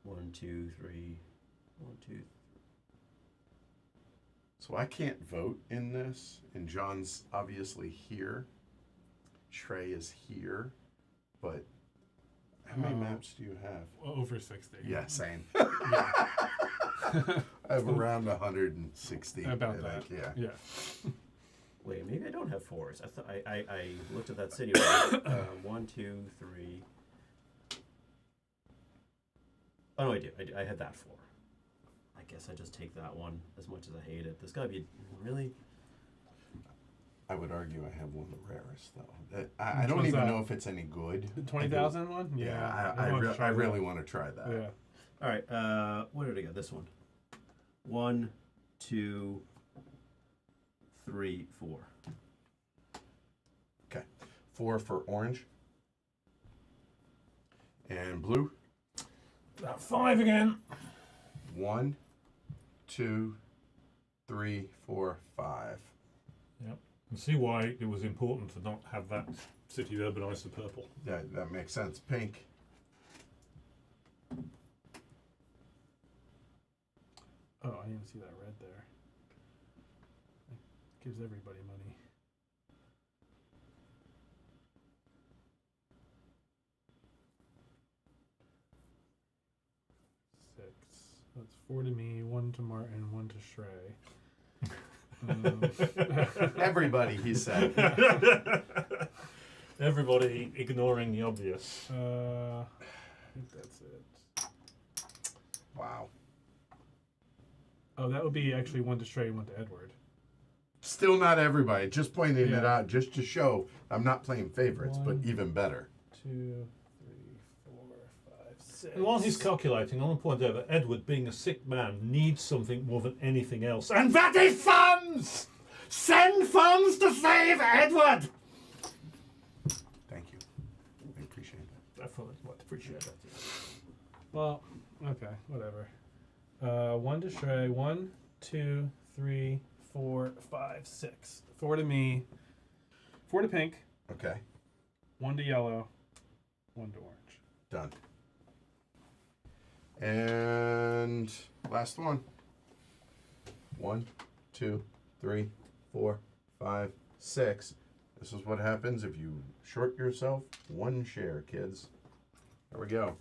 1, 2, 3. 1, 2. So I can't vote in this, and John's obviously here. Trey is here, but how many maps do you have? Over 60. Yeah, same. Yeah. I have around 160. About I that. think, yeah. Yeah. Wait, maybe I don't have 4s. I thought I looked at that city. 1, 2, 3. Oh no, I do. I had that 4. I guess I just take that one as much as I hate it. There's gotta be really. I would argue I have one of the rarest though. I Which don't one's even that? know if it's any good. The 20,000 one? Yeah, wanna try I that. really want to try that. Yeah. All right. What did I get? This one. 1, 2, 3, 4. Okay. 4 for orange. And blue. That 5 again. 1, 2, 3, 4, 5. Yep. And see why it was important to not have that city urbanised to purple. That makes sense. Pink. Oh, I didn't see that red there. It gives everybody money. Six. That's 4 to me, 1 to Martin, 1 to Shrey. Everybody, he said. Everybody ignoring the obvious. I think that's it. Wow. Oh, that would be actually 1 to Shrey, 1 to Edward. Still not everybody. Just pointing it Yeah. out just to show I'm not playing favorites, but 1, even better. 2, 3, 4, 5, 6. And while he's calculating, I want to point out that Edward, being a sick man, needs something more than anything else. And that is funds! Send funds to save Edward! Thank you. I appreciate that. I fully appreciate that. Well, okay, whatever. 1 to Shrey, 1, 2, 3, 4, 5, 6. 4 to me, 4 to pink, Okay. 1 to yellow, 1 to orange. Done. And last one. 1, 2, 3, 4, 5, 6. This is what happens if you short yourself 1 share, kids. There we go.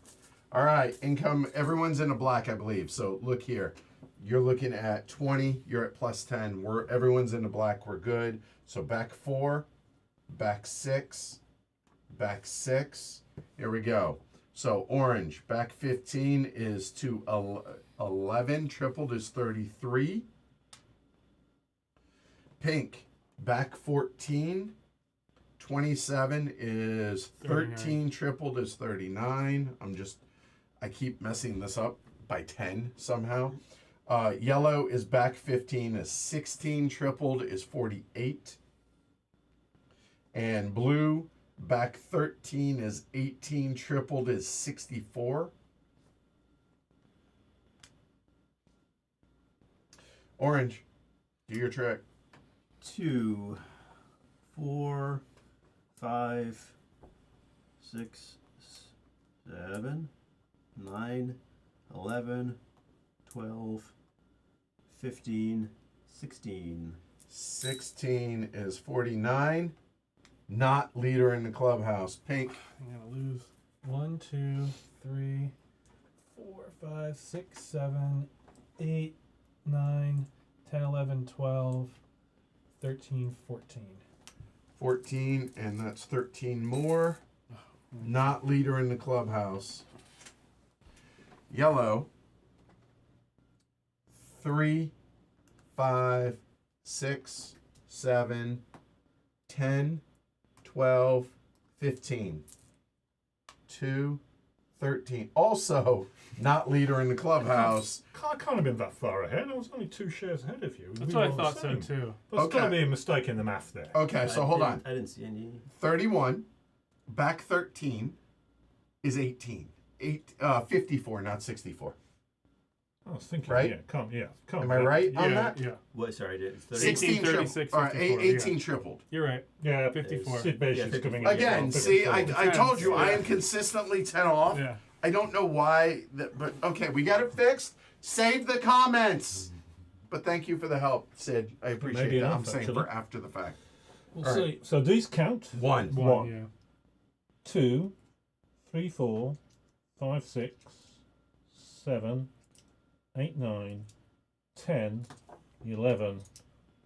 All right, income. Everyone's in a black, I believe. So look here. You're looking at 20. You're at plus 10. Everyone's in the black. We're good. So back 4, back 6, back 6. Here we go. So orange, back 15 is to 11. Tripled is 33. Pink, back 14. 27 is 13. 39. Tripled is 39. I keep messing this up by 10 somehow. Yellow is back 15 is 16. Tripled is 48. And blue, back 13 is 18. Tripled is 64. Orange, do your trick. 2, 4, 5, 6, 7, 9, 11, 12, 15, 16. 16 is 49. Not leader in the clubhouse. Pink. I'm gonna lose 1, 2, 3, 4, 5, 6, 7, 8, 9, 10, 11, 12, 13, 14. 14, and that's 13 more. Not leader in the clubhouse. Yellow. 3, 5, 6, 7, 10, 12, 15. 2, 13. Also, not leader in the clubhouse. I can't have been that far ahead. I was only 2 shares ahead of you. That's We what I were on the thought so same. too. There's Okay. got to be a mistake in the math there. Okay, so hold on. I didn't see any. 31, back 13 is 18. 54, not 64. I was thinking, Right? Can't Am I right on Yeah, that? yeah. What? Sorry, I did. 16 36, tripled. All right, 54, 18 tripled. You're right. Yeah, 54. Sid Beish Yeah, is 54. coming in. Again, see, I told you I am consistently 10 off. Yeah. I don't know why, but okay, we got it fixed. Save the comments. But thank you for the help, Sid. I appreciate Maybe that. I'm enough, saying actually. for after the fact. We'll All see. right. So these count. 1. One. Yeah. 2, 3, 4, 5, 6, 7, 8, 9, 10, 11,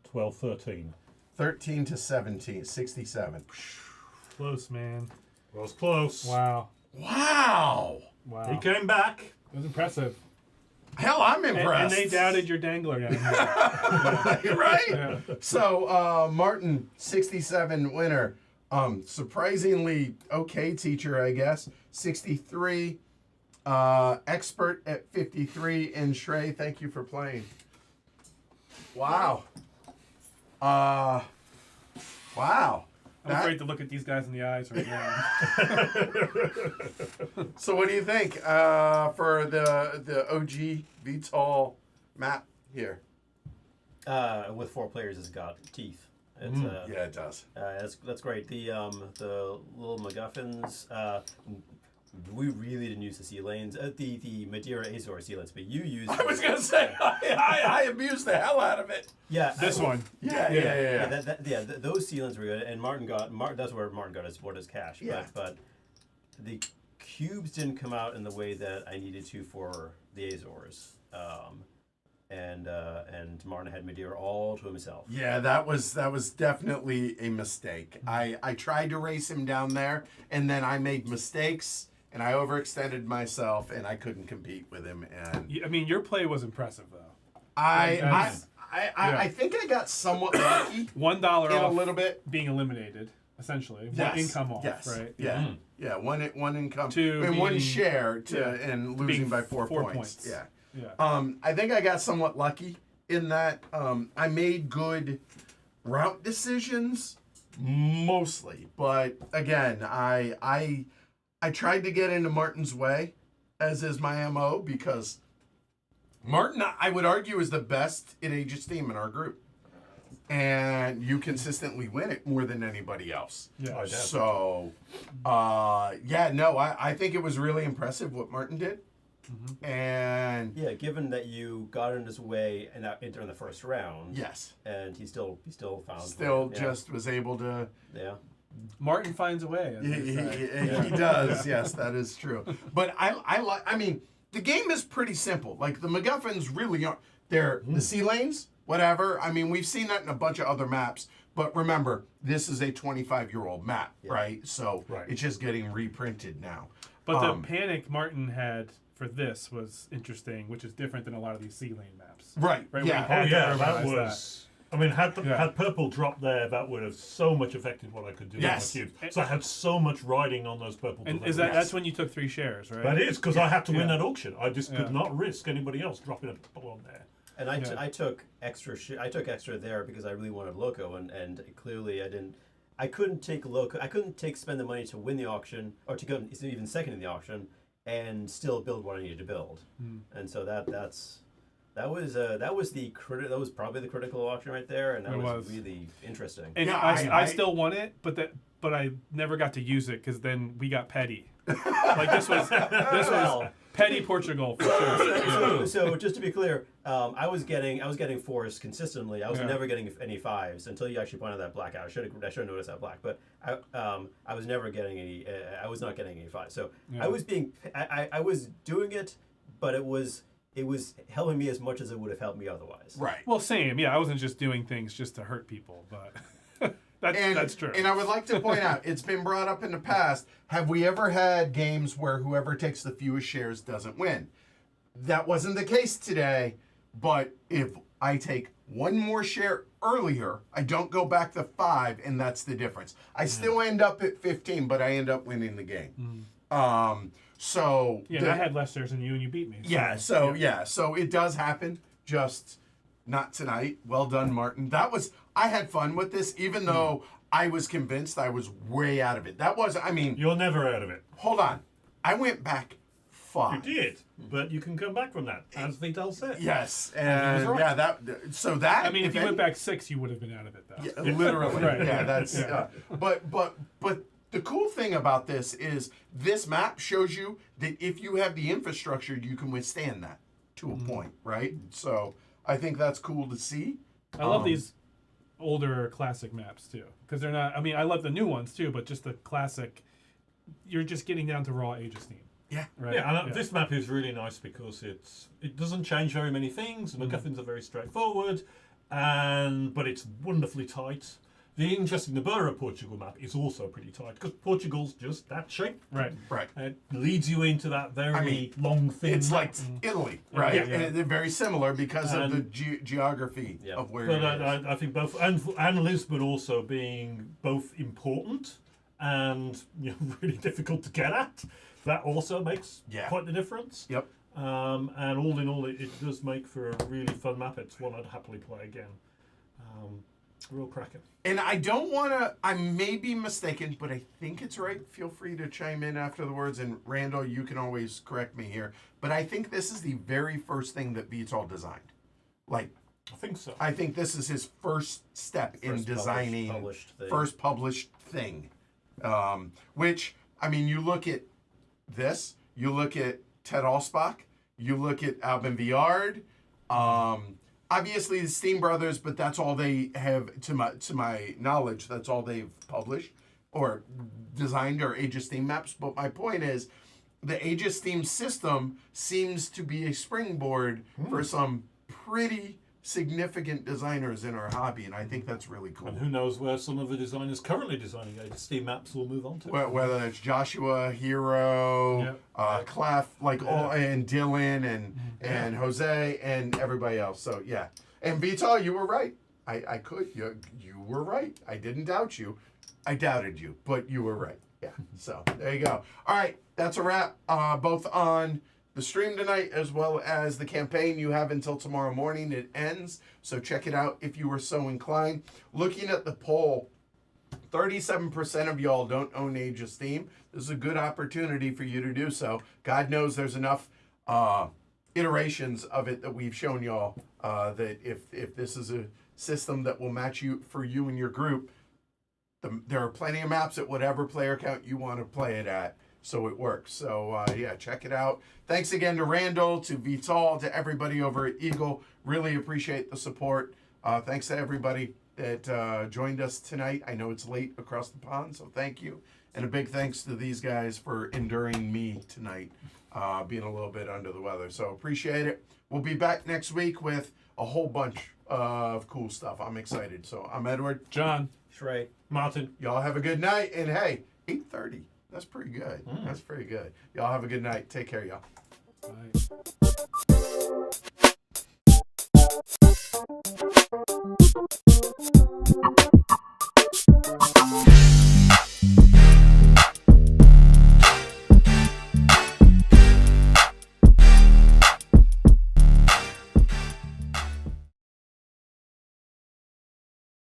12, 13. 13 to 17, 67. Close, man. Was close. Wow. Wow. Wow. He came back. It was impressive. Hell, I'm And impressed. they doubted your dangler down here. Right? Yeah. So, Martin, 67 winner. Surprisingly okay teacher, I guess. 63. Expert at 53. And Shrey, thank you for playing. Wow. Wow. I'm afraid to look at these guys in the eyes right now. So what do you think for the OG VTOL map here? With 4 players, it's got teeth. It's, Yeah, it does. that's great. The little MacGuffins. We really didn't use the sea lanes. The Madeira Azores sea lanes, but you used. I was gonna say I abused the hell out of it. Yeah, This one. Yeah. Those sea lanes were good, and that's where Martin got his cash. Yeah. But the cubes didn't come out in the way that I needed to for the Azores. And Martin had Madeira all to himself. Yeah, that was definitely a mistake. I tried to race him down there, and then I made mistakes, and I overextended myself, and I couldn't compete with him. And I mean, your play was impressive, though. I think I got somewhat lucky $1 in a off little bit. being eliminated, essentially. Yes, One income off, yes, right? Yeah, yeah. One income To and one being- share to yeah, and losing being by 4 4 points. points. Yeah. Yeah. I think I got somewhat lucky in that I made good route decisions mostly, but again, I tried to get into Martin's way, as is my MO, because Martin, I would argue, is the best in Aegis team in our group, and you consistently win it more than anybody else. Yeah. So, I think it was really impressive what Martin did. Mm-hmm. And Yeah, given that you got in his way and enter in the first round. yes, And he still found. still yeah. just was able to. Yeah. Martin finds a way. as they say. He does. Yes, that is true. But I mean, the game is pretty simple. Like the MacGuffins really are. They're the sea lanes, whatever. I mean, we've seen that in a bunch of other maps. But remember, this is a 25-year-old map, right? So it's just getting reprinted now. But the panic Martin had for this was interesting, which is different than a lot of these sea lane maps. Right. Right, Yeah. we had to that memorize was. I mean, had purple dropped there, that would have so much affected what I could do Yes. with my cubes. So I had so much riding on those purple. And deliveries. that's when you took 3 shares, right? That is because I had to win Yeah. that auction. I just could Yeah. not risk anybody else dropping a purple on there. And I took extra. I took extra there because I really wanted Loco, and clearly I didn't. I couldn't take Loco. I couldn't spend the money to win the auction or to go even second in the auction, and still build what I needed to build. And so that was probably the critical auction right there, and that was really interesting. And Yeah, I I still won it, but I never got to use it because then we got petty. Like this was petty Portugal for sure. So just to be clear, I was getting 4s consistently. I was never getting any 5s until you actually pointed that black out. I should have noticed that black, but I was never getting any. I was not getting any 5s. So I was doing it, but it was helping me as much as it would have helped me otherwise. Right. Well, same. Yeah, I wasn't just doing things just to hurt people, but that's true. And I would like to point out, it's been brought up in the past, have we ever had games where whoever takes the fewest shares doesn't win? That wasn't the case today, but if I take one more share earlier, I don't go back to 5, and that's the difference. I still end up at 15, but I end up winning the game. So I had less shares than you, and you beat me. So. So it does happen, just not tonight. Well done, Martin. I had fun with this, even though I was convinced I was way out of it. You're never out of it. Hold on. I went back 5. You did, but you can come back from that, as Vital said. Yes, And he was right. that. I mean, if you went back 6, you would have been out of it, though. Yeah, literally. Right. Yeah, that's. But the cool thing about this is this map shows you that if you have the infrastructure, you can withstand that to a point, right? So I think that's cool to see. I love these older classic maps too, because they're not. I mean, I love the new ones too, but just the classic, you're just getting down to raw Age of Steam. Yeah. Right. Yeah, and this map is really nice because it doesn't change very many things. The MacGuffins are very straightforward, but it's wonderfully tight. The interesting, the Borough Portugal map is also pretty tight because Portugal's just that shape. Right. It leads you into that very long, thin. It's map. like Italy, right? Yeah. And they're very similar because of the geography of where But it is. I think both and Lisbon also being both important and really difficult to get at. That also makes quite the difference. Yep. And all in all, it does make for a really fun map. It's one I'd happily play again. Real cracking. And I don't want to, I may be mistaken, but I think it's right. Feel free to chime in after the words. And Randall, you can always correct me here. But I think this is the very first thing that Vital designed. Like, I think so. I think this is his first step in designing first published thing. Which, I mean, you look at this, you look at Ted Alspach, you look at Albin Viard, obviously the Steam Brothers, but that's all they have, to my knowledge, that's all they've published or designed are Age of Steam maps. But my point is, the Age of Steam system seems to be a springboard for some pretty significant designers in our hobby, and I think that's really cool. And who knows where some of the designers currently designing Age of Steam maps will move on to. Whether it's Joshua, Hero, Clef, all, and Dylan, and Jose, and everybody else. So yeah, and Vital, you were right. You were right. I didn't doubt you. I doubted you, but you were right. Yeah. So there you go. All right, that's a wrap. Both on the stream tonight as well as the campaign. You have until tomorrow morning. It ends, so check it out if you were so inclined. Looking at the poll, 37% of y'all don't own Age of Steam. This is a good opportunity for you to do so. God knows there's enough iterations of it that we've shown y'all that if this is a system that will match you for you and your group, there are plenty of maps at whatever player count you want to play it at. So it works. So, check it out. Thanks again to Randall, to Vital, to everybody over at Eagle. Really appreciate the support. Thanks to everybody that joined us tonight. I know it's late across the pond, so thank you. And a big thanks to these guys for enduring me tonight, being a little bit under the weather. So appreciate it. We'll be back next week with a whole bunch of cool stuff. I'm excited. So I'm Edward. John. Shrey. Martin. Y'all have a good night. And hey, 8:30. That's pretty good. That's pretty good. Y'all have a good night. Take care, y'all. Bye.